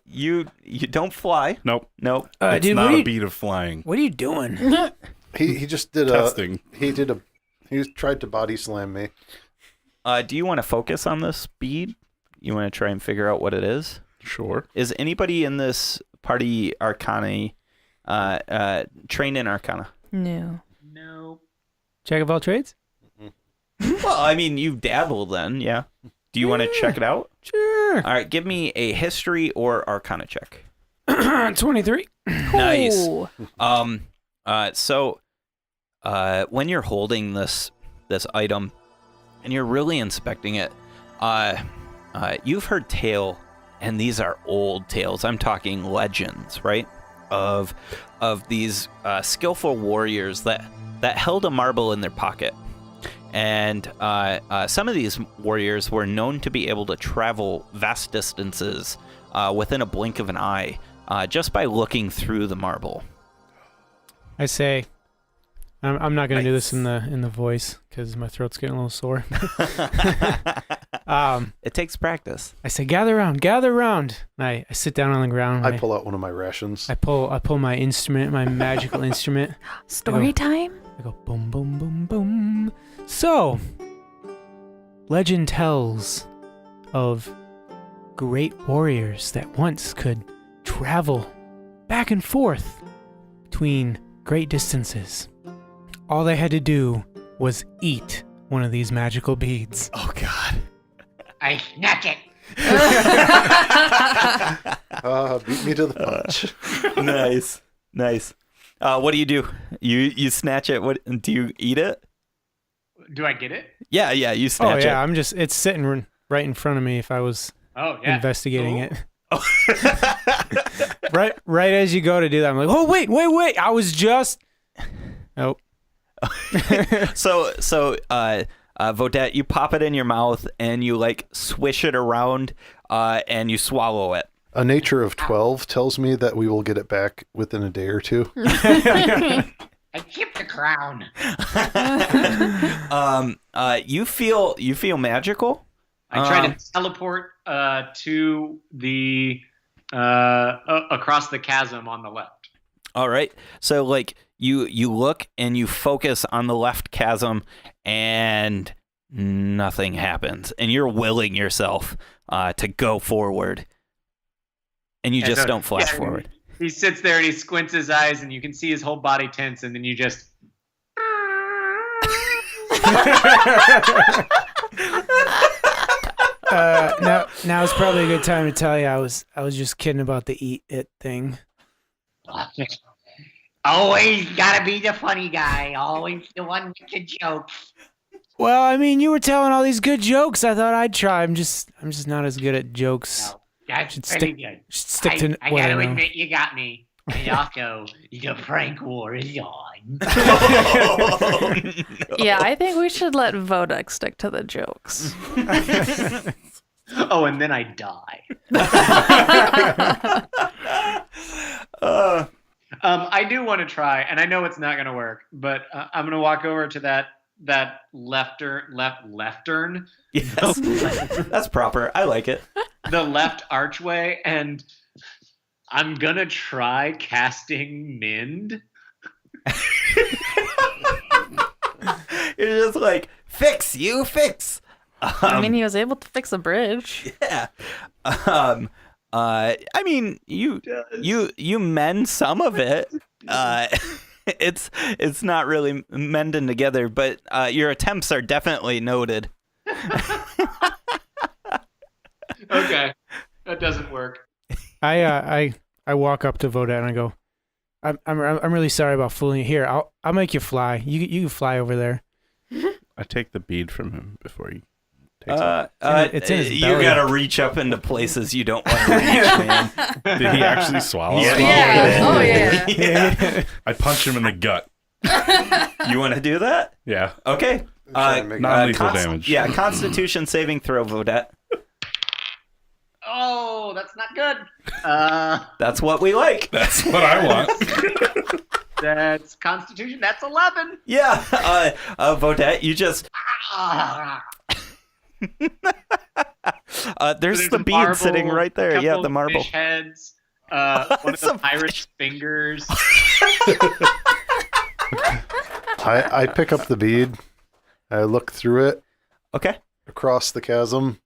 You don't fly. Nope. Nope. It's dude, not a beat of flying. What are you doing? He just did Testing. He tried to body slam me. Do you want to focus on this speed? You want to try and figure out what it is? Sure. Is anybody in this party Arcana trained in Arcana? No. No. Jack of all trades? Well, I mean, you dabble then, yeah. Do you want to check it out? Sure. All right, give me a history or arcana check. 23. Nice. Ooh. So when you're holding this item and you're really inspecting it, you've heard tale, and these are old tales. I'm talking legends, right? Of these skillful warriors that held a marble in their pocket. And some of these warriors were known to be able to travel vast distances within a blink of an eye just by looking through the marble. I say, I'm not going to do this in the voice because my throat's getting a little sore. It takes practice. I say, gather around. I sit down on the ground. I pull out one of my rations. I pull my instrument, my magical instrument. Story time? I go boom, boom, boom, boom. So, legend tells of great warriors that once could travel back and forth between great distances. All they had to do was eat one of these magical beads. Oh, God. I snatch it. Beat me to the punch. Nice. What do? You snatch it. What do you eat it? Do I get it? Yeah, you snatch it. Oh yeah, it's sitting right in front of me if I was investigating it. Oh. right as you go to do that, I'm like, oh wait, I was just. Nope. So, Vodette, you pop it in your mouth and you like swish it around, and you swallow it. A nature of 12 tells me that we will get it back within a day or two. I keep the crown. You feel magical? I try to teleport to the across the chasm on the left. All right. So like you look and you focus on the left chasm and nothing happens. And you're willing yourself to go forward. And you just don't flash forward. He sits there and he squints his eyes and you can see his whole body tense, and then you just now is probably a good time to tell you I was just kidding about the eat it thing. Always gotta be the funny guy. Always the one with the jokes. Well, I mean, you were telling all these good jokes. I thought I'd try. I'm just not as good at jokes. No, that's Should pretty stick- good. Should stick to I what I gotta know. admit, you got me. And also, the prank war is on. Yeah, I think we should let Vortex stick to the jokes. oh, and then I die. I do want to try, and I know it's not going to work, but I'm going to walk over to that leftern. Yes. That's proper. I like it. The left archway, and I'm going to try casting Mend. You're just like, fix. I mean, he was able to fix a bridge. Yeah. I mean, you mend some of it. It's not really mending together, but your attempts are definitely noted. Okay, that doesn't work. I walk up to Vodette and I go, I'm really sorry about fooling you. Here, I'll make you fly. You can fly over there. I take the bead from him before he takes It's in his you belly. gotta reach up into places you don't want to reach, man. it. Did he actually swallow it? Yeah. Oh, yeah. I punch him in the gut. You want to do that? Yeah. Okay. Trying to make Non-lethal damage. Yeah, Constitution saving throw, Vodette. Oh, that's not good. That's what we like. That's what I want. That's Constitution. That's 11. Yeah, Vodette, you just there's the a bead marble, sitting right there. Yeah, couple the marble. Fish heads. One of the Some pirate's fingers. I pick up the bead. I look through it Okay. across the chasm,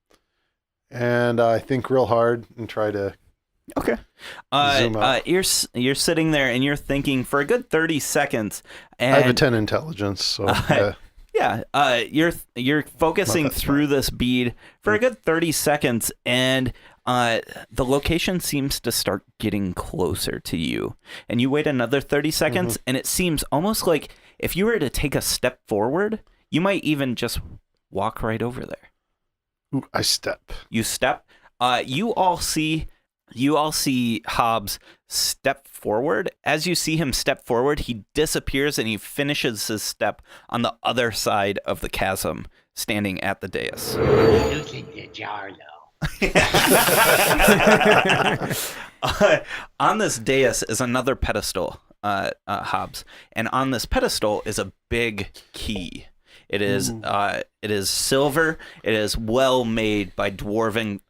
and I think real hard and try to. Okay. Zoom out. You're sitting there and you're thinking for a good 30 seconds. And I have a 10 intelligence, so Yeah, you're focusing through this bead for a good 30 seconds, and the location seems to start getting closer to you. And you wait another 30 seconds, and it seems almost like if you were to take a step forward, you might even just walk right over there. Ooh, I step. You step. You all see Hobbs step forward. As you see him step forward, he disappears and he finishes his step on the other side of the chasm, standing at the dais. Loosen the jar, though. On this dais is another pedestal, Hobbs, and on this pedestal is a big key. It is silver. It is well made by dwarven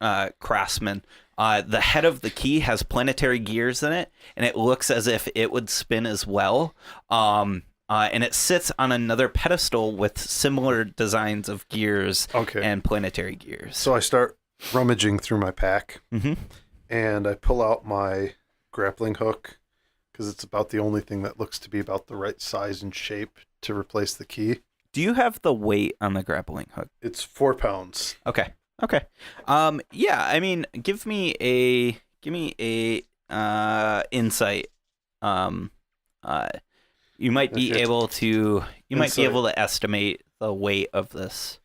craftsmen. The head of the key has planetary gears in it, and it looks as if it would spin as well. And it sits on another pedestal with similar designs of gears and planetary gears. So I start rummaging through my pack, and I pull out my grappling hook, because it's about the only thing that looks to be about the right size and shape to replace the key. Do you have the weight on the grappling hook? It's 4 pounds. Okay. Yeah, I mean, give me a insight. You might be able to estimate the weight of this.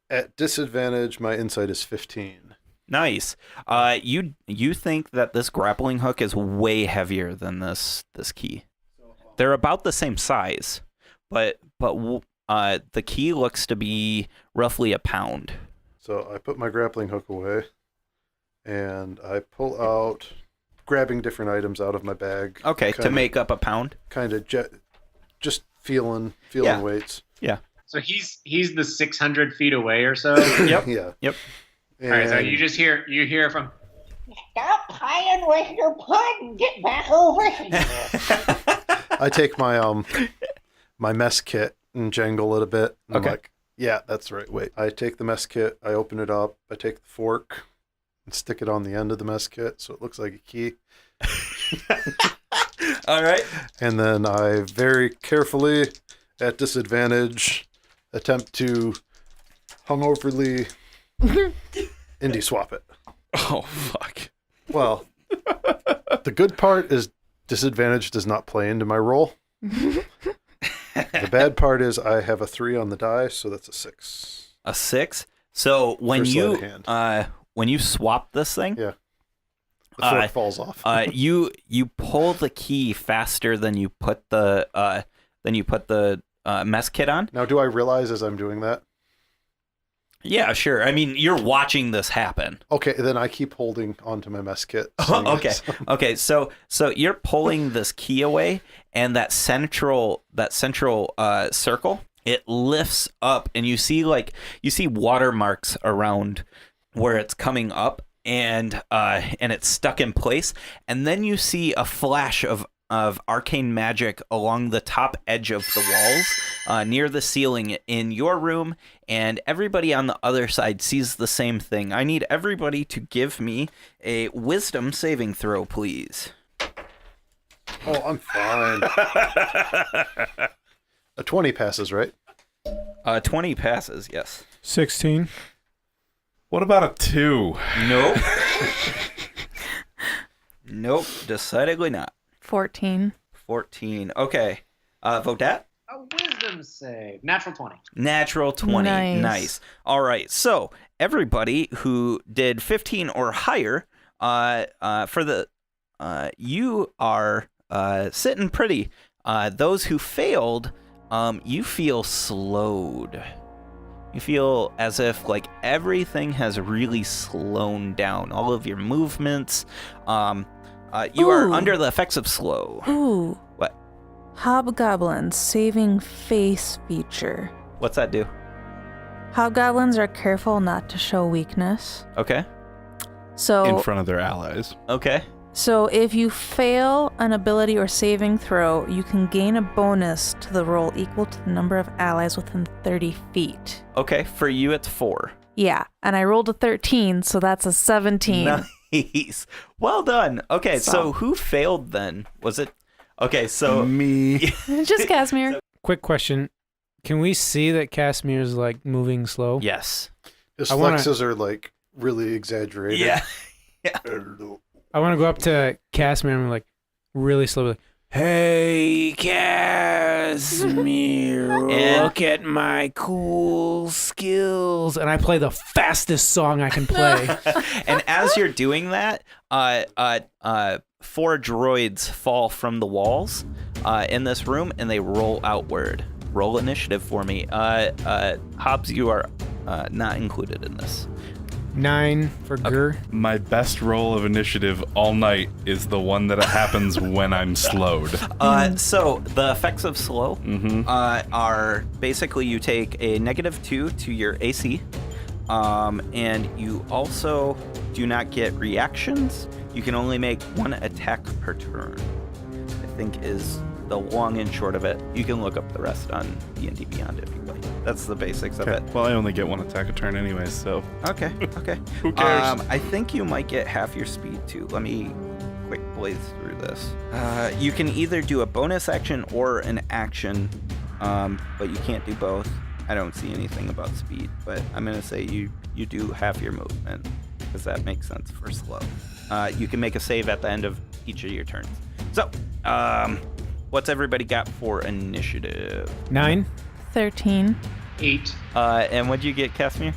At disadvantage, my insight is 15. Nice. You think that this grappling hook is way heavier than this key. They're about the same size, but the key looks to be roughly a pound. So I put my grappling hook away, and I pull out, grabbing different items out of my bag. Okay, to make up a pound? Kind of just feeling weights. Yeah. So he's the 600 feet away or so. Yep. Yeah. Yep. All right, so you hear from... Stop playing with your pudding. Get back over here. I take my my mess kit and jangle it a bit. And I'm like, yeah, that's the right weight. I take the mess kit, I open it up, I take the fork and stick it on the end of the mess kit so it looks like a key. All right. And then I very carefully, at disadvantage, attempt to hungoverly indie swap it. Oh, fuck. Well, the good part is disadvantage does not play into my roll. The bad part is I have a 3 on the die, so that's a 6. A 6? So when you swap this thing, the fork falls off. you pull the key faster than you put the mess kit on. Now, do I realize as I'm doing that? Yeah, sure. I mean, you're watching this happen. Okay, then I keep holding onto my mess kit. Okay. So you're pulling this key away, and that central circle, it lifts up, and you see watermarks around where it's coming up, and it's stuck in place, and then you see a flash of arcane magic along the top edge of the walls near the ceiling in your room, and everybody on the other side sees the same thing. I need everybody to give me a wisdom saving throw, please. Oh, I'm fine. A 20 passes, right? 20 passes, yes. 16. What about a 2? Nope. Nope, decidedly not. 14. 14. Okay. Vodat? A wisdom save. Natural 20. Natural 20. Nice. All right. So everybody who did 15 or higher, you are sitting pretty. Those who failed, you feel slowed. You feel as if like everything has really slowed down. All of your movements. You are under the effects of slow. Ooh. What? Hobgoblins saving face feature. What's that do? Hobgoblins are careful not to show weakness. Okay. So In front of their allies. Okay. So if you fail an ability or saving throw, you can gain a bonus to the roll equal to the number of allies within 30 feet. Okay. For you, it's 4. Yeah, and I rolled a 13, so that's a 17. Nice. Well done. Okay, so who failed then? Was it? Okay, so me. Just Casimir. Quick question. Can we see that Casimir's like moving slow? Yes. His I wanna- flexes are like really exaggerated. Yeah. I want to go up to Casimir and like really slowly, like, hey, Casimir, look at my cool skills. And I play the fastest song I can play. And as you're doing that, 4 droids fall from the walls in this room, and they roll outward. Roll initiative for me. Hobbs, you are not included in this. 9 for Gur. My best roll of initiative all night is the one that happens when I'm slowed. So the effects of slow are basically you take a -2 to your AC, and you also do not get reactions. You can only make 1 attack per turn, I think is the long and short of it. You can look up the rest on D&D Beyond if you like. That's the basics of it. Well, I only get 1 attack a turn anyways, so. Okay. Who cares? I think you might get half your speed too. Let me quick blaze through this. You can either do a bonus action or an action, but you can't do both. I don't see anything about speed, but I'm gonna say you do half your movement because that makes sense for slow. You can make a save at the end of each of your turns. So, what's everybody got for initiative? 9. 13. 8. And what'd you get, Casimir?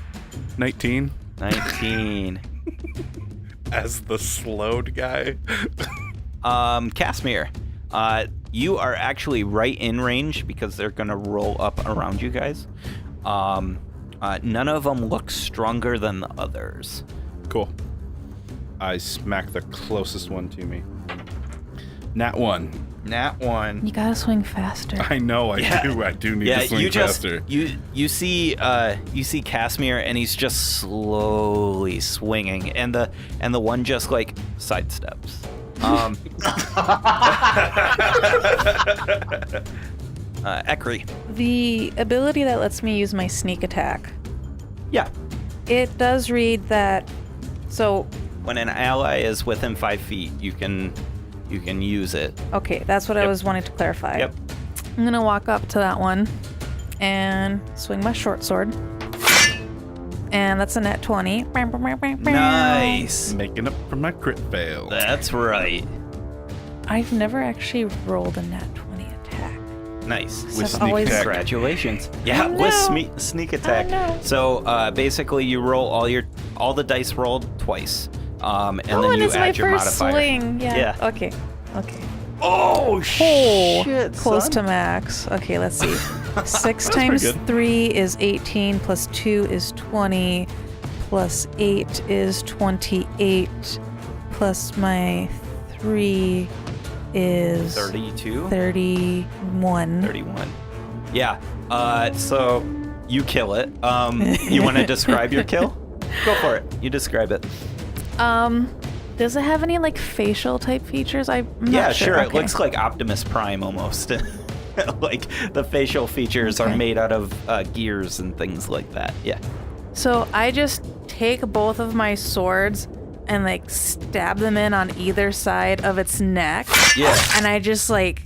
19 19. as the slowed guy. Casimir, you are actually right in range because they're gonna roll up around you guys. None of them look stronger than the others. Cool. I smack the closest one to me. Nat 1. Nat 1. You gotta swing faster. I know, I Yeah. do. I do need to swing you just faster. you see Casimir, and he's just slowly swinging, and the one just like sidesteps. Ekri. The ability that lets me use my sneak attack, Yeah. it does read that. So, When an ally is within 5 feet, you can use it. okay, that's what I Yep. was wanting to clarify. Yep. I'm gonna walk up to that one and swing my short sword. And that's a net 20. Nice. Making up for my crit fail. That's right. I've never actually rolled a net 20 attack. Nice. So With I've sneak always attack. Congratulations. Yeah, I with know. sneak attack. know. So basically, you roll all the dice rolled twice, and then and you it's my add your first modifier. swing. Yeah. Yeah. Okay. Oh Oh, shit! close son. to max. Okay, let's see. 6 That's pretty times good. 3 is 18, plus 2 is 20, plus 8 is 28, plus my 3 is 32. 31. 31. Yeah. So you kill it. You want to describe your kill? Go for it. You describe it. Does it have any like facial type features? I'm not Yeah, sure. sure. It Okay. looks like Optimus Prime almost. Like the facial features are Okay. made out of gears and things like that. Yeah. So I just take both of my swords and like stab them in on either side of its neck. Yeah. And I just like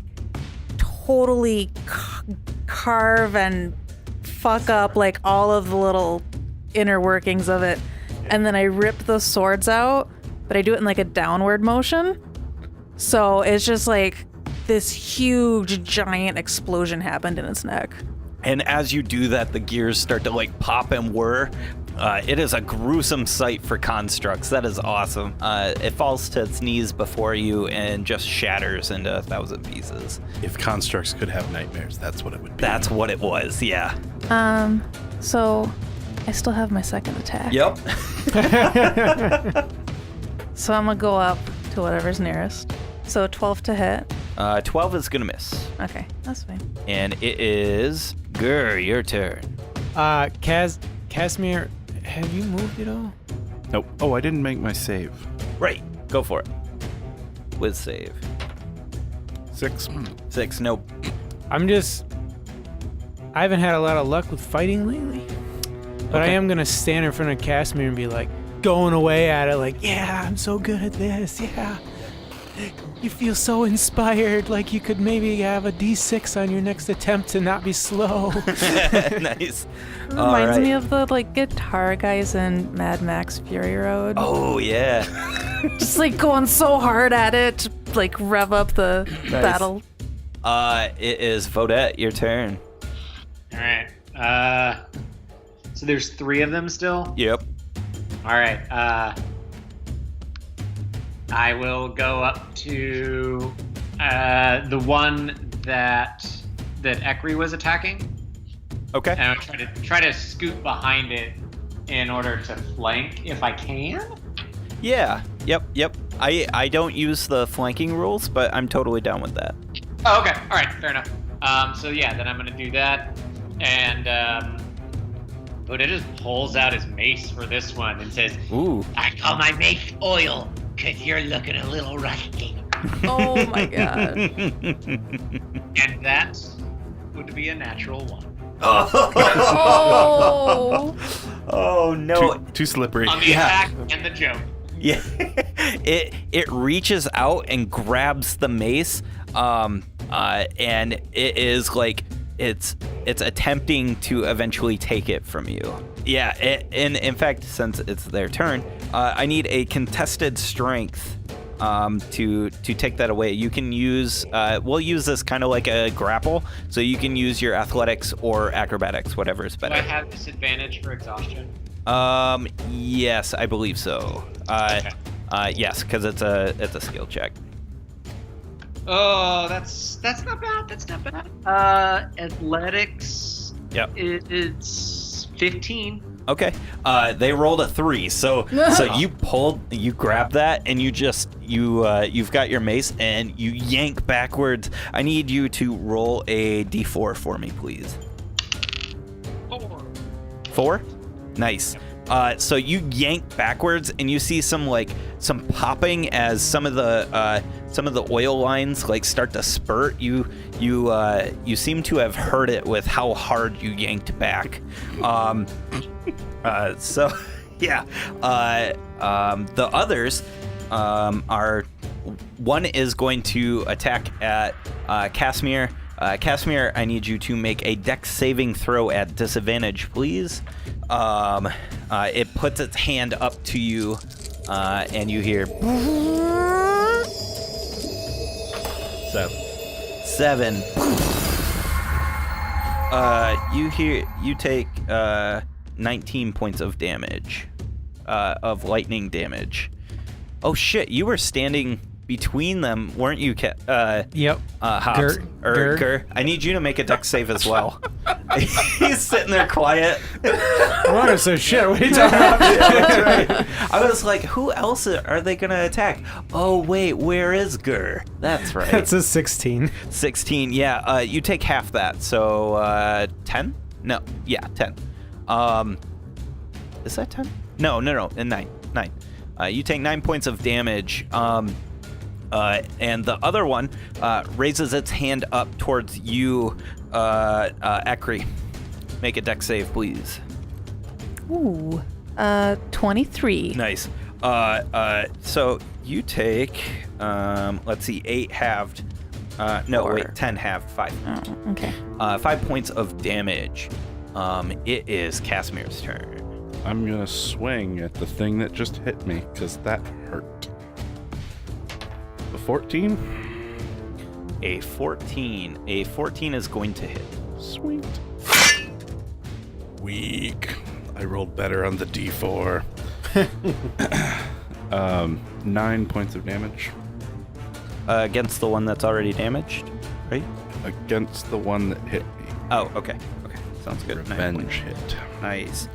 totally carve and fuck up like all of the little inner workings of it. And then I rip the swords out, but I do it in like a downward motion. So it's just like this huge giant explosion happened in its neck. And as you do that, the gears start to like pop and whir. It is a gruesome sight for constructs. That is awesome. It falls to its knees before you and just shatters into 1,000 pieces. If constructs could have nightmares, that's what it would be. That's what it was, yeah. So I still have my second attack. Yep. So I'm gonna go up to whatever's nearest. So 12 to hit. 12 is gonna miss. Okay, that's fine. And it is Gur, your turn. Casimir, have you moved at all? Nope. Oh, I didn't make my save. Right, go for it. With save. 6. 6, nope. I haven't had a lot of luck with fighting lately. But I Okay. am going to stand in front of Casimir and be like, going away at it, like, yeah, I'm so good at this, yeah. You feel so inspired, like you could maybe have a D6 on your next attempt to not be slow. Nice. It All reminds right. me of the guitar guys in Mad Max Fury Road. Oh, yeah. Just going so hard at it, to, rev up the battle. It is Vodette, your turn. All right. So there's 3 of them still. Yep. All right. I will go up to the one that Ekri was attacking, Okay. and I'll try to scoot behind it in order to flank if I can. Yeah. Yep. I don't use the flanking rules, but I'm totally down with that. Oh, okay. All right. Fair enough. So yeah, then I'm gonna do that, and Buddha just pulls out his mace for this one and says, Ooh. I call my mace oil, 'cause you're looking a little rusty. Oh my god. and that would be a natural 1. Oh. Oh no. Too slippery. On the attack and the joke. Yeah. It reaches out and grabs the mace, and it is it's attempting to eventually take it from you. Yeah, and in fact, since it's their turn, I need a contested strength to take that away. You can use we'll use this kind of like a grapple, so you can use your athletics or acrobatics, whatever is Do I better. have disadvantage for exhaustion? Yes, I believe so. Yes, because it's a skill check. Oh, that's not bad. That's not bad. Athletics. Yep. It's 15. Okay. They rolled a 3, so you grab that, and you've got your mace, and you yank backwards. I need you to roll a d4 for me, please. 4? Nice. So you yank backwards, and you see some popping as some of the oil lines start to spurt. You seem to have heard it with how hard you yanked back. So yeah. The others are, one is going to attack at Casimir. Casimir, I need you to make a dex saving throw at disadvantage, please. It puts its hand up to you, and you hear 7. You take 19 points of damage, of lightning damage. Oh shit! You were standing between them, weren't you? Yep. Hobbs. Gur. I need you to make a dex save as well. He's sitting there quiet. Water says shit. What are you talking about? Yeah, that's right. I was like, who else are they gonna attack? Oh wait, where is Gur? That's right. That's a 16. 16. Yeah. You take half that, so 10. No. Yeah, 10. Is that 10? No. And 9. You take 9 points of damage. And the other one raises its hand up towards you, Ekri. Make a dex save, please. Ooh. 23. Nice. So you take, let's see, 8 halved. No, 4. wait, 10 halved, 5. Oh, okay. 5 points of damage. It is Casimir's turn. I'm gonna swing at the thing that just hit me, because that hurt. A 14? A 14. A 14 is going to hit. Sweet. Weak. I rolled better on the D4. 9 points of damage. Against the one that's already damaged, right? Against the one that hit me. Oh, okay. Sounds good. Revenge hit. Nice.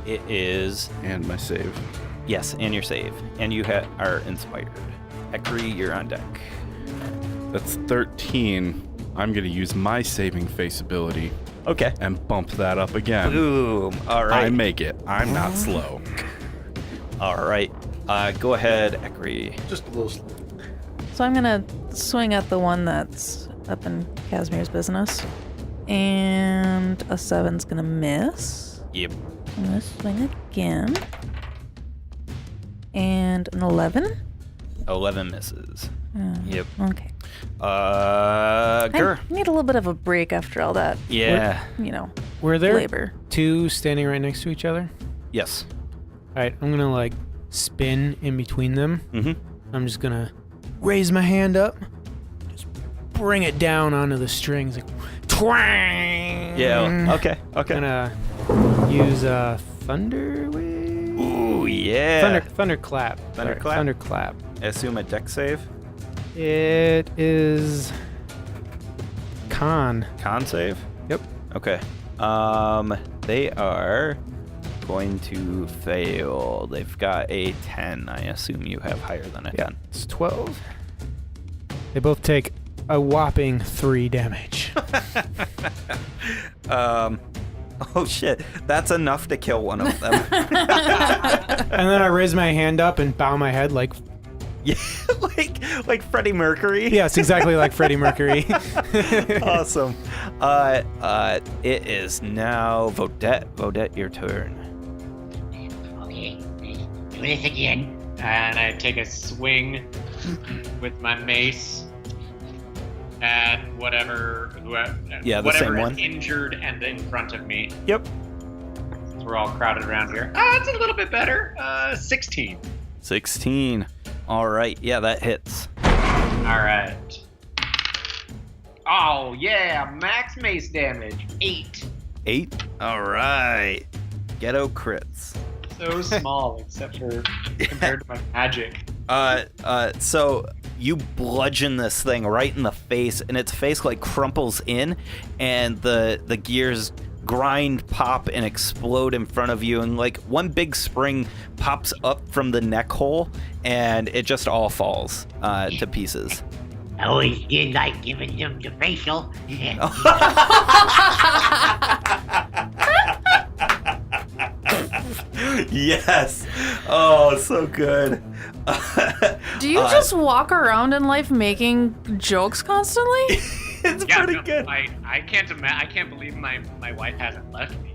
It is, And my save. yes, and your save. And you are inspired. Ekri, you're on deck. That's 13. I'm going to use my saving face ability Okay. and bump that up again. Boom. All right. I make it. I'm not slow. All right. Go ahead, Ekri. Just a little slow. So I'm gonna swing at the one that's up in Casimir's business. And a 7's gonna miss. Yep. I'm gonna swing again. And an 11. 11 misses. Yep. Okay. Gur. I need a little bit of a break after all that. Yeah. Were there Labor. two standing right next to each other? Yes. All right, I'm gonna like spin in between them. Mm-hmm. I'm just gonna raise my hand up, just bring it down onto the strings, like twang. Yeah. Okay. Gonna use thunder wave. Ooh, yeah. Thunderclap. Sorry, Thunderclap? Thunderclap. I assume a deck save. It is con. Con save. Yep. Okay. They are going to fail. They've got a 10. I assume you have higher than a 10. It's 12. They both take a whopping 3 damage. Oh shit. That's enough to kill one of them. And then I raise my hand up and bow my head like... Yeah, like Freddie Mercury. Yes, exactly like Freddie Mercury. Awesome. It is now Vodette. Vodette, your turn. Okay, do this again. And I take a swing with my mace at whatever Yeah, the whatever same is one. injured and in front of me. Yep. We're all crowded around here. It's a little bit better. 16. 16. All right. Yeah, that hits. All right. Oh yeah, max mace damage 8. 8. All right. Ghetto crits. So small, except for compared to my magic. So you bludgeon this thing right in the face, and its face like crumples in, and the gears grind, pop, and explode in front of you, and like one big spring pops up from the neck hole, and it just all falls to pieces. I always did like giving them the facial. Yes. Oh, so good. Do you just walk around in life making jokes constantly? It's pretty good. I can't believe my wife hasn't left me.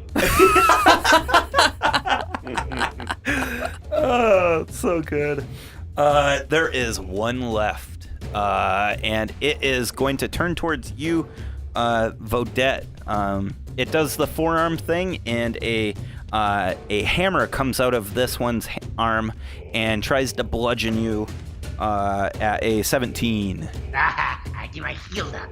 Oh, so good. There is one left, and it is going to turn towards you, Vodette. It does the forearm thing, and a hammer comes out of this one's arm and tries to bludgeon you at a 17. I get my shield up.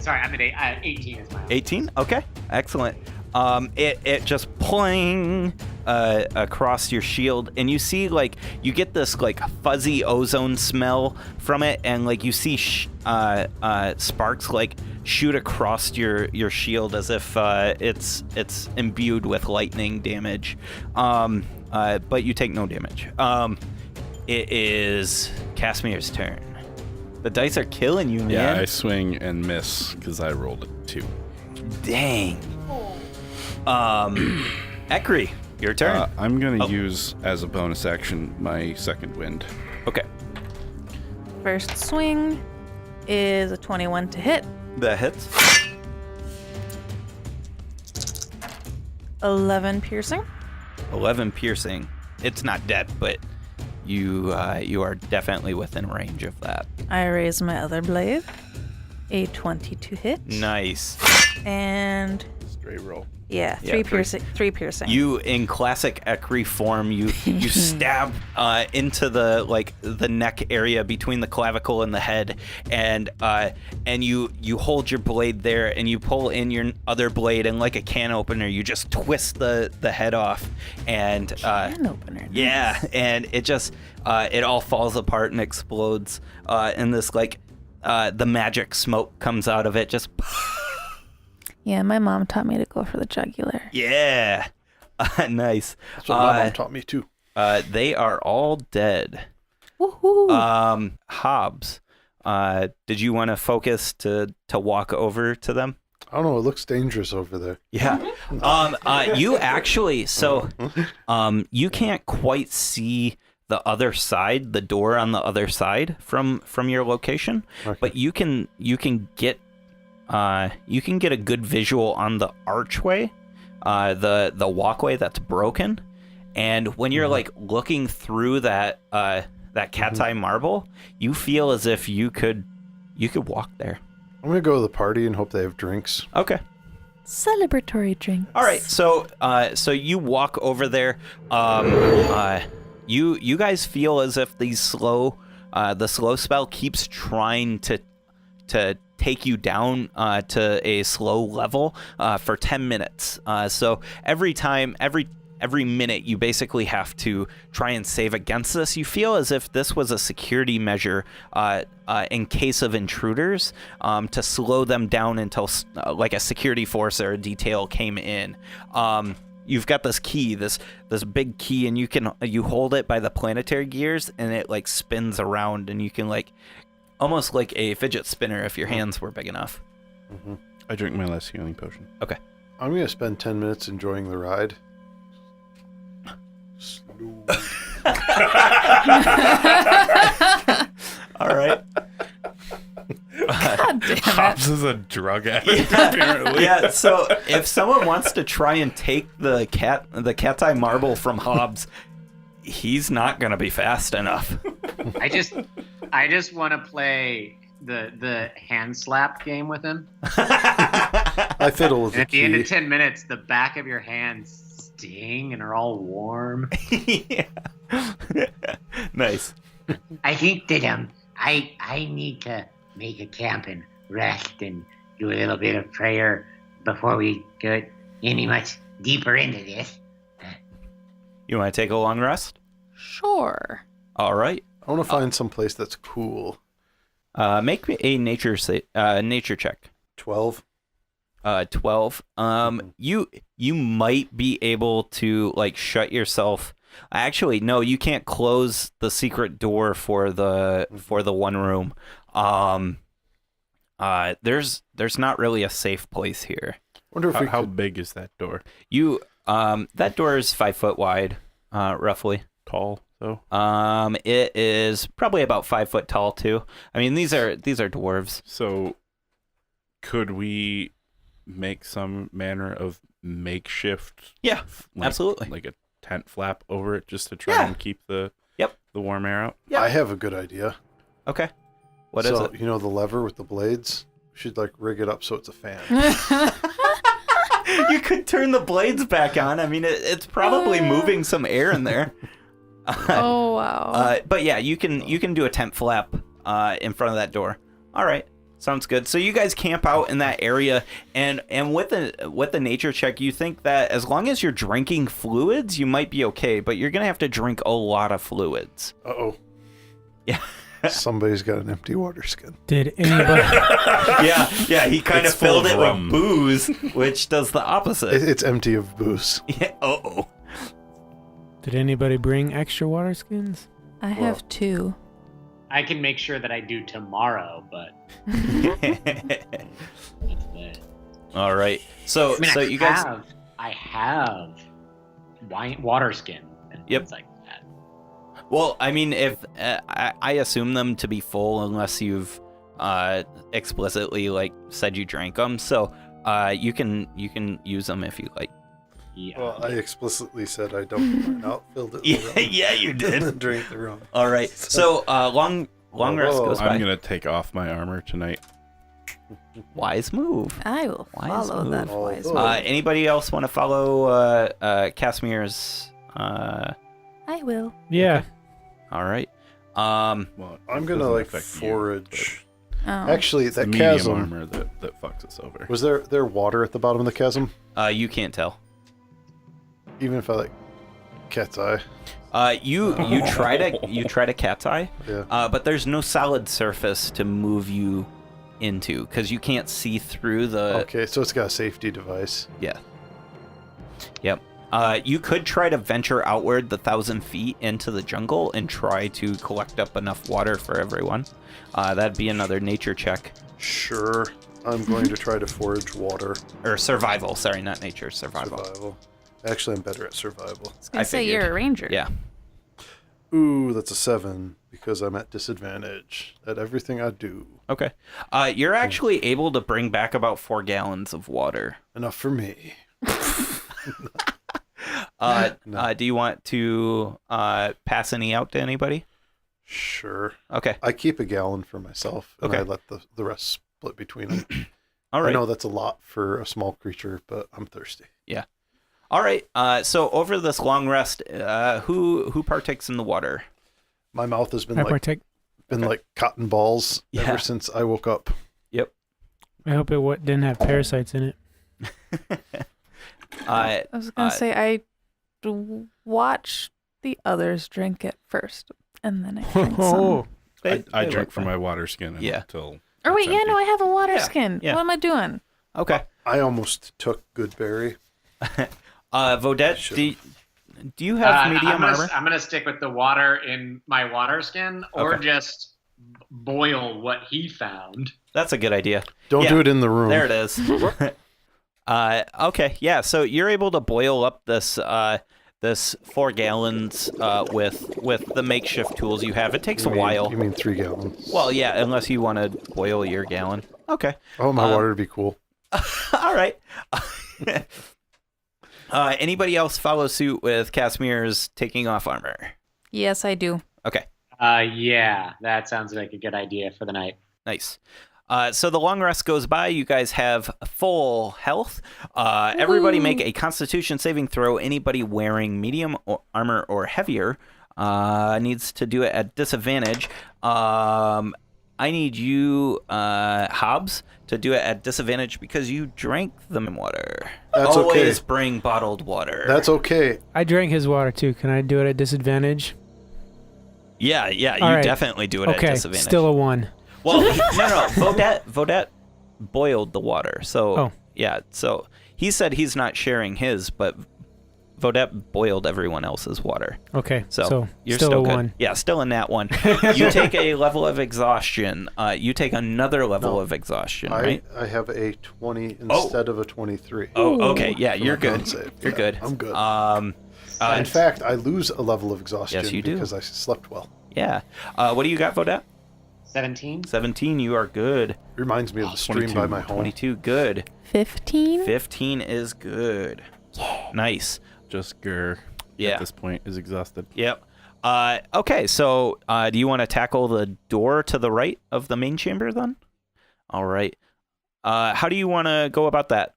Sorry, I'm at 18 is my 18? Okay, excellent. It just pling across your shield, and you see like you get this like fuzzy ozone smell from it, and like you see sparks like shoot across your shield as if it's imbued with lightning damage. But you take no damage. It is Casimir's turn. The dice are killing you, man. Yeah, I swing and miss because I rolled a 2. Dang. Ekri, your turn. I'm going to use, as a bonus action, my second wind. Okay. First swing is a 21 to hit. That hits. 11 piercing. 11 piercing. It's not dead, but you are definitely within range of that. I raise my other blade. A 20 to hit. Nice. And Straight roll. yeah, Yeah, three piercing. You, in classic Ekri form, you stab into the neck area between the clavicle and the head, and you hold your blade there, and you pull in your other blade, and like a can opener, you just twist the head off, and Can opener. Nice. yeah, and it just it all falls apart and explodes, and this like the magic smoke comes out of it, just. Yeah, my mom taught me to go for the jugular. Yeah. Nice. That's what my mom taught me too. They are all dead. Woohoo! Hobbs, did you want to focus to walk over to them? I don't know. It looks dangerous over there. Yeah. You actually, so you can't quite see the other side, the door on the other side from your location, Okay. but you can get a good visual on the archway, the walkway that's broken, And when you're like looking through that cat's eye marble, you feel as if you could walk there. I'm gonna go to the party and hope they have drinks. Okay. Celebratory drinks. All right. So you walk over there. You guys feel as if the slow spell keeps trying to take you down to a slow level for 10 minutes. So every minute you basically have to try and save against this. You feel as if this was a security measure in case of intruders to slow them down until like a security force or a detail came in. You've got this key, this big key, and you hold it by the planetary gears, and it like spins around, and you can like almost like a fidget spinner if your hands were big enough. I drink my last healing potion. Okay. I'm gonna spend 10 minutes enjoying the ride. All right. God damn it. Hobbs is a drug addict, apparently. Yeah, so if someone wants to try and take the cat's eye marble from Hobbs, he's not gonna be fast enough. I just want to play the hand slap game with him. I fiddle with And the at the end key. of 10 minutes, the back of your hands sting and are all warm. Yeah. Nice. I think that I need to make a camp and rest and do a little bit of prayer before we get any much deeper into this. You want to take a long rest? Sure. All right. I want to find some place that's cool. Make me a nature check. 12. 12. You might be able to like shut yourself. Actually, no, you can't close the secret door for the one room. There's not really a safe place here. Wonder if How could... big is that door? That door is 5 foot wide, roughly. Tall, though? It is probably about 5 foot tall too. I mean, these are dwarves. So, could we make some manner of makeshift? Yeah, absolutely. Like a tent flap over it, just to try and keep the warm air out. Yeah. I have a good idea. Okay. What is it? You know the lever with the blades? We should like rig it up so it's a fan. You could turn the blades back on. I mean, it's probably moving some air in there. Oh wow. But yeah, you can do a tent flap in front of that door. All right, sounds good. So you guys camp out in that area, and with the nature check, you think that as long as you're drinking fluids, you might be okay. But you're gonna have to drink a lot of fluids. Uh-oh. Yeah. Somebody's got an empty water skin. Did anybody? Yeah. He kind It's of filled full it of rum. with booze, which does the opposite. It's empty of booze. Yeah. Uh-oh. Did anybody bring extra water skins? I have 2. I can make sure that I do tomorrow, but it's the... All right. So I mean, so you guys. I have water skin and Yep. things like that. Well, I mean, if I assume them to be full unless you've explicitly like said you drank them, so you can use them if you like. Yeah. Well, I explicitly said I don't. I filled it. Yeah, yeah, you did. Drink the rum. All right. So long rest Whoa. goes by. I'm gonna take off my armor tonight. Wise move. I will Wise follow that move. wise Oh. move. Anybody else want to follow Casimir's? I will. Yeah. All right. Well, I'm it gonna doesn't like affect you, forage. Oh. Actually, but it's the that medium chasm. armor that fucks us over. Was there water at the bottom of the chasm? You can't tell. Even if I like cat's eye. You try to cat's eye. Yeah. But there's no solid surface to move you into because you can't see through the. Okay, so it's got a safety device. Yeah. Yep. You could try to venture outward the 1,000 feet into the jungle and try to collect up enough water for everyone. That'd be another nature check. Sure. I'm going to try to forage water. Or survival. Sorry, not nature. Survival. Survival. Actually, I'm better at survival. I was gonna I say figured. you're a ranger. Yeah. Ooh, that's a 7 because I'm at disadvantage at everything I do. Okay. You're actually able to bring back about 4 gallons of water. Enough for me. No. Do you want to pass any out to anybody? Sure. Okay. I keep a gallon for myself, and Okay. I let the rest split between them. All right. I know that's a lot for a small creature, but I'm thirsty. All right. So over this long rest, who partakes in the water? My mouth has been I like partake. like cotton balls Yeah. ever since I woke up. I hope it didn't have parasites in it. I was gonna say I watch the others drink it first, and then I drink some. I drink look from fine. my water skin until. Or wait, it's yeah, empty. no, I have a water Yeah, skin. yeah. What am I doing? Okay. I almost took Goodberry. Vodette, Should've. do you have medium I'm armor? I'm gonna stick with the water in my water skin, or Okay. just boil what he found. That's a good idea. Don't Yeah. do it in the room. There it is. Okay, yeah. So you're able to boil up this 4 gallons with the makeshift tools you have. It takes a while. You mean 3 gallons? Well, yeah, unless you want to boil your gallon. Okay. Oh, my water would be cool. All right. Anybody else follow suit with Casimir's taking off armor? Yes, I do. Okay. Yeah, that sounds like a good idea for the night. Nice. So the long rest goes by. You guys have full health. Everybody make a Constitution saving throw. Anybody wearing medium armor or heavier needs to do it at disadvantage. I need you, Hobbs, to do it at disadvantage because you drank the water. That's Always okay. bring bottled water. That's okay. I drank his water too. Can I do it at disadvantage? Yeah, you All right. definitely do it at Okay, disadvantage. still a 1. Well, no. Vodette boiled the water. So, Oh. yeah. So he said he's not sharing his, but Vodette boiled everyone else's water. Okay, So, you're still still a good. 1. Yeah, still in that one. You take a level of exhaustion. You take another level No. of exhaustion, right? I have a 20 instead of a 23. Oh, okay. Yeah, For you're my good. con save. You're Yeah, good. I'm good. In In fact, I lose a level of exhaustion Yes, you do. because I slept well. yeah. What do you got, Vodette? 17. 17. You are good. Reminds me of the stream 22. by my home. 22. Good. 15? 15 is good. Nice. Just Gur Yeah. at this point is exhausted. Yep. Okay, so do you want to tackle the door to the right of the main chamber then? All right. How do you want to go about that?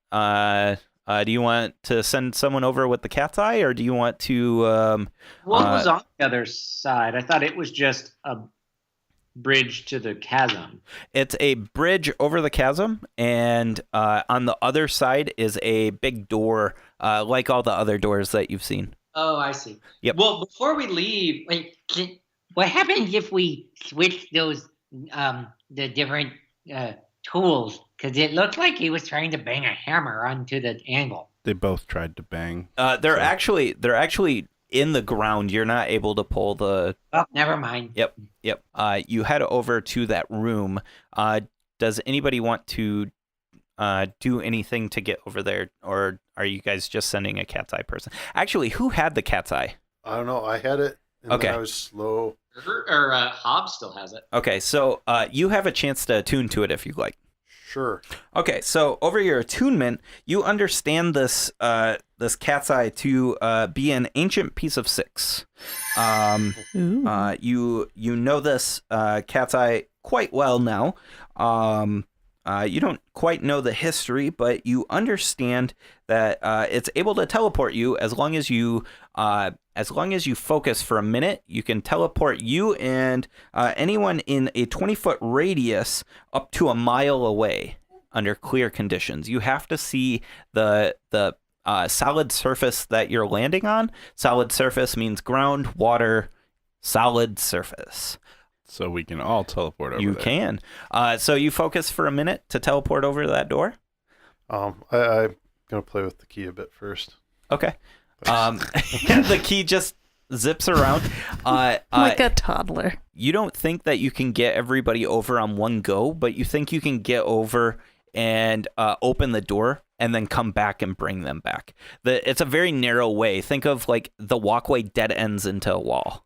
Do you want to send someone over with the cat's eye, or do you want to... What was on the other side? I thought it was just a bridge to the chasm. It's a bridge over the chasm, and on the other side is a big door, like all the other doors that you've seen. Oh, I see. Yep. Well, before we leave, Wait, what happens if we switch those the different tools? Because it looked like he was trying to bang a hammer onto the anvil. They both tried to bang. They're actually in the ground. You're not able to pull the... Oh, never mind. Yep. You head over to that room. Does anybody want to do anything to get over there, or are you guys just sending a cat's eye person? Actually, who had the cat's eye? I don't know. I had it, and Okay. then I was slow. or Hobbs still has it. Okay, so you have a chance to attune to it if you like. Sure. Okay, so over your attunement, you understand this this cat's eye to be an ancient piece of 6. Ooh. You know this cat's eye quite well now. You don't quite know the history, but you understand that it's able to teleport you as long as you focus for a minute. You can teleport you and anyone in a 20-foot radius up to a mile away under clear conditions. You have to see the solid surface that you're landing on. Solid surface means ground, water, solid surface. So we can all teleport over You there. can. So you focus for a minute to teleport over that door. I'm gonna play with the key a bit first. Okay. The key just zips around. Like a toddler. You don't think that you can get everybody over on one go, but you think you can get over and open the door and then come back and bring them back. It's a very narrow way. Think of like the walkway dead ends into a wall,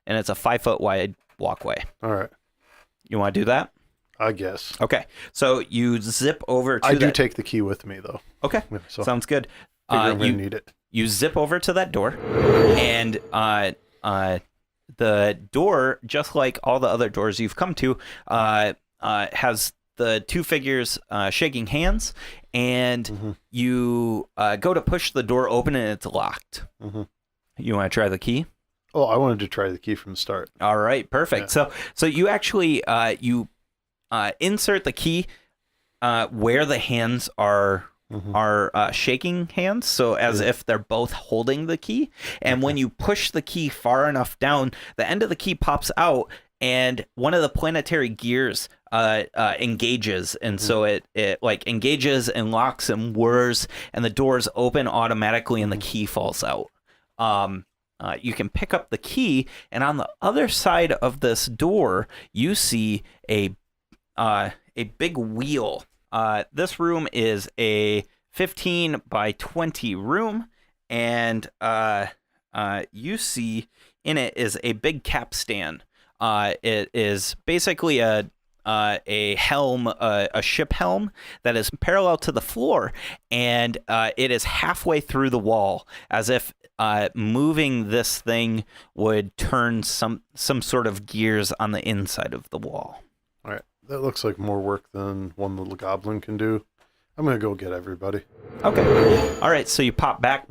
and it's a 5-foot wide walkway. All right. You want to do that? I guess. Okay. So you zip over to I do that. take the key with me, though. Okay. Yeah, so Sounds good. figure I'm You gonna need it. you zip over to that door, and the door, just like all the other doors you've come to, has the two figures shaking hands, and you go to push the door open, and it's locked. You want to try the key? Oh, I wanted to try the key from the start. All right, perfect. Yeah. So you actually you insert the key where the hands are shaking hands, so as if they're both holding the key. And when you push the key far enough down, the end of the key pops out, and one of the planetary gears engages, and so it like engages and locks and whirs, and the doors open automatically, and the key falls out. You can pick up the key, and on the other side of this door, you see a big wheel. This room is a 15 by 20 room, and you see in it is a big capstan. It is basically a helm, a ship helm that is parallel to the floor, and it is halfway through the wall, as if moving this thing would turn some sort of gears on the inside of the wall. All right. That looks like more work than one little goblin can do. I'm going to go get everybody. Okay. All right. So you pop back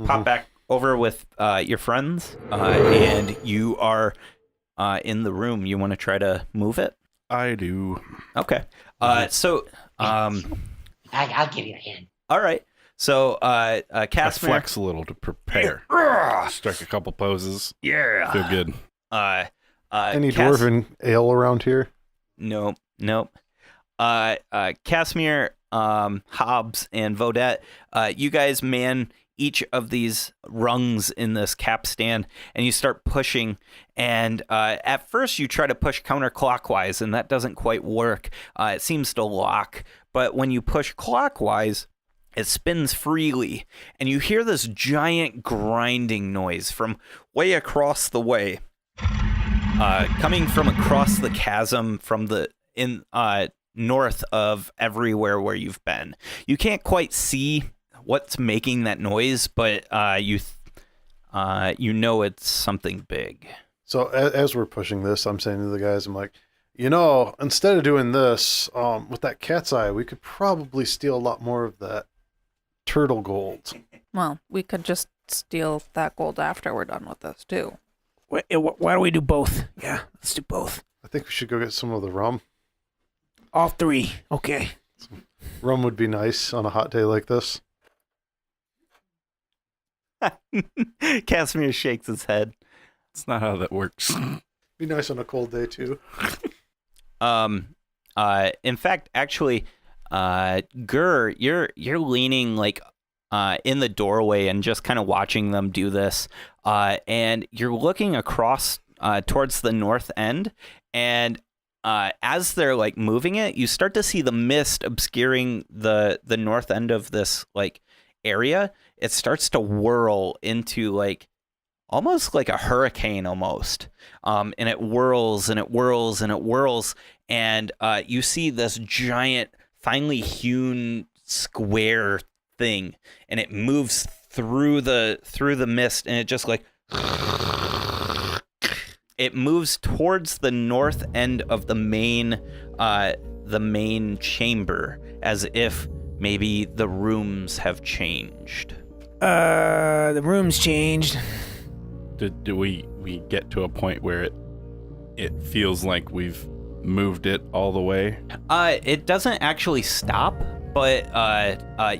over with your friends, and you are in the room. You want to try to move it? I do. Okay. So I'll give you a hand. all right. So I Casimir. flex a little to prepare. Strike a couple poses. Yeah. Feel good. Any dwarven ale around here? Nope. Casimir, Hobbs, and Vodette, you guys man each of these rungs in this capstan, and you start pushing. And at first, you try to push counterclockwise, and that doesn't quite work. It seems to lock. But when you push clockwise, it spins freely, and you hear this giant grinding noise from way across the way, coming from across the chasm from the north of everywhere where you've been. You can't quite see what's making that noise, but you know it's something big. So as we're pushing this, I'm saying to the guys, I'm like, instead of doing this with that cat's eye, we could probably steal a lot more of that turtle gold. Well, we could just steal that gold after we're done with this, too. Why don't we do both? Yeah, let's do both. I think we should go get some of the rum. All three. Okay. Rum would be nice on a hot day like this. Casimir shakes his head. It's not how that works. Be nice on a cold day too. In fact, actually, Gur, you're leaning like in the doorway and just kind of watching them do this, and you're looking across towards the north end, and as they're like moving it, you start to see the mist obscuring the north end of this like area. It starts to whirl into like almost like a hurricane almost, and it whirls and it whirls and it whirls, and you see this giant finely hewn square thing, and it moves through the mist, and it just like it moves towards the north end of the main chamber, as if maybe the rooms have changed. The room's changed. Do we get to a point where it feels like we've moved it all the way? It doesn't actually stop, but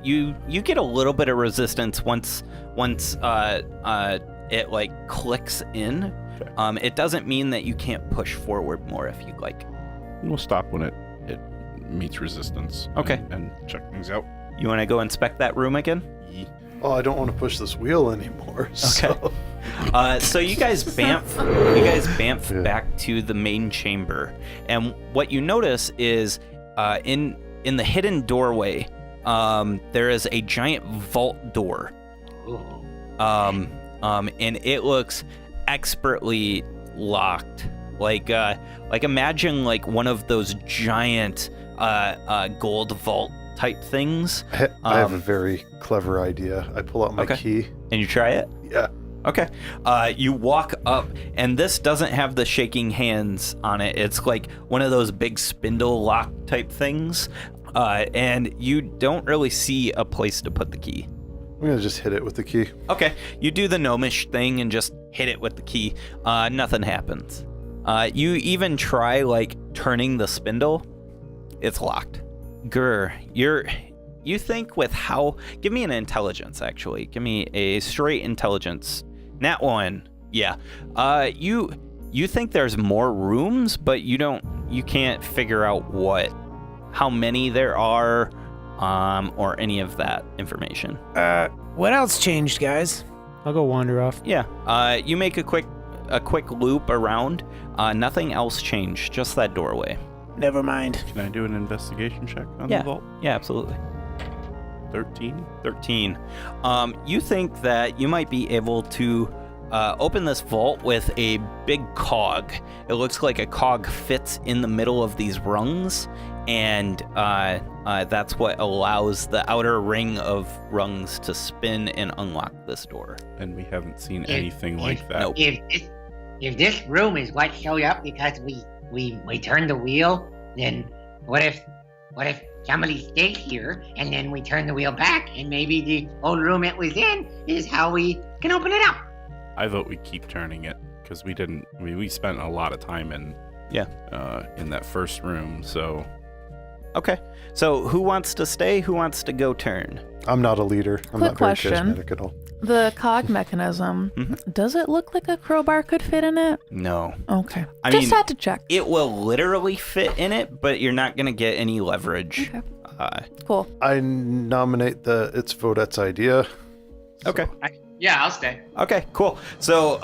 you get a little bit of resistance once it like clicks in. Okay. It doesn't mean that you can't push forward more if you like. We'll stop when it meets resistance. Okay. And check things out. You want to go inspect that room again? Oh, I don't want to push this wheel anymore. Okay. So you guys bamf back to the main chamber, and what you notice is in the hidden doorway, there is a giant vault door, and it looks expertly locked. Like imagine like one of those giant gold vault type things. I have a very clever idea. I pull out my key. And you try it? Yeah. Okay. You walk up, and this doesn't have the shaking hands on it. It's like one of those big spindle lock type things. And you don't really see a place to put the key. I'm going to just hit it with the key. Okay. You do the gnomish thing and just hit it with the key. Nothing happens. You even try, like, turning the spindle. It's locked. Grr, you think with how... Give me an intelligence, actually. Give me a straight intelligence. Nat 1. Yeah. You think there's more rooms, but you can't figure out how many there are, or any of that information. What else changed, guys? I'll go wander off. Yeah. You make a quick loop around. Nothing else changed, just that doorway. Never mind. Can I do an investigation check on the vault? Yeah, absolutely. 13. You think that you might be able to open this vault with a big cog. It looks like a cog fits in the middle of these rungs, and that's what allows the outer ring of rungs to spin and unlock this door. And we haven't seen anything like that. Nope. If this room is what showed up because we turned the wheel, then what if somebody stayed here and then we turn the wheel back and maybe the old room it was in is how we can open it up? I vote we keep turning it because we spent a lot of time in that first room. So okay, so who wants to stay? Who wants to go turn? I'm not a leader. I'm Quick not very question. charismatic at all. The cog mechanism, does it look like a crowbar could fit in it? No. Okay. I Just mean, had to check. It will literally fit in it, but you're not going to get any leverage. Okay. Cool. I nominate it's Vodette's idea. Okay. Yeah, I'll stay. Okay, cool. So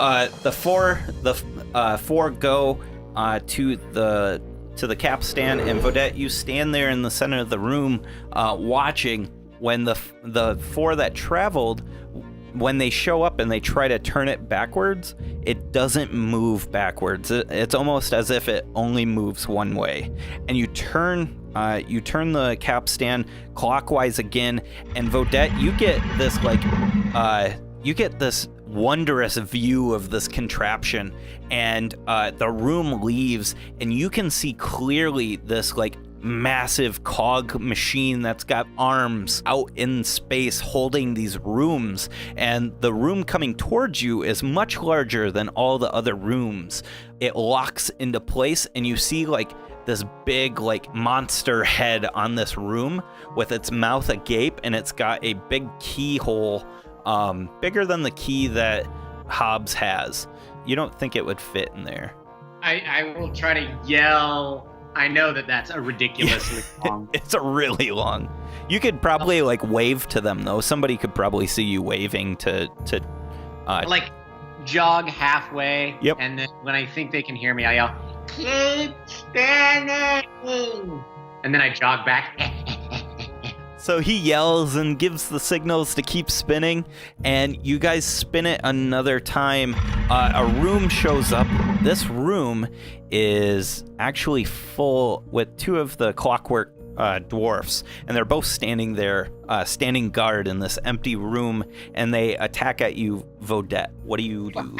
the four go to the capstan, and Vodette, you stand there in the center of the room, watching when the four that traveled, when they show up and they try to turn it backwards, it doesn't move backwards. It's almost as if it only moves one way. And you turn the capstan clockwise again, and Vodette, you get this wondrous view of this contraption, and the room leaves, and you can see clearly this massive cog machine that's got arms out in space holding these rooms, and the room coming towards you is much larger than all the other rooms. It locks into place, and you see this big monster head on this room with its mouth agape, and it's got a big keyhole bigger than the key that Hobbs has. You don't think it would fit in there. I will try to yell. I know that's a ridiculously long. It's a really long. You could probably wave to them though. Somebody could probably see you waving to jog halfway. Yep. And then when I think they can hear me, I yell, "Keep spinning!" And then I jog back. So he yells and gives the signals to keep spinning, and you guys spin it another time. A room shows up. This room is actually full with two of the clockwork dwarfs, and they're both standing there, standing guard in this empty room, and they attack at you, Vodette. What do you do?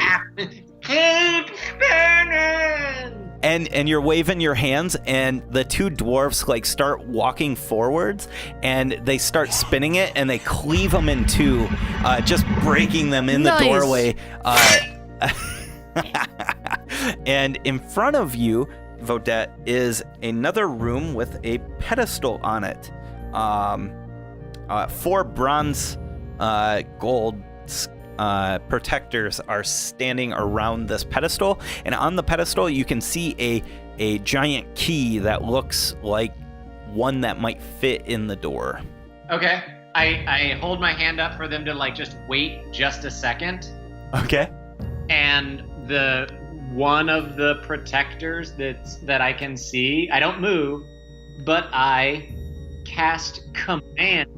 Keep spinning! And you're waving your hands, and the two dwarfs start walking forwards, and they start spinning it, and they cleave them in two, just breaking them in the doorway. And in front of you, Vodette, is another room with a pedestal on it. 4 bronze gold protectors are standing around this pedestal, and on the pedestal you can see a giant key that looks like one that might fit in the door. Okay. I hold my hand up for them to just wait just a second. Okay. And the one of the protectors that I can see, I don't move, but I cast command,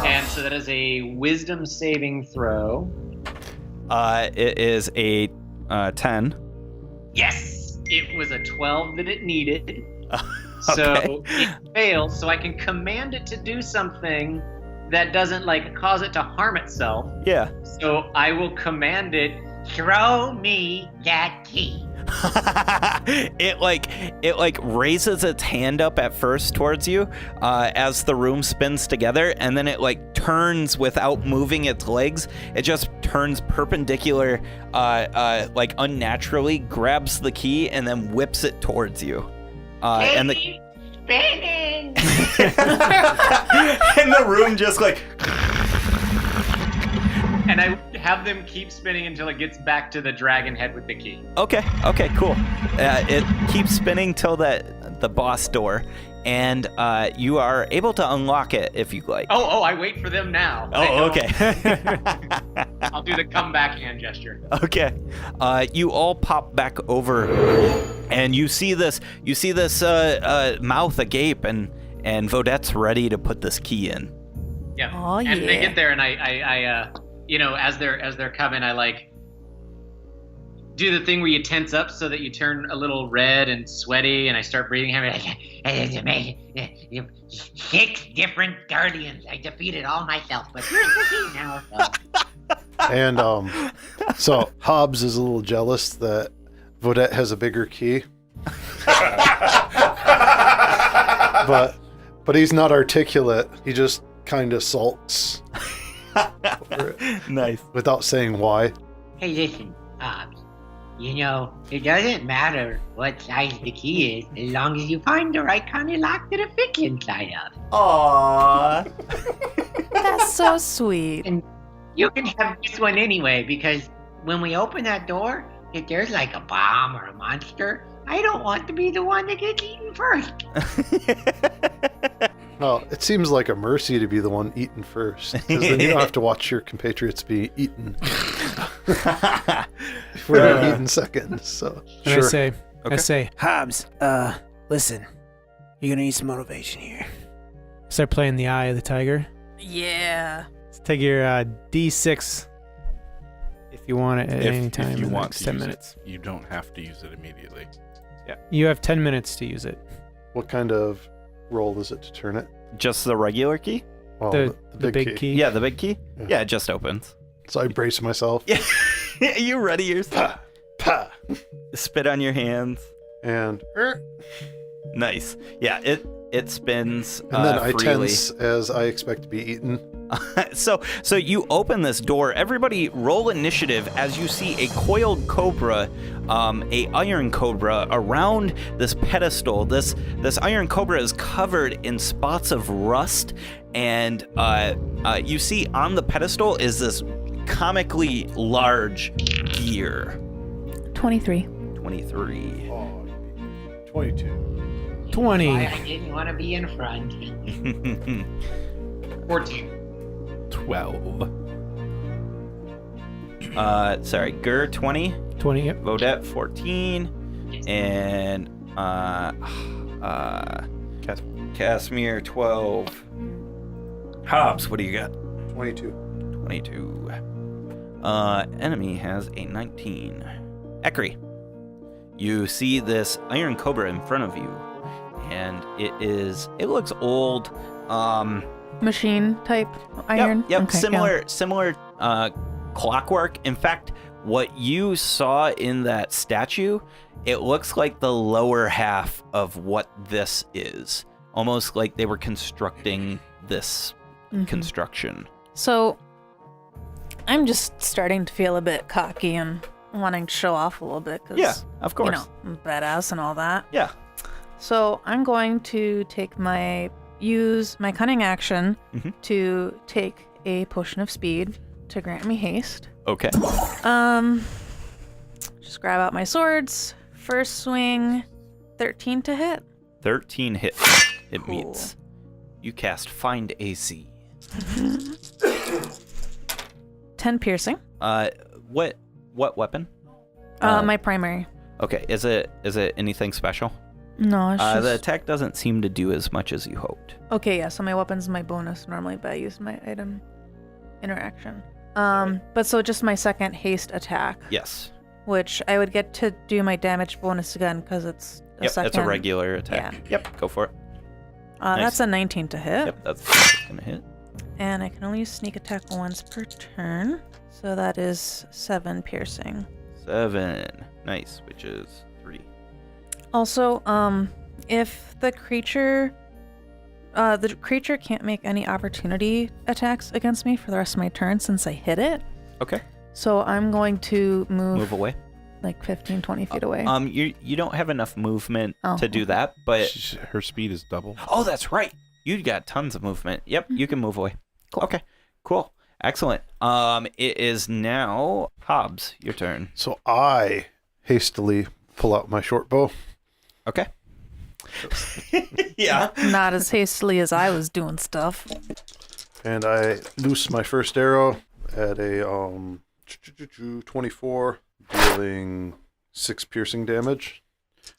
and so that is a wisdom saving throw. It is a 10. Yes, it was a 12 that it needed. So it fails, so I can command it to do something that doesn't like cause it to harm itself. Yeah. So I will command it. Throw me that key. it raises its hand up at first towards you as the room spins together, and then it like turns without moving its legs. It just turns perpendicular, like unnaturally, grabs the key, and then whips it towards you. And the Keep spinning. and the room just like. And I have them keep spinning until it gets back to the dragon head with the key. Okay, cool. It keeps spinning till the boss door, and you are able to unlock it if you like. Oh, I wait for them now. Okay. I'll do the comeback hand gesture. Okay. You all pop back over, and you see this mouth agape, and Vodette's ready to put this key in. Yeah. Oh, and they yeah. get there, and I as they're coming, I like do the thing where you tense up so that you turn a little red and sweaty, and I start breathing heavy. It's amazing. 6 different guardians. I defeated all myself, but here's the key now. So. And so Hobbs is a little jealous that Vodette has a bigger key. but he's not articulate. He just kind of sulks. Nice. Without saying why. Hey, listen, Hobbs. You know, it doesn't matter what size the key is, as long as you find the right kind of lock that it fits inside of. Aww. That's so sweet. And you can have this one anyway, because when we open that door, if there's like a bomb or a monster, I don't want to be the one that gets eaten first. Well, it seems like a mercy to be the one eaten first, because then you don't have to watch your compatriots be eaten. We're eaten second, so And sure. I say, Hobbs, listen. You're gonna need some motivation here. start playing the Eye of the Tiger. Yeah. Let's take your D6 if you want it at any time if you in the want next to 10 use minutes. it, you don't have to use it immediately. Yeah. You have 10 minutes to use it. What kind of roll is it to turn it? Just the regular key? Well, The big key. Yeah, the big key? Yeah. Yeah, it just opens. So I brace myself. Yeah. You ready yourself? Pa! Spit on your hands. And Nice. Yeah, it spins and then I freely. tense as I expect to be eaten. So you open this door. Everybody roll initiative as you see a coiled cobra, a iron cobra around this pedestal. This iron cobra is covered in spots of rust, and you see on the pedestal is this comically large gear. 23. 23. Oh, 22. 20. Why I didn't want to be in front. 14. 12. Sorry, Gur 20. 20, yep. Vodette 14, and Casimir 12. Hobbs, what do you got? 22. 22. Enemy has a 19. Ekri, you see this iron cobra in front of you, and it looks old. Machine type iron? Yep. Okay, Similar clockwork. In fact, what you saw in that statue, it looks like the lower half of what this is. Almost like they were constructing this construction. So, I'm just starting to feel a bit cocky and wanting to show off a little bit. Cause, Yeah, of course. You know, I'm badass and all that. Yeah. So, I'm going to use my cunning action to take a potion of speed to grant me haste. Okay. Just grab out my swords. First swing, 13 to hit. 13 hits. It Cool. meets. You cast Find AC. 10 piercing. What weapon? My primary. Okay. Is it anything special? No, it's just... The attack doesn't seem to do as much as you hoped. Okay, yeah, so my weapon's my bonus normally, but I use my item interaction. But so just my second haste attack, Yes. which I would get to do my damage bonus again because it's Yep, second. it's a regular attack. Yeah. Yep, go for it. Nice. That's a 19 to hit. Yep, that's gonna hit. And I can only use sneak attack once per turn. So that is 7 piercing. 7. Nice, which is 3. Also, if the creature can't make any opportunity attacks against me for the rest of my turn since I hit it. Okay. So I'm going to move Move away. like 15, 20 feet away. You don't have enough movement Oh, to do that, but Her speed is double. oh, that's right. You got tons of movement. Yep, you can move away. Cool. Okay, cool, excellent. It is now Hobbs. Your turn. So I hastily pull out my short bow. Okay. Yeah. Not as hastily as I was doing stuff. And I loose my first arrow at a 24, dealing 6 piercing damage.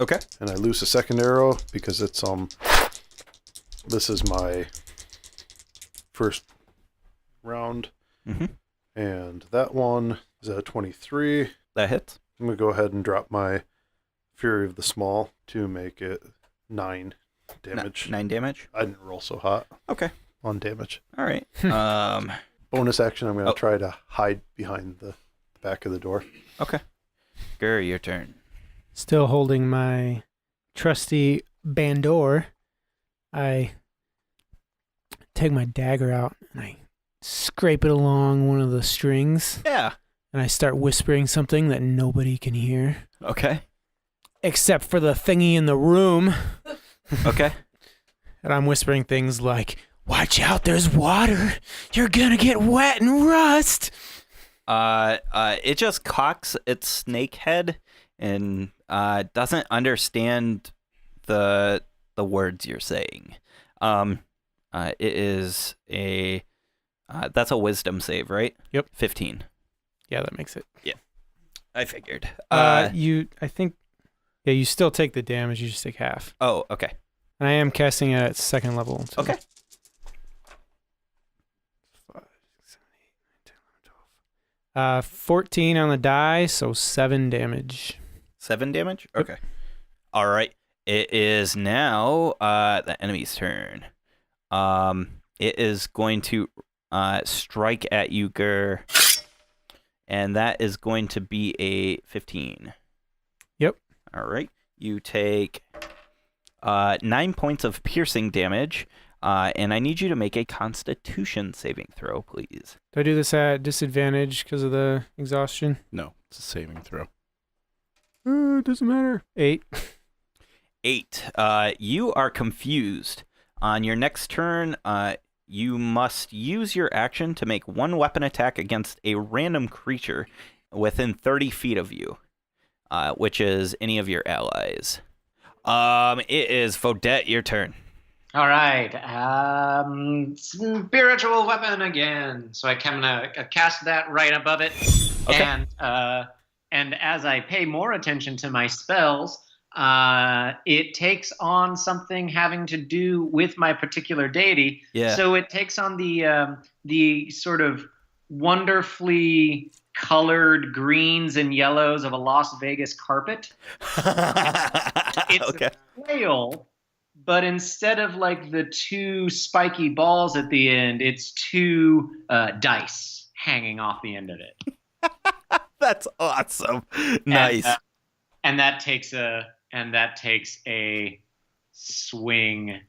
Okay. And I loose a second arrow because it's this is my first round. Mm-hmm. And that one is at a 23. That hits. I'm gonna go ahead and drop my Fury of the Small to make it 9 damage. 9 damage. I didn't roll so hot Okay. on damage. All right. Bonus action, I'm going to Oh. try to hide behind the back of the door. Okay. Gur, your turn. Still holding my trusty bandor, I take my dagger out and I scrape it along one of the strings Yeah. and I start whispering something that nobody can hear Okay. except for the thingy in the room. Okay. And I'm whispering things like, "Watch out, there's water. You're gonna get wet and rust." It just cocks its snake head and doesn't understand the words you're saying. It is a that's a wisdom save, right? Yep. 15. Yeah, that makes it. I figured. You still take the damage. You just take half. Oh, okay. And I am casting it at second level. So. Okay. 5, 6, 7, 8, 9, 10, 11, 12. 14 on the die, so 7 damage. 7 damage? Yep. Okay. All right. It is now the enemy's turn. It is going to strike at you, Gur. And that is going to be a 15. Yep. All right. You take 9 points of piercing damage, and I need you to make a Constitution saving throw, please. Do I do this at disadvantage because of the exhaustion? No, it's a saving throw. It doesn't matter. 8. 8. You are confused. On your next turn, you must use your action to make one weapon attack against a random creature within 30 feet of you, which is any of your allies. It is Vodette, your turn. All right. Spiritual weapon again. So I'm gonna cast that right above it. Okay. And as I pay more attention to my spells, it takes on something having to do with my particular deity. Yeah. So it takes on the sort of wonderfully colored greens and yellows of a Las Vegas carpet. It's Okay. a flail, but instead of like the 2 spiky balls at the end, it's 2 dice hanging off the end of it. That's awesome. Nice. And that takes a swing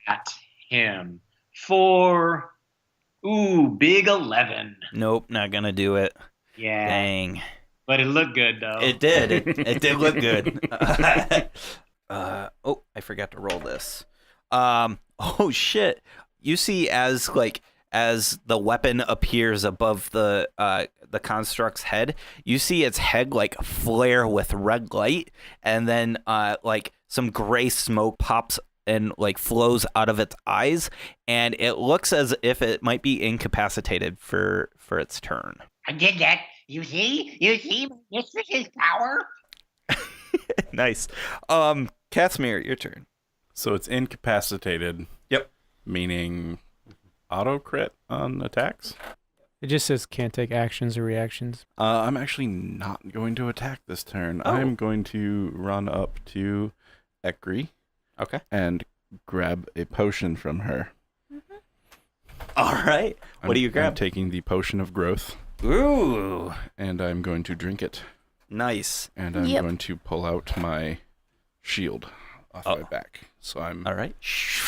at him for big 11. Nope, not gonna do it. Yeah. Dang. But it looked good though. It did. It did look good. Oh, I forgot to roll this. Oh shit. You see as the weapon appears above the construct's head, you see its head like flare with red light, and then like some gray smoke pops and like flows out of its eyes, and it looks as if it might be incapacitated for its turn. I did that. You see my mistress's power? Nice. Casimir, your turn. So it's incapacitated. Yep. Meaning auto crit on attacks. It just says can't take actions or reactions. I'm actually not going to attack this turn. Oh. I'm going to run up to Ekri Okay. and grab a potion from her. All right. What do you I'm grab? taking the potion of growth, Ooh, and I'm going to drink it. nice. And I'm Yep. going to pull out my shield off Oh. my back. So I'm All right.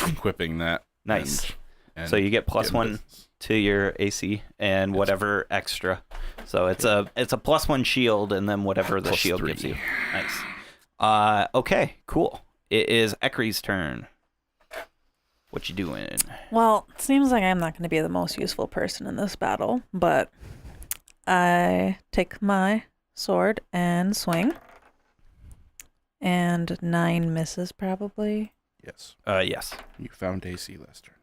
equipping that. Nice. and So you get plus getting one business. to your AC and whatever extra. So it's a plus one shield and then whatever the Plus shield 3. gives you. Nice. Okay, cool. It is Ekri's turn. What you doing? Well, it seems like I'm not going to be the most useful person in this battle, but I take my sword and swing. And 9 misses, probably. Yes. Yes. You found AC last turn.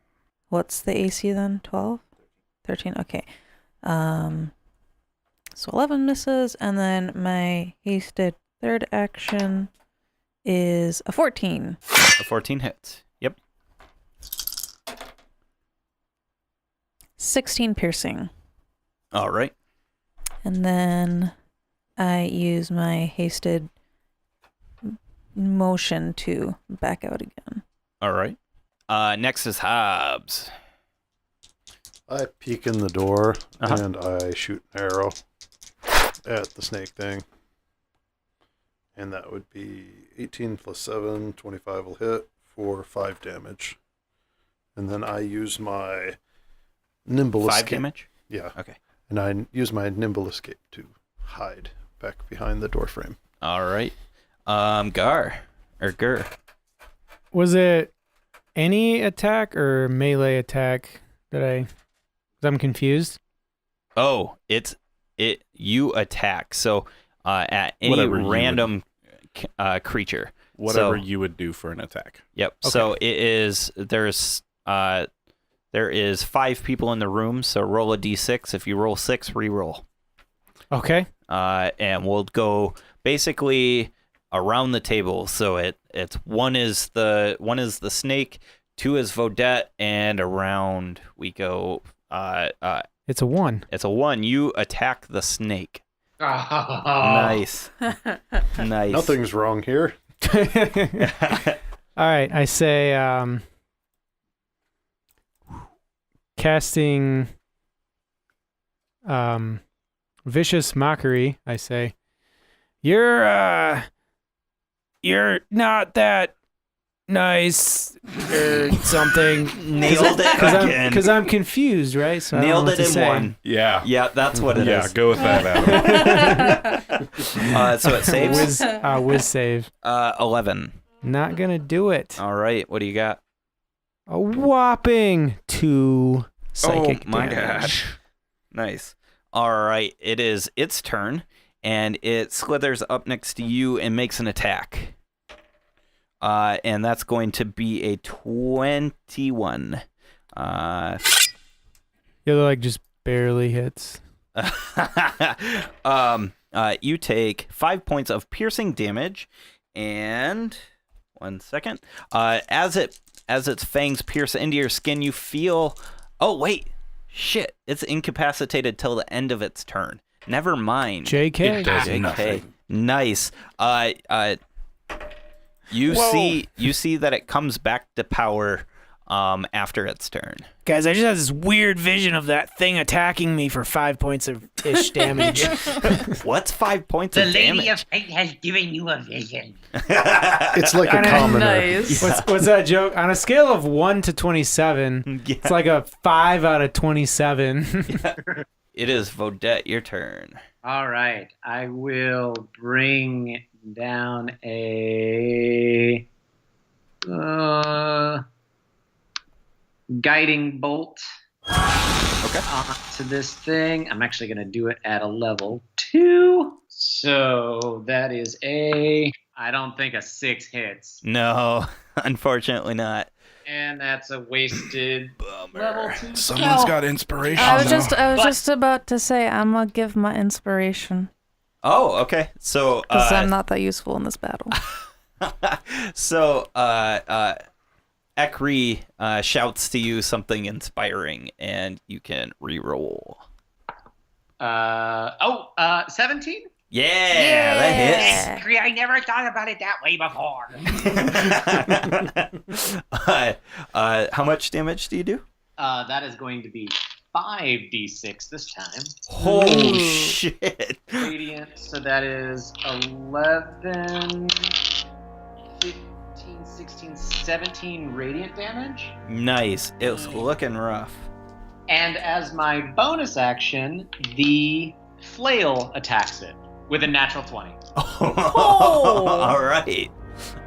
What's the AC then? 12? 13? Okay. So 11 misses, and then my hasted third action is a 14. A 14 hits. Yep. 16 piercing. All right. And then I use my hasted motion to back out again. All right. Next is Hobbs. I peek in the door Uh-huh. and I shoot an arrow at the snake thing. And that would be 18 plus 7, 25 will hit for 5 damage. And then I use my nimble 5 escape. damage? Yeah. Okay. And I use my nimble escape to hide back behind the door frame. All right. Gar. Or Gur. Was it any attack or melee attack that I... 'cause I'm confused. Oh, you attack. So at any Whatever you would- random creature. Whatever So- you would do for an attack. Yep. Okay. So there is 5 people in the room, so roll a d6. If you roll 6, re-roll. Okay. And we'll go basically around the table. So it's one is the snake, 2 is Vodette, and around we go. It's a 1. It's a 1. You attack the snake. Oh. Nice. Nice. Nothing's wrong here. All right. I say casting vicious mockery. I say you're not that nice or something. Nailed it again. Because I'm confused, right? So I don't know Nailed what it to in say. 1. Yeah. Yeah, that's what it Yeah, is. go with that, Adam. So it saves. Whiz save. 11. Not gonna do it. All right. What do you got? A whopping 2 psychic Oh my damage. gosh. Nice. All right. It is its turn, and it slithers up next to you and makes an attack. And that's going to be a 21. The other just barely hits. You take 5 points of piercing damage, and 1 second. As its fangs pierce into your skin, you feel. Oh wait, shit! It's incapacitated till the end of its turn. Never mind. JK. It does JK. nothing. Nice. You see that it comes back to power after its turn. Guys, I just had this weird vision of that thing attacking me for 5 points of ish damage. What's 5 points The of Lady damage? of Fate has given you a vision. It's like a Kinda commoner. Nice. What's that joke? On a scale of 1 to 27, Yeah. it's like a 5 out of 27. It is Vodette, your turn. All right. I will bring down a guiding bolt to this thing. I'm actually going to do it at a level 2. So that is I don't think a 6 hits. No, unfortunately not. And that's a wasted level 2. Someone's got inspiration. I was though. just about to say I'm gonna give my inspiration Oh, okay. So, because I'm not that useful in this battle. Ekri shouts to you something inspiring, and you can re-roll. 17? Yeah, that hits. I never thought about it that way before. How much damage do you do? That is going to be 5d6 this time. Holy shit. Radiant, so that is 11, 15, 16, 17 radiant damage. Nice. It was looking rough. And as my bonus action, the flail attacks it with a natural 20.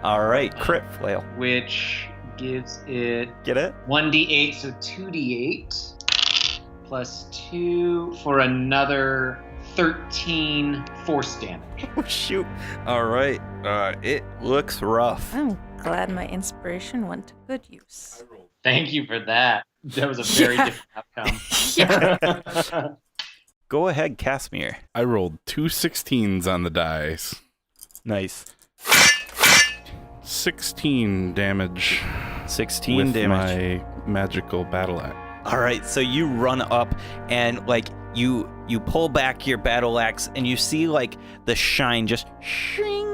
All right. Crit flail. Which gives it Get it? 1d8, so 2d8 plus 2 for another 13 force damage. Oh, shoot. All right. It looks rough. I'm glad my inspiration went to good use. Thank you for that. That was a very different outcome. Go ahead, Casimir. I rolled 2 16s on the dice. Nice. 16 damage. 16 with damage. my magical battle axe. All right, so you run up and like you pull back your battle axe and you see like the shine just shing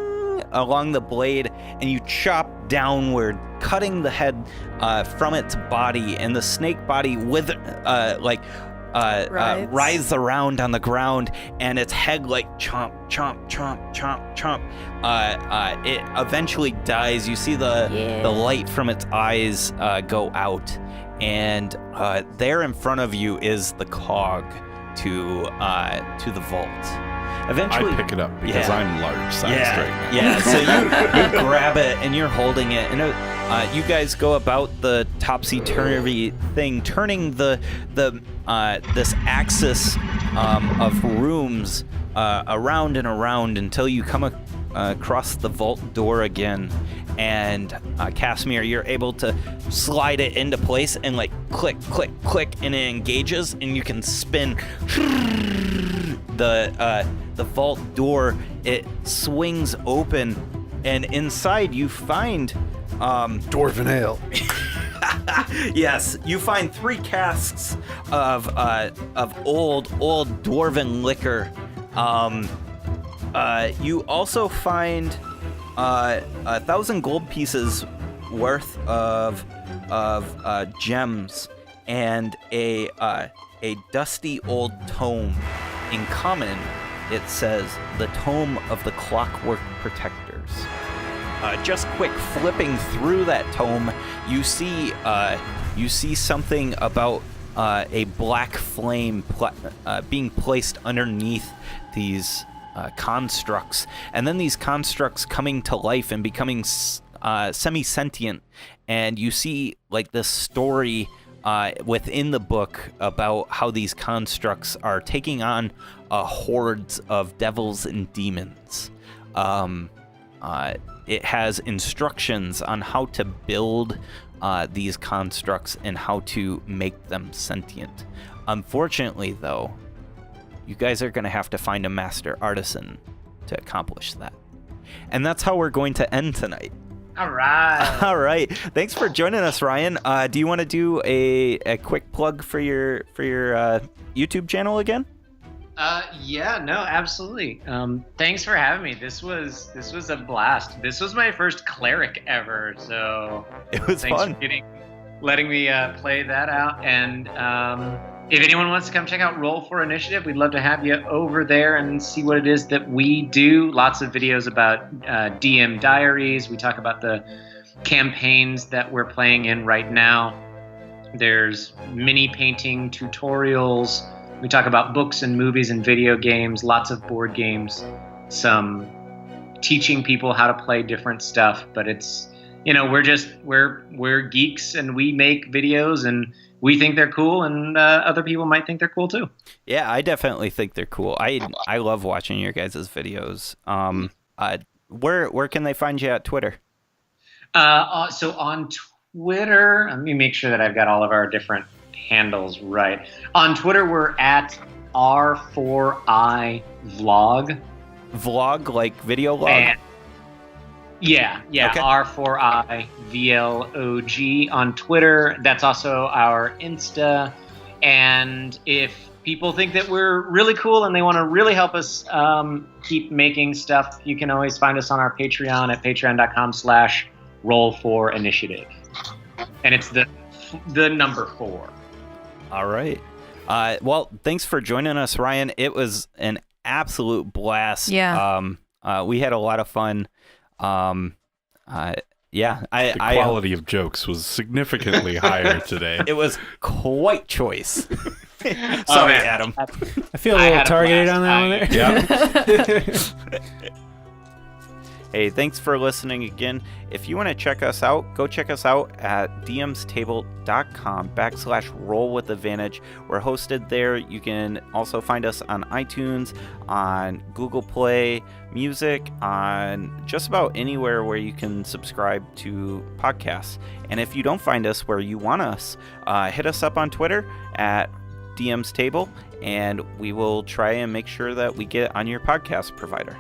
along the blade, and you chop downward, cutting the head from its body, and the snake body with writhes around on the ground, and its head like chomp, chomp, chomp, chomp, chomp. It eventually dies. You see the light from its eyes go out, and there in front of you is the cog to the vault. Eventually, I pick it up because I'm large-sized right now. Yeah, so you grab it and you're holding it, and you guys go about the topsy-turvy thing, turning the this axis of rooms around and around until you come across the vault door again. And Casimir, you're able to slide it into place and like click, click, click, and it engages, and you can spin the vault door. It swings open, and inside you find Dwarven ale. yes, you find 3 casks of old dwarven liquor. You also find 1,000 gold pieces worth of gems and a dusty old tome. In common, it says the Tome of the Clockwork Protectors. Just quick flipping through that tome, you see something about a black flame being placed underneath these constructs, and then these constructs coming to life and becoming semi-sentient. And you see like this story within the book about how these constructs are taking on hordes of devils and demons. It has instructions on how to build these constructs and how to make them sentient. Unfortunately, though, you guys are going to have to find a master artisan to accomplish that. And that's how we're going to end tonight. All right. Thanks for joining us, Ryan. Do you want to do a quick plug for your YouTube channel again? Yeah, no, absolutely. Thanks for having me. This was a blast. This was my first cleric ever, so it was thanks fun. for letting me play that out. And if anyone wants to come check out Roll for Initiative, we'd love to have you over there and see what it is that we do. Lots of videos about DM diaries. We talk about the campaigns that we're playing in right now. There's mini painting tutorials. We talk about books and movies and video games, lots of board games, some teaching people how to play different stuff. But it's, we're geeks and we make videos and we think they're cool, and other people might think they're cool too. Yeah, I definitely think they're cool. I love watching your guys' videos. Where can they find you at Twitter? So on Twitter, let me make sure that I've got all of our different handles right. On Twitter, we're at R4I Vlog. Vlog, like video log? And yeah, okay. R4I VLOG on Twitter. That's also our Insta. And if people think that we're really cool and they want to really help us keep making stuff, you can always find us on our Patreon at patreon.com/roll4initiative. And it's the number 4. All right. Well, thanks for joining us, Ryan. It was an absolute blast. Yeah. We had a lot of fun. The quality of jokes was significantly higher today. It was quite choice. Sorry, Adam. I feel a little targeted on that one there. Yeah. Hey, thanks for listening again. If you want to check us out, go check us out at dmstable.com/rollwithadvantage. We're hosted there. You can also find us on iTunes, on Google Play Music, on just about anywhere where you can subscribe to podcasts. And if you don't find us where you want us, hit us up on Twitter at DM's Table, and we will try and make sure that we get on your podcast provider.